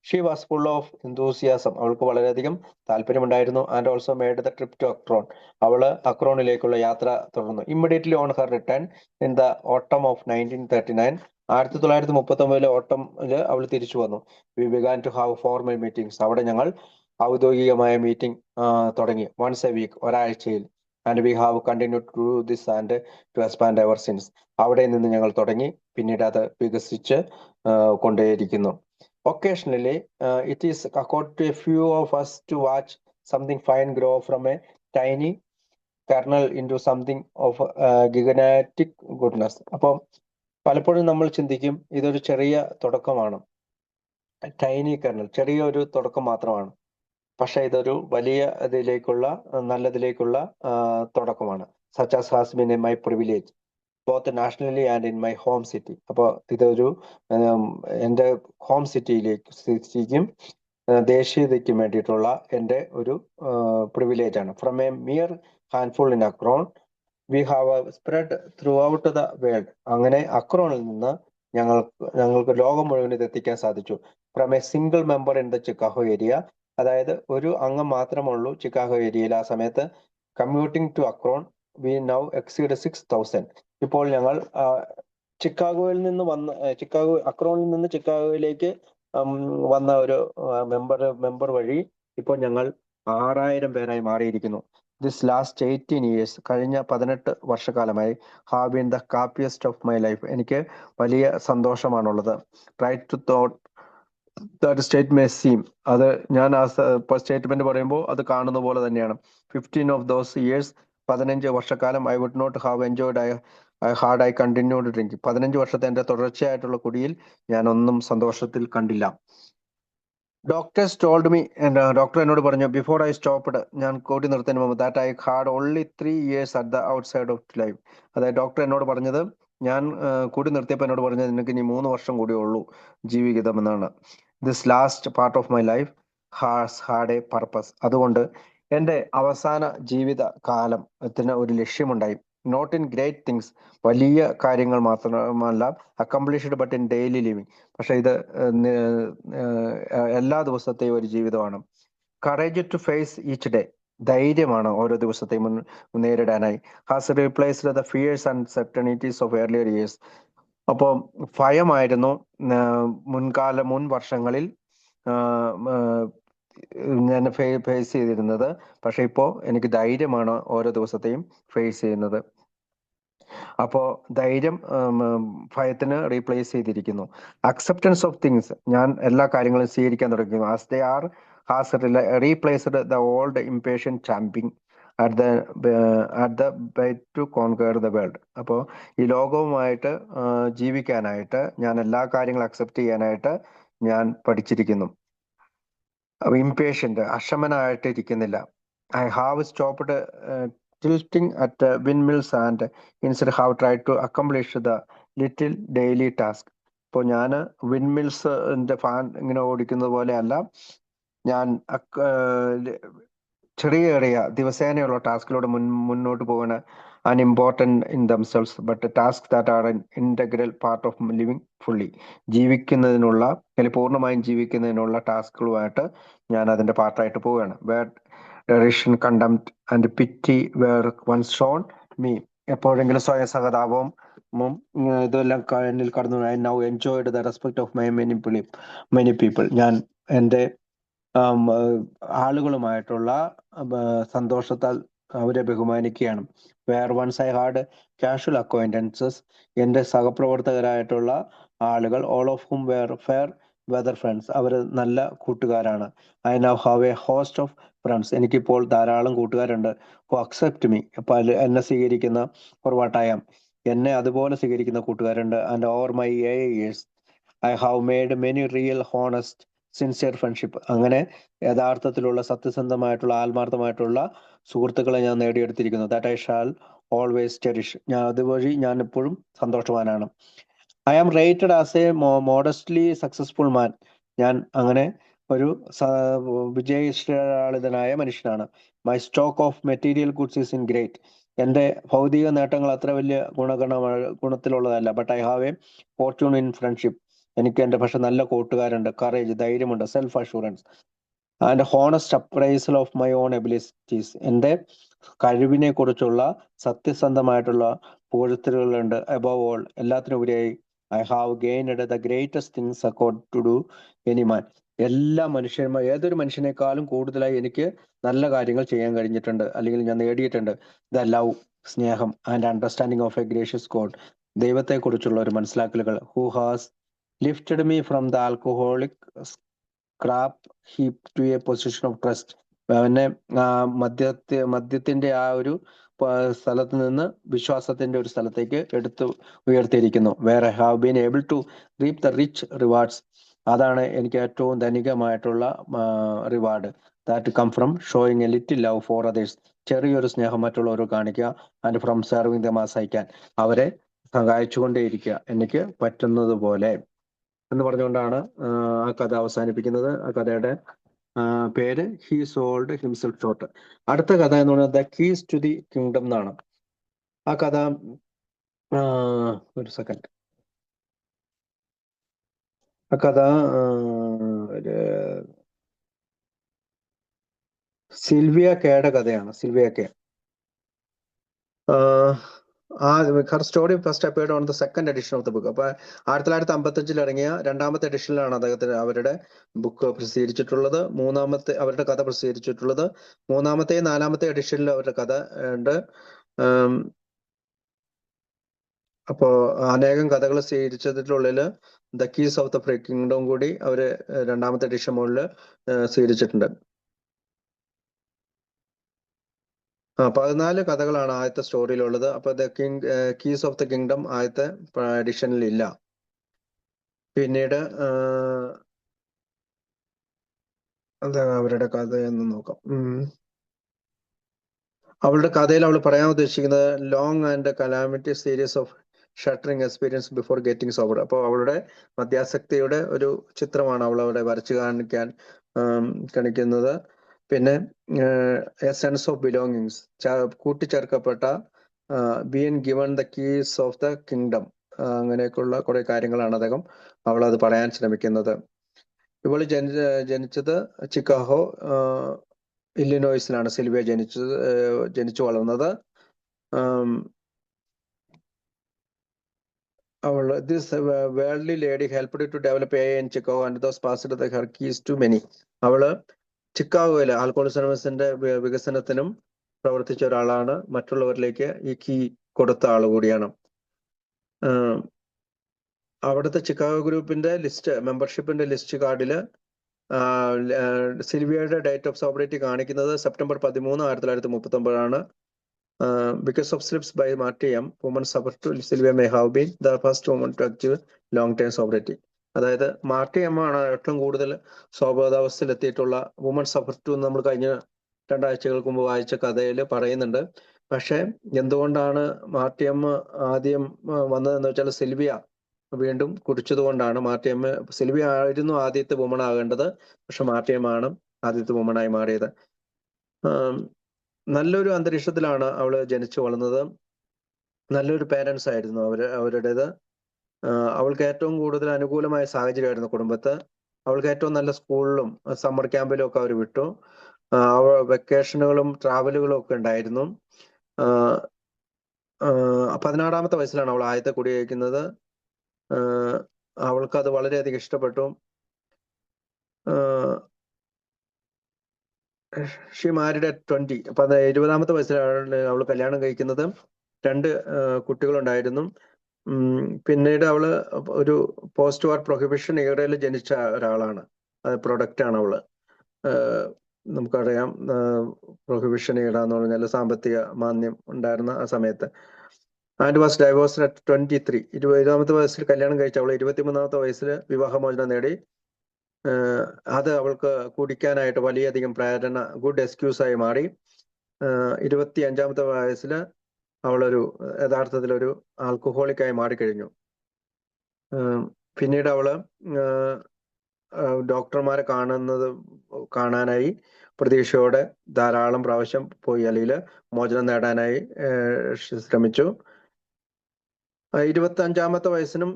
She was full of enthusiasm, അവൾക്ക് വളരെയധികം താല്പര്യമുണ്ടായിരുന്നു. And also made the trip to Akron, അവള് അക്രോണിലേക്കുള്ള യാത്ര തുടർന്നു. Immediately on her return in the autumn of 1939, 1939 ഓട്ടമില് അവൾ തിരിച്ചു വന്നു. We began to have formal meetings, അവിടെ ഞങ്ങൾ ഔദ്യോഗികമായ മീറ്റിംഗ് തുടങ്ങി. വൺസ് എ വീക്ക്, ഒരാഴ്ചയിൽ. And we have continued to do this and to expand ever since, അവിടെ നിന്ന് ഞങ്ങൾ തുടങ്ങി, പിന്നീട് അത് വികസിച്ച് കൊണ്ടേയിരിക്കുന്നു. Occasionally, it is according to a few of us to watch something fine grow from a tiny kernel into something of gigantic goodness. അപ്പം പലപ്പോഴും നമ്മൾ ചിന്തിക്കും ഇതൊരു ചെറിയ തുടക്കമാണ്, ടൈനി കെർണൽ, ചെറിയ ഒരു തുടക്കം മാത്രമാണ്. പക്ഷെ ഇതൊരു വലിയ നല്ലതിലേക്കുള്ള തുടക്കമാണ്. Such as has been in my privilege both nationally and in my home city. അപ്പോൾ ഇതൊരു എൻ്റെ ഹോം സിറ്റിക്കും ദേശീയതയ്ക്കും വേണ്ടിയിട്ടുള്ള എൻ്റെ ഒരു പ്രിവിലേജ് ആണ്. From a mere handful in Akron we have spread throughout the world. അങ്ങനെ അക്രോണിൽ നിന്ന് ഞങ്ങൾക്ക് ലോകം മുഴുവൻ ഇത് എത്തിക്കാൻ സാധിച്ചു. From a single member in the Chicago area, അതായത് ഒരു അംഗം മാത്രമുള്ളൂ ചിക്കാഗോ ഏരിയയിൽ ആ സമയത്ത്. Commuting to Akron we now exceed 6,000. ഇപ്പോൾ ഞങ്ങൾ അക്രോണിൽ നിന്ന് ചിക്കാഗോയിലേക്ക് വന്ന ഒരു മെമ്പർ വഴി ഇപ്പോൾ ഞങ്ങൾ 6,000 പേരായി മാറിയിരിക്കുന്നു. ദിസ് ലാസ്റ്റ് 18 years, കഴിഞ്ഞ 18 വർഷക്കാലമായി, have been the happiest of my life, എനിക്ക് വലിയ സന്തോഷമാണുള്ളത്. Try to thought that state may seem, അത് ഞാൻ ആ സ്റ്റേറ്റ്മെന്റ് പറയുമ്പോൾ അത് കാണുന്ന പോലെ തന്നെയാണ്. 15 of those years, 15 വർഷക്കാലം, I would not have enjoyed had I continued drink. 15 വർഷത്തെ എന്റെ തുടർച്ചയായിട്ടുള്ള കുടിയിൽ ഞാൻ ഒന്നും സന്തോഷത്തിൽ കണ്ടില്ല. ഡോക്ടേഴ്സ് ടോൾഡ് മീ, ഡോക്ടർ എന്നോട് പറഞ്ഞു, ബിഫോർ ഐ സ്റ്റോപ്പ്ഡ്, ഞാൻ കൂടി നിർത്തുന്നതിന് മുമ്പ്, that I had only 3 years at the outside of life. അതായത് ഡോക്ടർ എന്നോട് പറഞ്ഞത്, ഞാൻ കൂടി നിർത്തിയപ്പോൾ എന്നോട് പറഞ്ഞത്, നിനക്ക് ഇനി 3 വർഷം കൂടി ഉള്ളൂ ജീവിതം എന്നാണ്. This last part of my life has had a purpose. അതുകൊണ്ട് എൻ്റെ അവസാന ജീവിത കാലത്തിന് ഒരു ലക്ഷ്യമുണ്ടായി. നോട്ട് ഇൻ ഗ്രേറ്റ് തിങ്സ്, വലിയ കാര്യങ്ങൾ മാത്രമല്ല, accomplished but in daily living. പക്ഷെ ഇത് എല്ലാ ദിവസത്തെയും ഒരു ജീവിതമാണ്. Courage to face each day, ധൈര്യമാണ് ഓരോ ദിവസത്തെയും നേരിടാനായി. Has replaced the fears and certainties of earlier years. അപ്പോൾ ഭയമായിരുന്നു മുൻ വർഷങ്ങളിൽ ഞാൻ ഫേസ് ചെയ്തിരുന്നത്. പക്ഷെ ഇപ്പോൾ എനിക്ക് ധൈര്യമാണ് ഓരോ ദിവസത്തെയും ഫേസ് ചെയ്യുന്നത്. അപ്പോൾ ധൈര്യം ഭയത്തിന് റീപ്ലേസ് ചെയ്തിരിക്കുന്നു. അക്സെപ്റ്റൻസ് ഓഫ് തിങ്സ്, ഞാൻ എല്ലാ കാര്യങ്ങളും സ്വീകരിക്കാൻ തുടങ്ങിയിരുന്നു. As they are has replaced the old impatience champing at the bite to conquer the world. അപ്പോൾ ഈ ലോകവുമായിട്ട് ജീവിക്കാനായിട്ട് ഞാൻ എല്ലാ കാര്യങ്ങളും അക്സെപ്റ്റ് ചെയ്യാനായിട്ട് ഞാൻ പഠിച്ചിരിക്കുന്നു. ഇംപേഷ്യന്റ്, അക്ഷമനായിട്ട് ഇരിക്കുന്നില്ല. I have stopped tilting at windmills and instead have tried to accomplish the little daily task. ഇപ്പോൾ ഞാൻ വിൻമിൽസിന്റെ ഫാൻ ഇങ്ങനെ ഓടിക്കുന്നത് പോലെയല്ല, ഞാൻ ചെറിയ ചെറിയ ദിവസേനയുള്ള ടാസ്കിലൂടെ മുന്നോട്ട് പോകണ unimportant in themselves but task that are an integral part of living fully. ജീവിക്കുന്നതിനുള്ള, അല്ലെങ്കിൽ പൂർണ്ണമായും ജീവിക്കുന്നതിനുള്ള ടാസ്കുകളുമായിട്ട് ഞാൻ അതിൻ്റെ പാർട്ടായിട്ട് പോവുകയാണ്. Where derision, contempt and pity were once shown me. എപ്പോഴെങ്കിലും സ്വയം സഹതാപവും ഇതെല്ലാം എന്നിൽ കടന്നു. I now enjoyed the respect of my many people. ഞാൻ എൻ്റെ ആളുകളുമായിട്ടുള്ള സന്തോഷത്താൽ അവരെ ബഹുമാനിക്കുകയാണ്. Where once I had casual acquaintances, എൻ്റെ സഹപ്രവർത്തകരായിട്ടുള്ള ആളുകൾ, all of whom were fair whether friends, അവർ നല്ല കൂട്ടുകാരാണ്. I now have a host of friends, എനിക്കിപ്പോൾ ധാരാളം കൂട്ടുകാരുണ്ട്. ഹു അക്സെപ്റ്റ് മീ, അപ്പോൾ എന്നെ സ്വീകരിക്കുന്ന, ഫോർ വാട്ട് ഐ ആം, എന്നെ അതുപോലെ സ്വീകരിക്കുന്ന കൂട്ടുകാരുണ്ട്. And over my years I have made many real honest sincere friendship. അങ്ങനെ യഥാർത്ഥത്തിലുള്ള, സത്യസന്ധമായിട്ടുള്ള, ആത്മാർത്ഥമായിട്ടുള്ള സുഹൃത്തുക്കളെ ഞാൻ നേടിയെടുത്തിരിക്കുന്നു. That I shall always cherish, ഞാൻ അതുവഴി ഞാൻ എപ്പോഴും സന്തോഷവാനാണ്. I am rated as a modestly successful man, ഞാൻ അങ്ങനെ ഒരു വിജയശാലിതനായ മനുഷ്യനാണ്. My stock of material goods is in great, എൻ്റെ ഭൗതിക നേട്ടങ്ങൾ അത്ര വലിയ ഗുണത്തിലുള്ളതല്ല. But I have a fortune in friendship, എനിക്ക് എൻ്റെ പക്ഷെ നല്ല കൂട്ടുകാരുണ്ട്. കറേജ്, ധൈര്യമുണ്ട്. Self assurance and honest appraisal of my own abilities, എൻ്റെ കഴിവിനെ കുറിച്ചുള്ള സത്യസന്ധമായിട്ടുള്ള പുകഴ്ത്തലുകളുണ്ട്. അബവ് ഓൾ, എല്ലാത്തിനുപരിയായി I have gained the greatest things accord to do any man, ഏതൊരു മനുഷ്യനേക്കാളും കൂടുതലായി എനിക്ക് നല്ല കാര്യങ്ങൾ ചെയ്യാൻ കഴിഞ്ഞിട്ടുണ്ട്, അല്ലെങ്കിൽ ഞാൻ നേടിയിട്ടുണ്ട്. ദ ലവ്, സ്നേഹം, and understanding of a gracious God, ദൈവത്തെക്കുറിച്ചുള്ള ഒരു മനസ്സിലാക്കലുകൾ. Who has lifted me from the alcoholic scrap heap to a position of trust, അവനെ മദ്യത്തിന്റെ ആ ഒരു സ്ഥലത്ത് നിന്ന് വിശ്വാസത്തിന്റെ ഒരു സ്ഥലത്തേക്ക് എടുത്ത് ഉയർത്തിയിരിക്കുന്നു. Where I have been able to reap the rich rewards, അതാണ് എനിക്ക് ഏറ്റവും ധനികമായിട്ടുള്ള reward. That come from showing a little love for others, ചെറിയൊരു സ്നേഹം മറ്റുള്ളവർ കാണിക്കുക. And from serving them as I can, അവരെ സഹായിച്ചുകൊണ്ടേയിരിക്കുക എനിക്ക് പറ്റുന്നത് പോലെ എന്ന് പറഞ്ഞുകൊണ്ടാണ് ആ കഥ അവസാനിപ്പിക്കുന്നത്. ആ കഥയുടെ പേര് ഹി സോൾഡ് ഹിംസെൽഫ് ഷോർട്ട്. അടുത്ത കഥ എന്ന് പറയുന്നത് the keys to the kingdom എന്നാണ്. ആ കഥ ഒരു സെക്കൻഡ്, ആ കഥ സിൽവിയ കെയുടെ കഥയാണ്. Sylvia K, Har story first appeared on the second edition of the book. അപ്പൊ 1955 ഇറങ്ങിയ രണ്ടാമത്തെ എഡിഷനിലാണ് അദ്ദേഹത്തിന് അവരുടെ ബുക്ക് പ്രസിദ്ധീകരിച്ചിട്ടുള്ളത്. അവരുടെ കഥ പ്രസിദ്ധീകരിച്ചിട്ടുള്ളത്. മൂന്നാമത്തെയും നാലാമത്തെ എഡിഷനിൽ അവരുടെ കഥ ഉണ്ട്. അപ്പോ അനേകം കഥകൾ സ്വീകരിച്ചതിനുള്ളിൽ the keys of the free kingdom കൂടി അവര് രണ്ടാമത്തെ എഡിഷൻ മുകളിൽ സ്വീകരിച്ചിട്ടുണ്ട്. 14 കഥകളാണ് ആദ്യത്തെ സ്റ്റോറിയിലുള്ളത്. അപ്പൊ the keys of the kingdom ആദ്യത്തെ എഡിഷനിൽ ഇല്ല. പിന്നീട് എന്താ അവരുടെ കഥ എന്ന് നോക്കാം. അവളുടെ കഥയിൽ അവൾ പറയാൻ ഉദ്ദേശിക്കുന്നത് long and calamity series of shattering experience before getting sober. അപ്പോൾ അവളുടെ മദ്യാസക്തിയുടെ ഒരു ചിത്രമാണ് അവൾ അവിടെ വരച്ചു കാണിക്കുന്നത്. പിന്നെ എ സെൻസ് ഓഫ് ബിലോങ്ങിങ്സ്, കൂട്ടിച്ചേർക്കപ്പെട്ട been given the keys of the kingdom, അങ്ങനെയൊക്കെയുള്ള കുറെ കാര്യങ്ങളാണ് അവൾ അത് പറയാൻ ശ്രമിക്കുന്നത്. ഇവൾ ജനിച്ചത് ചിക്കാഗോ ഇല്ലിനോയ്സിലാണ് സിൽവിയ ജനിച്ചു വളർന്നത്. അവൾ this worldly lady helped to develop a in Chicago and those passed the her keys to many. അവള് ചിക്കാഗോയിലെ ആൽക്കോളിസമിന്റെ വികസനത്തിനും പ്രവർത്തിച്ച ഒരാളാണ്. മറ്റുള്ളവരിലേക്ക് ഈ കീ കൊടുത്ത ആൾ കൂടിയാണ്. അവിടുത്തെ ചിക്കാഗോ ഗ്രൂപ്പിന്റെ മെമ്പർഷിപ്പിന്റെ ലിസ്റ്റ് കാർഡില് സിൽവിയയുടെ ഡേറ്റ് ഓഫ് സോബറിറ്റി കാണിക്കുന്നത് September 13, 1939 because of slips by Marty M woman suffer to Sylvia may have been the first woman to achieve long time sobriety. അതായത് മാർട്ടിയം ആണ് ഏറ്റവും കൂടുതൽ സ്വബോധാവസ്ഥയിൽ എത്തിയിട്ടുള്ള വുമൺ സഫർ ടു. നമ്മൾ കഴിഞ്ഞ 2 ആഴ്ചകൾക്ക് മുമ്പ് വായിച്ച കഥയിൽ പറയുന്നുണ്ട്. പക്ഷെ എന്തുകൊണ്ടാണ് മാർട്ടിയം ആദ്യം വന്നതെന്ന് വെച്ചാൽ സിൽവിയ വീണ്ടും കുടിച്ചതുകൊണ്ടാണ്. സിൽവിയ ആയിരുന്നു ആദ്യത്തെ വുമൺ ആകേണ്ടത്, പക്ഷെ മാർട്ടിയമാണ് ആദ്യത്തെ വുമണായി മാറിയത്. നല്ലൊരു അന്തരീക്ഷത്തിലാണ് അവള് ജനിച്ചു വളർന്നത്. നല്ലൊരു പേരൻസ് ആയിരുന്നു അവരുടേത്. അവൾക്ക് ഏറ്റവും കൂടുതൽ അനുകൂലമായ സാഹചര്യമായിരുന്നു കുടുംബത്ത്. അവൾക്ക് ഏറ്റവും നല്ല സ്കൂളിലും സമ്മർ ക്യാമ്പിലും ഒക്കെ അവർ വിട്ടു. വെക്കേഷനുകളും ട്രാവലുകളും ഒക്കെ ഉണ്ടായിരുന്നു. 16-ാമത്തെ വയസ്സിലാണ് അവൾ ആദ്യത്തെ കുടിയേക്കുന്നത്. അവൾക്ക് അത് വളരെയധികം ഇഷ്ടപ്പെട്ടു. She married at 20. അപ്പൊ 20-ാമത്തെ വയസ്സിലാണ് അവൾ കല്യാണം കഴിക്കുന്നത്. 2 കുട്ടികളുണ്ടായിരുന്നു. പിന്നീട് അവള് ഒരു പോസ്റ്റ് വാർ പ്രൊഹിബിഷൻ ഏരിയയിൽ ജനിച്ച ഒരാളാണ്. പ്രൊഡക്റ്റ് ആണ് അവള്. നമുക്കറിയാം പ്രൊഹിബിഷൻ ഏര എന്ന് പറഞ്ഞാൽ സാമ്പത്തിക മാന്ദ്യം ഉണ്ടായിരുന്ന ആ സമയത്ത്. And was divorced at 23. 20-ാമത്തെ വയസ്സിൽ കല്യാണം കഴിച്ച അവൾ 23-ാമത്തെ വയസ്സിൽ വിവാഹമോചനം നേടി. അത് അവൾക്ക് കുടിക്കാനായിട്ട് വലിയധികം പ്രേരണ, ഗുഡ് എക്സ്ക്യൂസായി മാറി. 25-ാമത്തെ വയസ്സിൽ അവളൊരു യഥാർത്ഥത്തിലൊരു ആൽക്കഹോളിക്കായി മാറിക്കഴിഞ്ഞു. പിന്നീട് അവള് ഡോക്ടർമാരെ കാണാനായി പ്രതീക്ഷയോടെ ധാരാളം പ്രാവശ്യം പോയി, അല്ലെങ്കിൽ മോചനം നേടാനായി ശ്രമിച്ചു. 25-ാമത്തെ വയസ്സിനും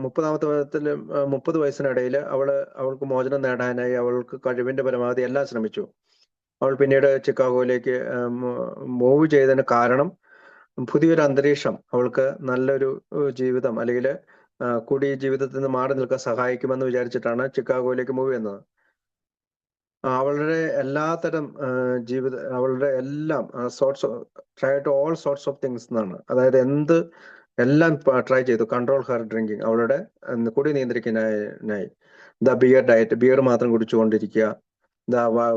30-ാമത്തെ വയസ്സിലും 30 വയസ്സിനിടയിൽ അവൾക്ക് മോചനം നേടാനായി അവൾക്ക് കഴിവിന്റെ പരമാവധി എല്ലാം ശ്രമിച്ചു. അവൾ പിന്നീട് ചിക്കാഗോയിലേക്ക് മൂവ് ചെയ്തതിന് കാരണം പുതിയൊരു അന്തരീക്ഷം അവൾക്ക് നല്ലൊരു ജീവിതം, അല്ലെങ്കിൽ കുടി ജീവിതത്തിൽ നിന്ന് മാറി നിൽക്കാൻ സഹായിക്കുമെന്ന് വിചാരിച്ചിട്ടാണ് ചിക്കാഗോയിലേക്ക് മൂവ് ചെയ്യുന്നത്. അവളുടെ എല്ലാത്തരം അവളുടെ എല്ലാം ഓൾ സോർട്സ് ഓഫ് തിങ്സ് എന്നാണ്. അതായത് എല്ലാം ട്രൈ ചെയ്തു. കൺട്രോൾ ഹെർ ഡ്രിങ്കിങ്, അവളുടെ കുടി നിയന്ത്രിക്കാനായി. ദ ബിയർ ഡയറ്റ്, ബിയർ മാത്രം കുടിച്ചുകൊണ്ടിരിക്കുക.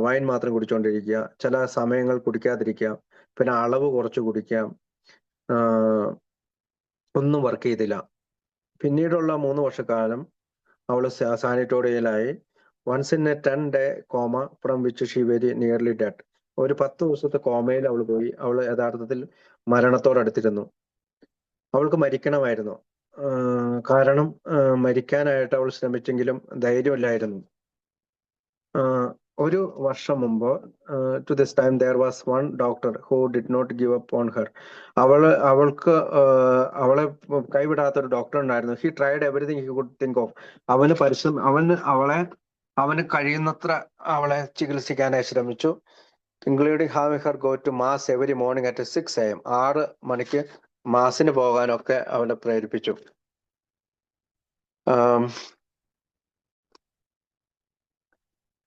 വൈൻ മാത്രം കുടിച്ചുകൊണ്ടിരിക്കുക. ചില സമയങ്ങൾ കുടിക്കാതിരിക്കുക. പിന്നെ അളവ് കുറച്ച് കുടിക്കാം. ഒന്നും വർക്ക് ചെയ്തില്ല. പിന്നീടുള്ള 3 വർഷക്കാലം അവൾ സാനിറ്റോറിയലായി. Once in a 10-day coma from which she very nearly dead. ഒരു 10 ദിവസത്തെ കോമയിൽ അവൾ പോയി. അവൾ യഥാർത്ഥത്തിൽ മരണത്തോടടുത്തിരുന്നു. അവൾക്ക് മരിക്കണമായിരുന്നു. കാരണം മരിക്കാനായിട്ട് അവൾ ശ്രമിച്ചെങ്കിലും ധൈര്യമില്ലായിരുന്നു. ഒരു വർഷം മുമ്പ് to this time there was one doctor who did not give up on her. അവൾക്ക് അവളെ കൈവിടാത്ത ഒരു ഡോക്ടർ ഉണ്ടായിരുന്നു. He tried everything he could think of. അവന് കഴിയുന്നത്ര അവളെ ചികിത്സിക്കാനായി ശ്രമിച്ചു. Including having her go to mass every morning at 6 AM. 6 മണിക്ക് മാസിന് പോകാനൊക്കെ അവനെ പ്രേരിപ്പിച്ചു.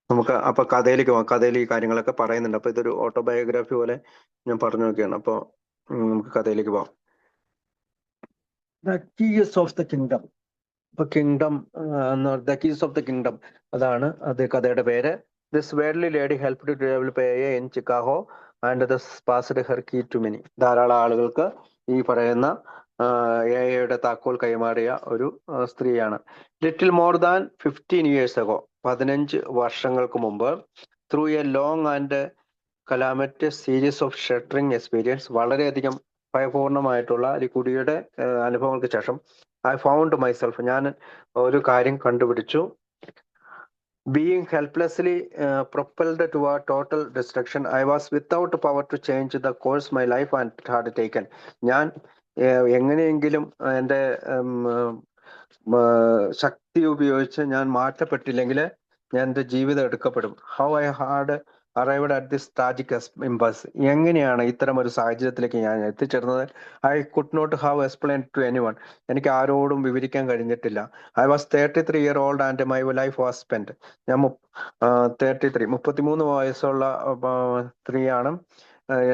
നമുക്ക് അപ്പൊ കഥയിലേക്ക് പോകാം. കഥയിൽ ഈ കാര്യങ്ങളൊക്കെ പറയുന്നുണ്ട്. അപ്പൊ ഇതൊരു ഓട്ടോബയോഗ്രാഫി പോലെ ഞാൻ പറഞ്ഞു നോക്കിയാണ്. അപ്പൊ നമുക്ക് കഥയിലേക്ക് പോകാം. The keys of the kingdom. ഇപ്പൊ kingdom the keys of the kingdom, അതാണ് കഥയുടെ പേര്. This worldly lady helped to develop a in Chicago and the passed her key to many. ധാരാളം ആളുകൾക്ക് ഈ പറയുന്ന AI താക്കോൽ കൈമാറിയ ഒരു സ്ത്രീയാണ്. Little more than 15 years ago, 15 വർഷങ്ങൾക്ക് മുമ്പ്, through a long and calamitous series of shattering experience, വളരെയധികം ഭയപൂർണമായിട്ടുള്ള കുടിയുടെ അനുഭവങ്ങൾക്ക് ശേഷം, ഐ ഫൗണ്ട് മൈസെൽഫ്, ഞാൻ ഒരു കാര്യം കണ്ടുപിടിച്ചു. Being helplessly propelled toward total destruction, I was without power to change the course my life had taken. ഞാൻ എങ്ങനെയെങ്കിലും എൻ്റെ ശക്തി ഉപയോഗിച്ച് ഞാൻ മാറ്റപ്പെട്ടില്ലെങ്കിൽ ഞാൻ എൻ്റെ ജീവിതം എടുക്കപ്പെടും. How I had arrived at this tragic impulse. എങ്ങനെയാണ് ഇത്തരം ഒരു സാഹചര്യത്തിലേക്ക് ഞാൻ എത്തിച്ചേർന്നത്? I could not have explain to anyone. എനിക്ക് ആരോടും വിവരിക്കാൻ കഴിഞ്ഞിട്ടില്ല. I was 33 years old and my life was spend. ഞാൻ 33 വയസ്സുള്ള സ്ത്രീയാണ്.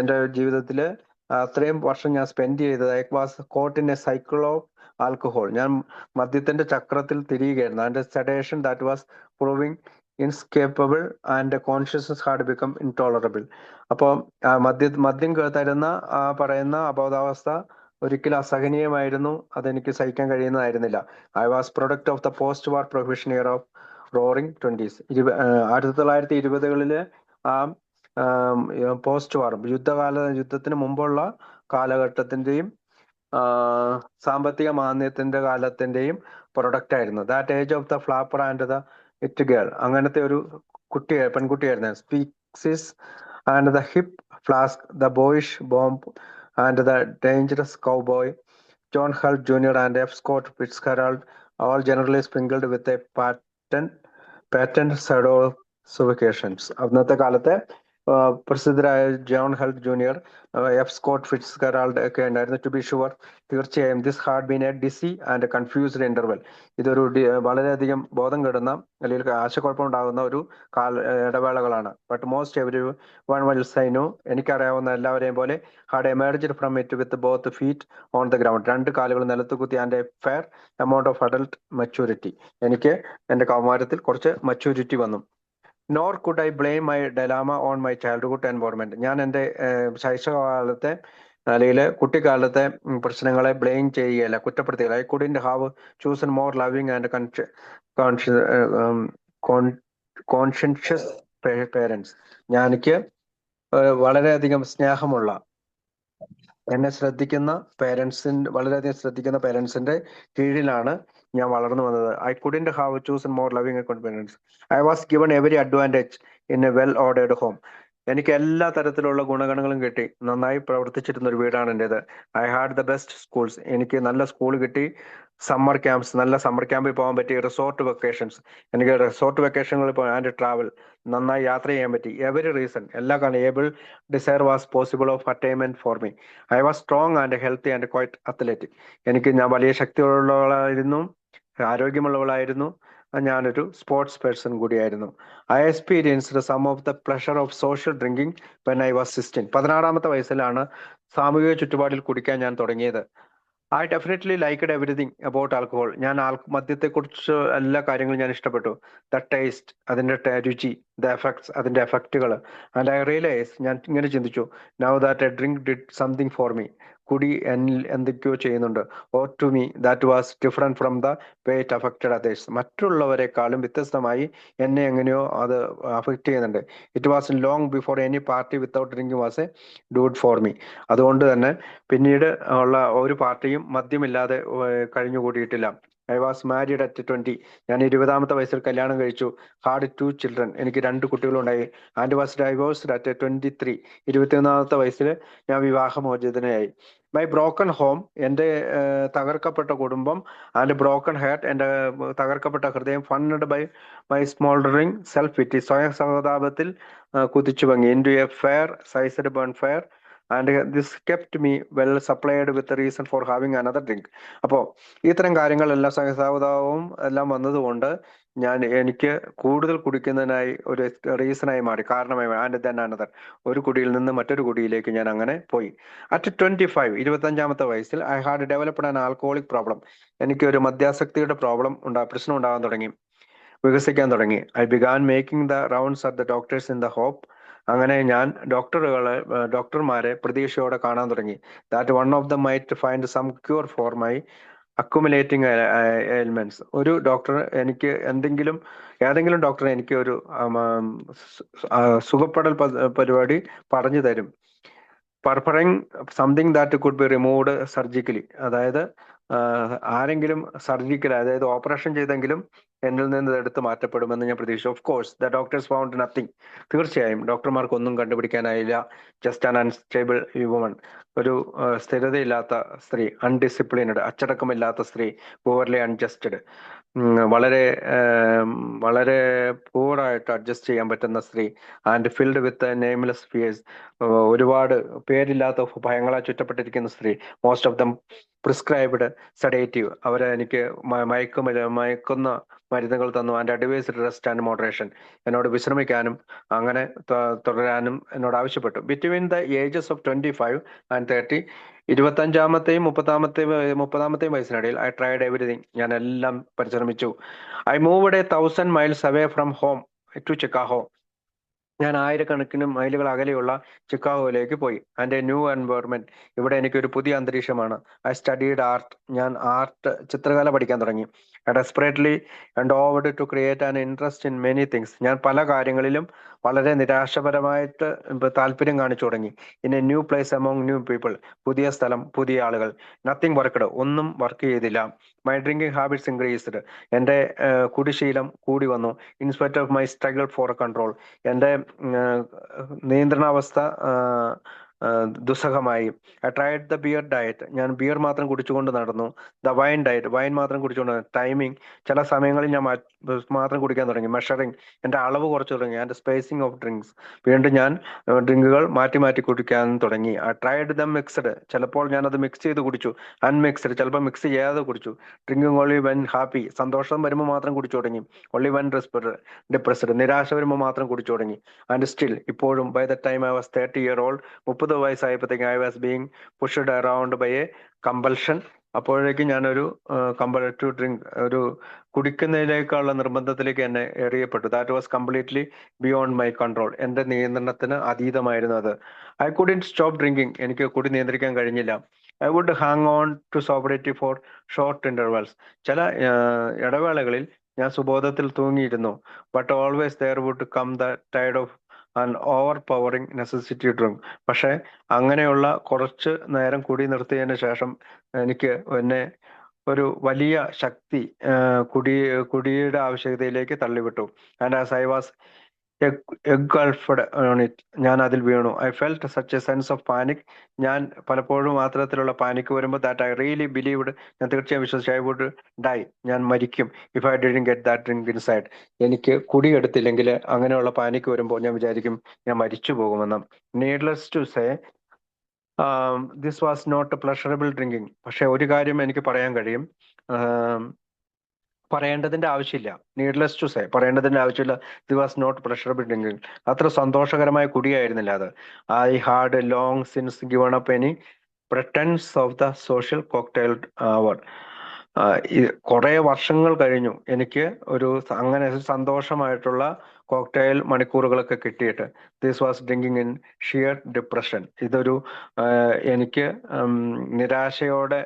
എൻ്റെ ജീവിതത്തിൽ അത്രയും വർഷം ഞാൻ സ്പെൻഡ് ചെയ്തത് I was caught in a cycle of alcohol. ഞാൻ മദ്യത്തിന്റെ ചക്രത്തിൽ തിരിയുകയായിരുന്നു. And sedation that was proving inescapable and consciousness had become intolerable. അപ്പോൾ മദ്യം തരുന്ന ആ പറയുന്ന അബോധാവസ്ഥ ഒരിക്കലും അസഹനീയമായിരുന്നു. അതെനിക്ക് സഹിക്കാൻ കഴിയുന്നതായിരുന്നില്ല. I was product of the post war prohibition year of roaring 20s. 1920 ആ പോസ്റ്റ് വാർ യുദ്ധത്തിന് മുമ്പുള്ള കാലഘട്ടത്തിന്റെയും സാമ്പത്തിക മാന്ദ്യത്തിന്റെ കാലത്തിന്റെയും പ്രൊഡക്റ്റ് ആയിരുന്നു. That age of the flapper and the it girl. അങ്ങനത്തെ ഒരു പെൺകുട്ടിയായിരുന്നു. Speakeasies and the hip flask, the boyish bomb and the dangerous cowboy, John Held Junior and F Scott Fitzgerald, all generally sprinkled with a patent pseudo-sophistications. അന്നത്തെ കാലത്തെ പ്രസിദ്ധരായ John Held Junior, F Scott Fitzgerald ഒക്കെ ഉണ്ടായിരുന്നു. ടു ബി ഷുവർ, തീർച്ചയായും this had been a dizzy and confused interval. ഇതൊരു വളരെയധികം ബോധം കെടുന്ന അല്ലെങ്കിൽ ആശയക്കുഴപ്പമുണ്ടാകുന്ന ഒരു ഇടവേളകളാണ്. But most every one else I know, എനിക്കറിയാവുന്ന എല്ലാവരെയും പോലെ, had emerged from it with both feet on the ground. 2 കാലുകൾ നിലത്ത് കുത്തി, and a fair amount of adult maturity. എനിക്ക് എൻ്റെ കൗമാരത്തിൽ കുറച്ച് മെച്യൂരിറ്റി വന്നു. Nor could I blame my ഡെലാമ on my childhood environment. ഞാൻ എൻ്റെ ശൈശവകാലത്തെ അല്ലെങ്കിൽ കുട്ടിക്കാലത്തെ പ്രശ്നങ്ങളെ ബ്ലെയിം ചെയ്യുകയല്ല, കുറ്റപ്പെടുത്തുകയില്ല. I couldn't have chosen more loving and conscientious parents. എനിക്ക് വളരെയധികം സ്നേഹമുള്ള, എന്നെ ശ്രദ്ധിക്കുന്ന വളരെയധികം ശ്രദ്ധിക്കുന്ന പേരൻസിന്റെ കീഴിലാണ് ഞാൻ വളർന്നു വന്നത്. I couldn't have chosen more loving and confidence. I was given every advantage in A well ordered home. എനിക്ക് എല്ലാ തരത്തിലുള്ള ഗുണഗണങ്ങളും കിട്ടി. നന്നായി പ്രവർത്തിച്ചിരുന്ന ഒരു വീടാണ് എൻ്റെത്. I had the best schools. എനിക്ക് നല്ല സ്കൂൾ കിട്ടി. സമ്മർ ക്യാമ്പ്സ്, നല്ല സമ്മർ ക്യാമ്പിൽ പോകാൻ പറ്റി. റിസോർട്ട് വെക്കേഷൻസ്, എനിക്ക് റിസോർട്ട് വെക്കേഷനുകളിൽ പോകാൻ, ആൻഡ് ട്രാവൽ, നന്നായി യാത്ര ചെയ്യാൻ പറ്റി. എവരി റീസൺ, എല്ലാ കാര്യം able desire was possible of attainment for me. I was strong and healthy and quite athletic. ഞാൻ വലിയ ശക്തിയുള്ളവളായിരുന്നു, ആരോഗ്യമുള്ളവളായിരുന്നു. ഞാനൊരു സ്പോർട്സ് പേഴ്സൺ കൂടിയായിരുന്നു. I experienced some of the pleasure of social drinking when I was 16. 16-ാമത്തെ വയസ്സിലാണ് സാമൂഹിക ചുറ്റുപാടിൽ കുടിക്കാൻ ഞാൻ തുടങ്ങിയത്. I definitely liked everything about alcohol. ഞാൻ മദ്യത്തെക്കുറിച്ച് എല്ലാ കാര്യങ്ങളും ഞാൻ ഇഷ്ടപ്പെട്ടു. ദ ടേസ്റ്റ്, അതിന്റെ രുചി, ദ എഫക്ട്സ്, അതിന്റെ എഫക്റ്റുകൾ. ആൻഡ് ഐ റിയലൈസ്, ഞാൻ ഇങ്ങനെ ചിന്തിച്ചു, now that a drink did something for me. കുടി എന്നിൽ എന്തൊക്കെയോ ചെയ്യുന്നുണ്ട്. Or to me that was different from the way it affected others. മറ്റുള്ളവരെക്കാളും വ്യത്യസ്തമായി എന്നെ എങ്ങനെയോ അത് അഫക്റ്റ് ചെയ്യുന്നുണ്ട്. It was long before any party without drinking was a dud for me. അതുകൊണ്ട് തന്നെ പിന്നീട് ഉള്ള ഒരു പാർട്ടിയും മദ്യമില്ലാതെ കഴിഞ്ഞുകൂടിയിട്ടില്ല. I was married at 20. ഞാൻ 20-ാമത്തെ വയസ്സിൽ കല്യാണം കഴിച്ചു. Had 2 children. എനിക്ക് 2 കുട്ടികളുണ്ടായി. And was divorced at 23. 21-ാമത്തെ വയസ്സിൽ ഞാൻ വിവാഹമോചിതനായി. മൈ ബ്രോക്കൺ ഹോം, എൻ്റെ തകർക്കപ്പെട്ട കുടുംബം, ആൻഡ് ബ്രോക്കൺ ഹാർട്ട്, എൻ്റെ തകർക്കപ്പെട്ട ഹൃദയം, funded by my smouldering self pity, സ്വയം സഹതാപത്തിൽ കുതിച്ചു ഭംഗി, into a fair sized bun fair and this kept me well supplied with reason for having another drink. അപ്പോൾ ഇത്തരം കാര്യങ്ങളെല്ലാം സഹതാപവും എല്ലാം വന്നതുകൊണ്ട് എനിക്ക് കൂടുതൽ കുടിക്കുന്നതിനായി ഒരു റീസണായി മാറി, കാരണമായി. ആൻഡ് ദെൻ അനദർ, ഒരു കുടിയിൽ നിന്ന് മറ്റൊരു കുടിയിലേക്ക് ഞാൻ അങ്ങനെ പോയി. അറ്റ് 25, 25-ാമത്തെ വയസ്സിൽ I had developed an alcoholic problem. എനിക്ക് ഒരു മദ്യാസക്തിയുടെ പ്രശ്നം ഉണ്ടാകാൻ തുടങ്ങി, വികസിക്കാൻ തുടങ്ങി. I began making the rounds at the doctors in the hope അങ്ങനെ ഞാൻ ഡോക്ടർമാരെ പ്രതീക്ഷയോടെ കാണാൻ തുടങ്ങി. That one of the might find some cure for my accumulating ailments. ഒരു ഡോക്ടർ എനിക്ക് ഏതെങ്കിലും ഡോക്ടർ എനിക്ക് ഒരു സുഖപ്പെടൽ പരിപാടി പറഞ്ഞു തരും. Preferring something that could be removed surgically. അതായത് ആരെങ്കിലും സർജിക്കൽ, അതായത് ഓപ്പറേഷൻ ചെയ്തെങ്കിലും എന്നിൽ നിന്ന് എടുത്ത് മാറ്റപ്പെടുമെന്ന് ഞാൻ പ്രതീക്ഷിച്ചു. Of course the doctors found nothing. തീർച്ചയായും ഡോക്ടർമാർക്ക് ഒന്നും കണ്ടുപിടിക്കാനായില്ല. ജസ്റ്റ് ആൻ അൺസ്റ്റേബിൾ വുമൺ, ഒരു സ്ഥിരതയില്ലാത്ത സ്ത്രീ, അൺഡിസിപ്ലിൻഡ്, അച്ചടക്കമില്ലാത്ത സ്ത്രീ, പൂവർലി അൺജസ്റ്റഡ്, വളരെ വളരെ പൂറായിട്ട് അഡ്ജസ്റ്റ് ചെയ്യാൻ പറ്റുന്ന സ്ത്രീ, and filled with nameless fears. ഒരുപാട് പേരില്ലാത്ത ഭയങ്ങളാൽ ചുറ്റപ്പെട്ടിരിക്കുന്ന സ്ത്രീ. Most of them prescribed sedative. അവരെ എനിക്ക് മയക്കുന്ന മരുന്നുകൾ തന്നു. And advised rest and moderation. എന്നോട് വിശ്രമിക്കാനും അങ്ങനെ തുടരാനും എന്നോട് ആവശ്യപ്പെട്ടു. Between the ages of 25 and 30, 25-ാമത്തെയും 30-ാമത്തെയും വയസ്സിനിടയിൽ ഐ ട്രൈഡ് എവരിതിങ്. ഞാൻ എല്ലാം പരിശ്രമിച്ചു. I moved 1,000 miles away from home to Chicago. ഞാൻ ആയിരക്കണക്കിന് മൈലുകൾ അകലെയുള്ള ചിക്കാഗോയിലേക്ക് പോയി. And a new environment. ഇവിടെ എനിക്കൊരു പുതിയ അന്തരീക്ഷമാണ്. I studied art. ഞാൻ ചിത്രകല പഠിക്കാൻ തുടങ്ങി. I desperately endowed to create an interest in many things. ഞാൻ പല കാര്യങ്ങളിലും വളരെ നിരാശപരമായിട്ട് താല്പര്യം കാണിച്ചു തുടങ്ങി. In a new place among new people. പുതിയ സ്ഥലം, പുതിയ ആളുകൾ. Nothing worked. ഒന്നും വർക്ക് ചെയ്തില്ല. My drinking habits increased. എൻ്റെ കുടിശീലം കൂടി വന്നു. Inspect of my struggle for control. എൻ്റെ നിയന്ത്രണാവസ്ഥ ദുസ്സഹമായി. I tried the beer diet. ഞാൻ ബിയർ മാത്രം കുടിച്ചുകൊണ്ട് നടന്നു. The wine diet. വൈൻ മാത്രം കുടിച്ചുകൊണ്ട്. ടൈമിങ്. ചില സമയങ്ങളിൽ ഞാൻ മാത്രം കുടിക്കാൻ തുടങ്ങി. മെഷറിങ്. എൻ്റെ അളവ് കുറച്ചു തുടങ്ങി. And spacing of drinks. വീണ്ടും ഞാൻ ഡ്രിങ്കുകൾ മാറ്റി മാറ്റി കുടിക്കാൻ തുടങ്ങി. I tried the mixed. ചിലപ്പോൾ ഞാൻ അത് മിക്സ് ചെയ്ത് കുടിച്ചു. അൺമിക്സ്ഡ്. ചിലപ്പോൾ മിക്സ് ചെയ്യാതെ കുടിച്ചു. Drinking only when happy. സന്തോഷം വരുമ്പോൾ മാത്രം കുടിച്ചു തുടങ്ങി. Only when depressed. നിരാശ വരുമ്പോൾ മാത്രം കുടിച്ചു തുടങ്ങി. ആൻഡ് സ്റ്റിൽ, ഇപ്പോഴും, by the time I was 30 years old, 30 വയസ്സായപ്പോഴത്തേക്കും I was being pushed around by a compulsion. അപ്പോഴേക്കും ഞാനൊരു ടു ഡ്രിങ്ക്, ഒരു കുടിക്കുന്നതിലേക്കുള്ള നിർബന്ധത്തിലേക്ക് എന്നെ എറിയപ്പെട്ടു. That was completely beyond my control. എൻ്റെ നിയന്ത്രണത്തിന് അതീതമായിരുന്നു അത്. I couldn't stop drinking. എനിക്ക് കുടി നിയന്ത്രിക്കാൻ കഴിഞ്ഞില്ല. I would hang on to sobriety for short intervals. ചില ഇടവേളകളിൽ ഞാൻ സുബോധത്തിൽ തൂങ്ങിയിരുന്നു. But always there would come the tide of an overpowering necessity drink. പക്ഷെ അങ്ങനെയുള്ള കുറച്ച് നേരം കുടി നിർത്തിയതിന് ശേഷം എനിക്ക് ഒരു വലിയ ശക്തി കുടിയുടെ ആവശ്യകതയിലേക്ക് തള്ളിവിട്ടു. And as I was engulfed on it. ഞാൻ അതിൽ വീണു. I felt such a sense of panic. ഞാൻ പലപ്പോഴും അത്തരത്തിലുള്ള പാനിക് വരുമ്പോൾ ദാറ്റ് ഐ റിയലി ബിലീവ്ഡ്, ഞാൻ തീർച്ചയായും വിശ്വസിച്ചു, ഐ വുഡ് ഡൈ, ഞാൻ മരിക്കും, if I didn't get that drink inside. എനിക്ക് കുടി എടുത്തില്ലെങ്കിൽ അങ്ങനെയുള്ള പാനിക് വരുമ്പോൾ ഞാൻ വിചാരിക്കും ഞാൻ മരിച്ചു പോകുമെന്ന്. Needless to say, this was not a pleasurable drinking. പക്ഷെ ഒരു കാര്യം എനിക്ക് പറയാൻ കഴിയും, പറയേണ്ടതിന്റെ ആവശ്യമില്ല. നീഡ്ലെസ് ടു സേ, പറയേണ്ടതിന്റെ ആവശ്യമില്ല. This was not pleasurable drinking. അത്ര സന്തോഷകരമായ കുടിയായിരുന്നില്ല അത്. I had long since given up any pretence of the social cocktail hour. കുറെ വർഷങ്ങൾ കഴിഞ്ഞു എനിക്ക് അങ്ങനെ സന്തോഷമായിട്ടുള്ള കോക്ടെയിൽ മണിക്കൂറുകളൊക്കെ കിട്ടിയിട്ട്. This was drinking in sheer depression. എനിക്ക് നിരാശയോടെ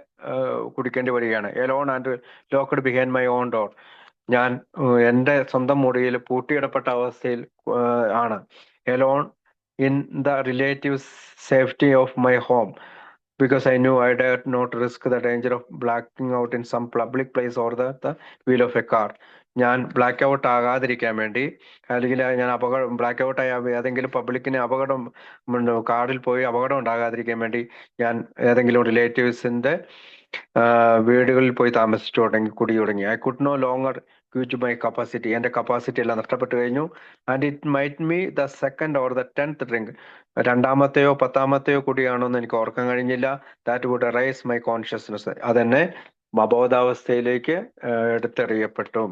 കുടിക്കേണ്ടി വരികയാണ്. Alone and locked behind my own door. ഞാൻ എൻ്റെ സ്വന്തം മുറിയിൽ പൂട്ടിയിടപ്പെട്ട അവസ്ഥയിൽ ആണ്. Alone in the relative safety of my home, because I knew I dared not risk the danger of blacking out in some public place or the wheel of a car. ഞാൻ ബ്ലാക്ക് ഔട്ട് ആകാതിരിക്കാൻ വേണ്ടി, അല്ലെങ്കിൽ ഞാൻ ബ്ലാക്ക് ഔട്ട് ആയ ഏതെങ്കിലും പബ്ലിക്കിന് കാറിൽ പോയി അപകടം ഉണ്ടാകാതിരിക്കാൻ വേണ്ടി ഞാൻ ഏതെങ്കിലും റിലേറ്റീവ്സിന്റെ വീടുകളിൽ പോയി താമസിച്ചു കുടി തുടങ്ങി. I could no longer gauge my capacity. എൻ്റെ കപ്പാസിറ്റി എല്ലാം നഷ്ടപ്പെട്ടു കഴിഞ്ഞു. And it might me the second or the 10th drink. 2ാമത്തെയോ 10ാമത്തെയോ കുടിയാണോ എന്ന് എനിക്ക് ഓർക്കാൻ കഴിഞ്ഞില്ല. That would rise my consciousness. അതെന്നെ അബോധാവസ്ഥയിലേക്ക് എടുത്തെറിയപ്പെട്ടു.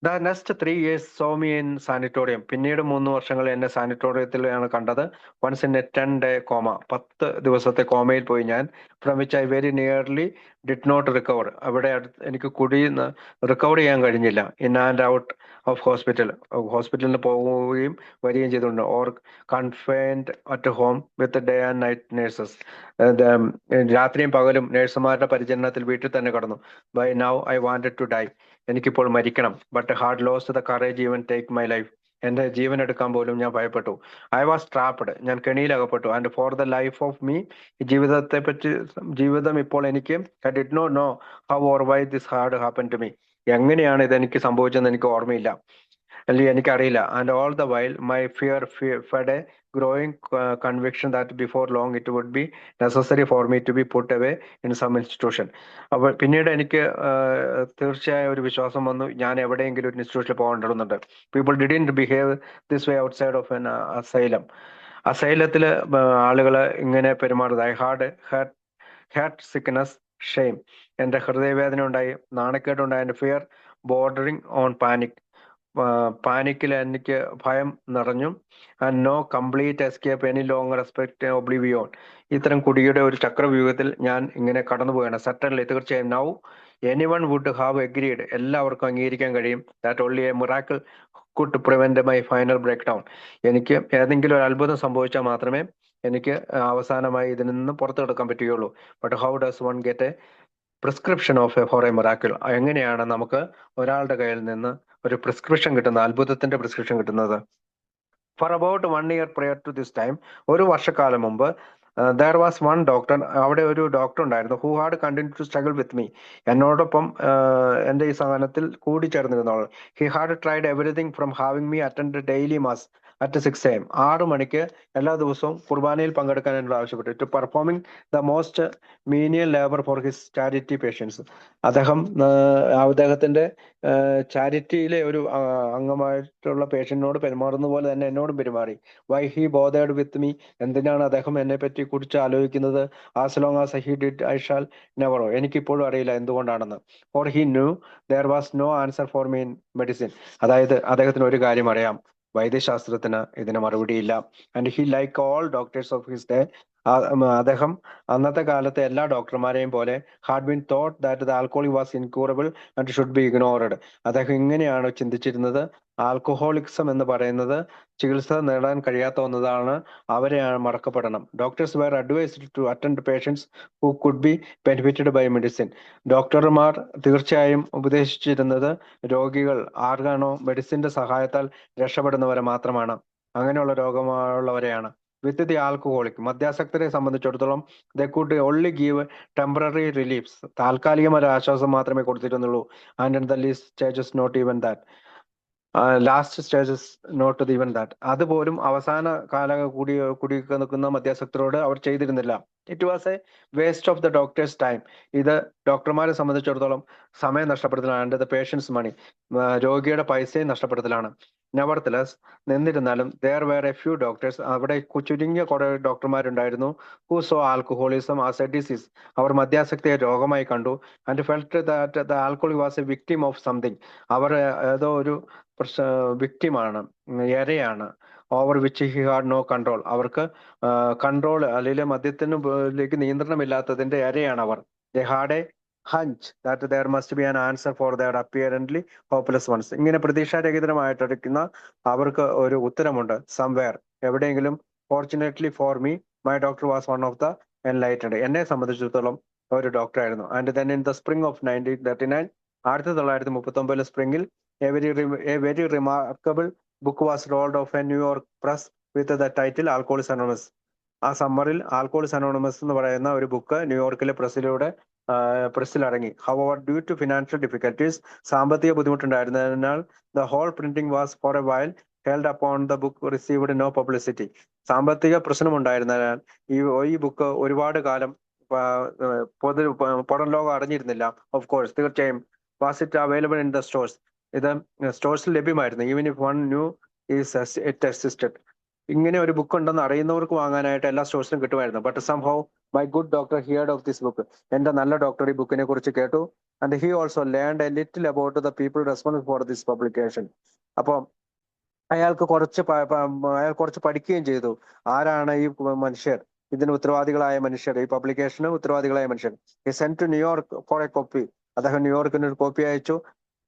The next 3 years saw me in sanatorium. പിന്നീട് 3 വർഷങ്ങൾ എന്നെ സാനിറ്റോറിയത്തിലാണ് കണ്ടത്. Once in a 10-day comma. 10 ദിവസത്തെ കോമയിൽ പോയി ഞാൻ. From which I very nearly did not recover. അവിടെ എനിക്ക് റിക്കവർ ചെയ്യാൻ കഴിഞ്ഞില്ല. ഇൻ ആൻഡ് ഔട്ട് ഓഫ് ഹോസ്പിറ്റലിന് പോവുകയും വരികയും ചെയ്തിട്ടുണ്ട്. Or confined at home with day and night nurses. രാത്രിയും പകലും നേഴ്സുമാരുടെ പരിചരണത്തിൽ വീട്ടിൽ തന്നെ കടന്നു. By now I wanted to die. എനിക്കിപ്പോൾ മരിക്കണം. But had lost the courage even take my life. എന്റെ ജീവൻ എടുക്കാൻ പോലും ഞാൻ ഭയപ്പെട്ടു. I was trapped. ഞാൻ കെണിയിലകപ്പെട്ടു. And four the life of me, ജീവിതം ഇപ്പോൾ എനിക്ക് I did not know how or why this had happen to me. എങ്ങനെയാണ് ഇതെനിക്ക് സംഭവിച്ചതെന്ന് എനിക്ക് ഓർമ്മയില്ല, അല്ലെങ്കിൽ എനിക്കറിയില്ല. And all the while my fear fed a growing conviction that before long it would be necessary for me to be put away in some institution. അപ്പോൾ പിന്നീട് എനിക്ക് തീർച്ചയായും ഒരു വിശ്വാസം വന്നു, ഞാൻ എവിടെയെങ്കിലും ഒരു ഇൻസ്റ്റിറ്റ്യൂഷനിൽ പോകേണ്ടതുണ്ട്. People didn't behave this way outside of an asylum. അസൈലത്തില് ആളുകള് ഇങ്ങനെ പെരുമാറുന്നത്. I had sickness, shame. എന്റെ ഹൃദയവേദന ഉണ്ടായി, നാണക്കേടുണ്ടായി. And fear bordering on panic. പാനിക്കിൽ എനിക്ക് ഭയം നിറഞ്ഞു. And no complete escape any longer expect oblivion. ഇത്തരം കുടിയുടെ ഒരു ചക്രവ്യൂഹത്തിൽ ഞാൻ ഇങ്ങനെ കടന്നു പോവുകയാണ്. സട്ടൻലി, തീർച്ചയായും, now anyone would have agreed. എല്ലാവർക്കും അംഗീകരിക്കാൻ കഴിയും that only a miracle could prevent my final breakdown. എനിക്ക് ഏതെങ്കിലും ഒരു അത്ഭുതം സംഭവിച്ചാൽ മാത്രമേ എനിക്ക് അവസാനമായി ഇതിൽ നിന്ന് പുറത്തു കിടക്കാൻ പറ്റുകയുള്ളൂ. But how does one get a prescription of a for a miracle? എങ്ങനെയാണ് നമുക്ക് ഒരാളുടെ കയ്യിൽ നിന്ന് ഒരു പ്രിസ്ക്രിപ്ഷൻ കിട്ടുന്നത്, അത്ഭുതത്തിന്റെ പ്രിസ്ക്രിപ്ഷൻ കിട്ടുന്നത്? For about 1 year prior to this time, ഒരു വർഷക്കാലം മുമ്പ്, ദർ വാസ് വൺ ഡോക്ടർ. അവിടെ ഒരു ഡോക്ടർ ഉണ്ടായിരുന്നു. Who had continue to struggle with me. എന്നോടൊപ്പം എന്റെ ഈ സഹനത്തിൽ കൂടിച്ചേർന്നിരുന്നോൾ. He had tried everything from having me attend daily mass at 6 AM. 6 മണിക്ക് എല്ലാ ദിവസവും കുർബാനയിൽ പങ്കെടുക്കാൻ എന്നോട് ആവശ്യപ്പെട്ടു. To performing the most menial labour for his charity patients. അദ്ദേഹത്തിന്റെ ചാരിറ്റിയിലെ ഒരു അംഗമായിട്ടുള്ള പേഷ്യന്റിനോട് പെരുമാറുന്ന പോലെ തന്നെ എന്നോടും പെരുമാറി. Why he bothered with me? എന്തിനാണ് അദ്ദേഹം എന്നെ പറ്റി കുറിച്ച് ആലോചിക്കുന്നത്? As long as he did I shall never. എനിക്കിപ്പോഴും അറിയില്ല എന്തുകൊണ്ടാണെന്ന്. For he knew there was no answer for me in medicine. അതായത് അദ്ദേഹത്തിന് ഒരു കാര്യം അറിയാം, വൈദ്യശാസ്ത്രത്തിന് ഇതിന് മറുപടിയില്ല. And he like all doctors of his day, അദ്ദേഹം അന്നത്തെ കാലത്തെ എല്ലാ ഡോക്ടർമാരെയും പോലെ had been thought that the alcoholic was incurable and should B ignored. അദ്ദേഹം ഇങ്ങനെയാണ് ചിന്തിച്ചിരുന്നത്, ആൽക്കഹോളിക്സം എന്ന് പറയുന്നത് ചികിത്സ നേടാൻ കഴിയാത്ത ഒന്നതാണ്, അവരെ മറക്കപ്പെടണം. Doctors were advised to attend patients who could be benefited by medicine. ഡോക്ടർമാർ തീർച്ചയായും ഉപദേശിച്ചിരുന്നത് രോഗികൾ ആർക്കാണോ മെഡിസിന്റെ സഹായത്താൽ രക്ഷപ്പെടുന്നവരെ മാത്രമാണ്, അങ്ങനെയുള്ള രോഗമുള്ളവരെയാണ്. വിത്ത് ദി ആൽക്കഹോളിക്, മദ്യാസക്തരെ സംബന്ധിച്ചിടത്തോളം, they could only give temporary reliefs. താൽക്കാലികമായ ആശ്വാസം മാത്രമേ കൊടുത്തിരുന്നുള്ളൂ. And in the least stages not even that. Last stages not even that. അതുപോലും അവസാന കുടിയൊക്കെ നിൽക്കുന്ന മദ്യാസക്തരോട് അവർ ചെയ്തിരുന്നില്ല. It was a waste of the doctor's time. ഇത് ഡോക്ടർമാരെ സംബന്ധിച്ചിടത്തോളം സമയം നഷ്ടപ്പെടുത്തലാണ്. ആൻഡ് ദ പേഷ്യൻസ് മണി, രോഗിയുടെ പൈസയും നഷ്ടപ്പെടുത്തലാണ്. നെവർത്തിലെസ്, എന്നിരുന്നാലും there were a few doctors, അവിടെ ചുരുങ്ങിയ കുറെ ഡോക്ടർമാരുണ്ടായിരുന്നു, who saw alcoholism as a disease. അവർ മദ്യാസക്തിയെ രോഗമായി കണ്ടു. and felt that the alcoholic was a victim of something. അവർ ഏതോ ഒരു വിക്ടിമാണ്, ഇരയാണ്. Over which he had no control. അവർക്ക് കൺട്രോൾ അല്ലെങ്കിൽ മദ്യത്തിലേക്ക് നിയന്ത്രണമില്ലാത്തതിന്റെ ഇരയാണ് അവർ. they had a hunch that there must be an answer for their apparently hopeless ones. ഇങ്ങനെ പ്രതീക്ഷാരഹിതമായിട്ടിരിക്കുന്ന അവർക്ക് ഒരു ഉത്തരമുണ്ട്. സംവെയർ, എവിടെയെങ്കിലും. Fortunately for me, my doctor was one of the enlightened. എന്നെ സംബന്ധിച്ചിടത്തോളം ഒരു ഡോക്ടർ ആയിരുന്നു. And then in the spring of 1939, 1939 സ്പ്രിംഗിൽ a very remarkable book was rolled off a New York press with the title Alcoholics Anonymous. ആ സമ്മറിൽ ആൽക്കോളിക്സ് അനോണിമസ് എന്ന് പറയുന്ന ഒരു ബുക്ക് ന്യൂയോർക്കിലെ പ്രസ്സിലിറങ്ങി. However due to financial difficulties, സാമ്പത്തിക ബുദ്ധിമുട്ടുണ്ടായിരുന്നതിനാൽ the whole printing was for a while held upon the book received no publicity. സാമ്പത്തിക പ്രശ്നമുണ്ടായിരുന്നതിനാൽ ഈ ബുക്ക് ഒരുപാട് കാലം പുറം ലോകം അറിഞ്ഞിരുന്നില്ല. ഓഫ് കോഴ്സ്, തീർച്ചയായും. Was it available in the stores? ഇത് സ്റ്റോഴ്സിൽ ലഭ്യമായിരുന്നു. Even if one knew is it existed. ഇങ്ങനെ ഒരു ബുക്ക് ഉണ്ടെന്ന് അറിയുന്നവർക്ക് വാങ്ങാനായിട്ട് എല്ലാ സ്റ്റോഴ്സിലും കിട്ടുമായിരുന്നു. But somehow my good doctor heard of this book. എന്റെ നല്ല ഡോക്ടർ ഈ ബുക്കിനെ കുറിച്ച് കേട്ടു. And he also learned a little about the people responsible for this publication. അപ്പോൾ അയാൾക്ക് കുറച്ച് പഠിക്കുകയും ചെയ്തു. ആരാണ് ഈ മനുഷ്യർ, ഇതിന് ഉത്തരവാദികളായ മനുഷ്യർ, ഈ പബ്ലിക്കേഷന് ഉത്തരവാദികളായ മനുഷ്യർ. He sent to New York for a copy. അദ്ദേഹം ന്യൂയോർക്കിന് ഒരു കോപ്പി അയച്ചു.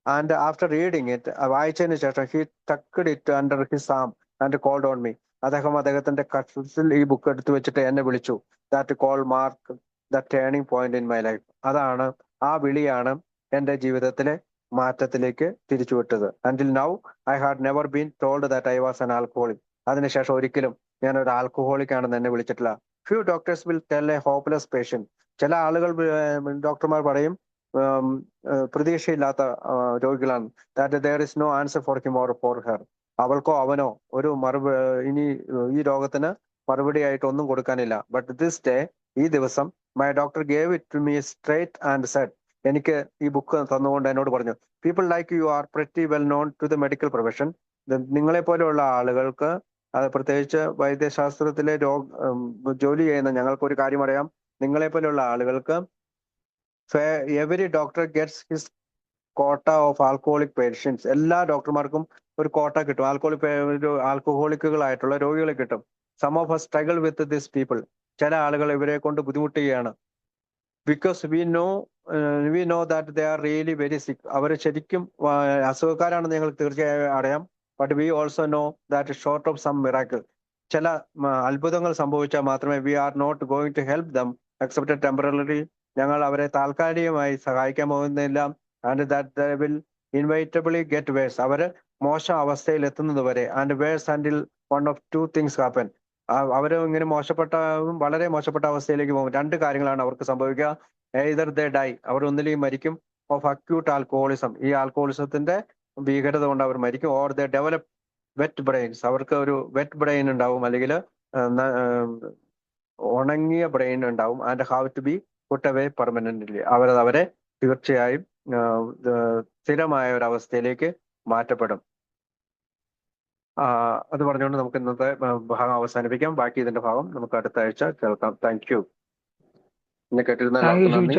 And after reading it, വായിച്ചതിന് ശേഷം he tucked it under his arm and called on me. അദ്ദേഹത്തിന്റെ കക്ഷത്തിൽ ഈ ബുക്ക് എടുത്തു വെച്ചിട്ട് എന്നെ വിളിച്ചു. That call marked the turning point in my life. അതാണ്, ആ വിളിയാണ് എന്റെ ജീവിതത്തിലെ മാറ്റത്തിലേക്ക് തിരിച്ചുവിട്ടത്. Until now, I had never been told that I was an alcoholic. അതിനുശേഷം ഒരിക്കലും ഞാൻ ഒരു ആൽക്കഹോളിക് ആണെന്ന് എന്നെ വിളിച്ചിട്ടില്ല. Few doctors will tell a hopeless patient. ചില ആളുകൾ, ഡോക്ടർമാർ പറയും, പ്രതീക്ഷയില്ലാത്ത രോഗികളാണ്, that there is no answer for him or for her. അവൾക്കോ അവനോ ഒരു ഇനി ഈ രോഗത്തിന് മറുപടിയായിട്ട് ഒന്നും കൊടുക്കാനില്ല. ബട്ട് ദിസ് ഡേ, ഈ ദിവസം, my doctor gave it to me straight and said, എനിക്ക് ഈ ബുക്ക് തന്നുകൊണ്ട് എന്നോട് പറഞ്ഞു, people like you are pretty well known to the medical profession. നിങ്ങളെ പോലെയുള്ള ആളുകൾക്ക്, അത് പ്രത്യേകിച്ച് വൈദ്യശാസ്ത്രത്തിലെ ജോലി ചെയ്യുന്ന ഞങ്ങൾക്ക് ഒരു കാര്യം അറിയാം. നിങ്ങളെ പോലെയുള്ള ആളുകൾക്ക് every doctor gets his quota of alcoholic patients. എല്ലാ ഡോക്ടർമാർക്കും ഒരു കോട്ട കിട്ടും, ആൽക്കഹോളിക്കുകളായിട്ടുള്ള രോഗികളെ കിട്ടും. Some of us struggle with these people. ചില ആളുകൾ ഇവരെ കൊണ്ട് ബുദ്ധിമുട്ടുകയാണ്. Because we know that they are really very sick. അവർ ശരിക്കും അസുഖക്കാരാണെന്ന് ഞങ്ങൾ തീർച്ചയായും അറിയാം. But we also know that short of some miracle, ചില അത്ഭുതങ്ങൾ സംഭവിച്ചാൽ മാത്രമേ we are not going to help them except temporary. ഞങ്ങൾ അവരെ താൽക്കാലികമായി സഹായിക്കാൻ പോകുന്നില്ല. And that they will inevitably get worse. അവര് മോശം അവസ്ഥയിൽ എത്തുന്നത് വരെ. And worse until one of two things happen. അവര് ഇങ്ങനെ വളരെ മോശപ്പെട്ട അവസ്ഥയിലേക്ക് പോകും. രണ്ട് കാര്യങ്ങളാണ് അവർക്ക് സംഭവിക്കുക. എയ്തർ ദേ ഡൈ, അവർ ഒന്നിലേക്ക് മരിക്കും, ഓഫ് അക്യൂട്ട് ആൽക്കഹോളിസം, ഈ ആൽക്കഹോളിസത്തിന്റെ ഭീകരത കൊണ്ട് അവർ മരിക്കും. Or they develop wet brains, അവർക്ക് ഒരു വെറ്റ് ബ്രെയിൻ ഉണ്ടാവും, അല്ലെങ്കിൽ ഉണങ്ങിയ ബ്രെയിൻ ഉണ്ടാവും. And have to be put away permanently, അവരെ തീർച്ചയായും സ്ഥിരമായ ഒരു അവസ്ഥയിലേക്ക് മാറ്റപ്പെടും. അത് പറഞ്ഞുകൊണ്ട് നമുക്ക് ഇന്നത്തെ ഭാഗം അവസാനിപ്പിക്കാം. ബാക്കി ഇതിന്റെ ഭാഗം നമുക്ക് അടുത്ത ആഴ്ച കേൾക്കാം. Thank you. എന്നെ കേട്ടിരുന്ന എല്ലാവർക്കും നന്ദി.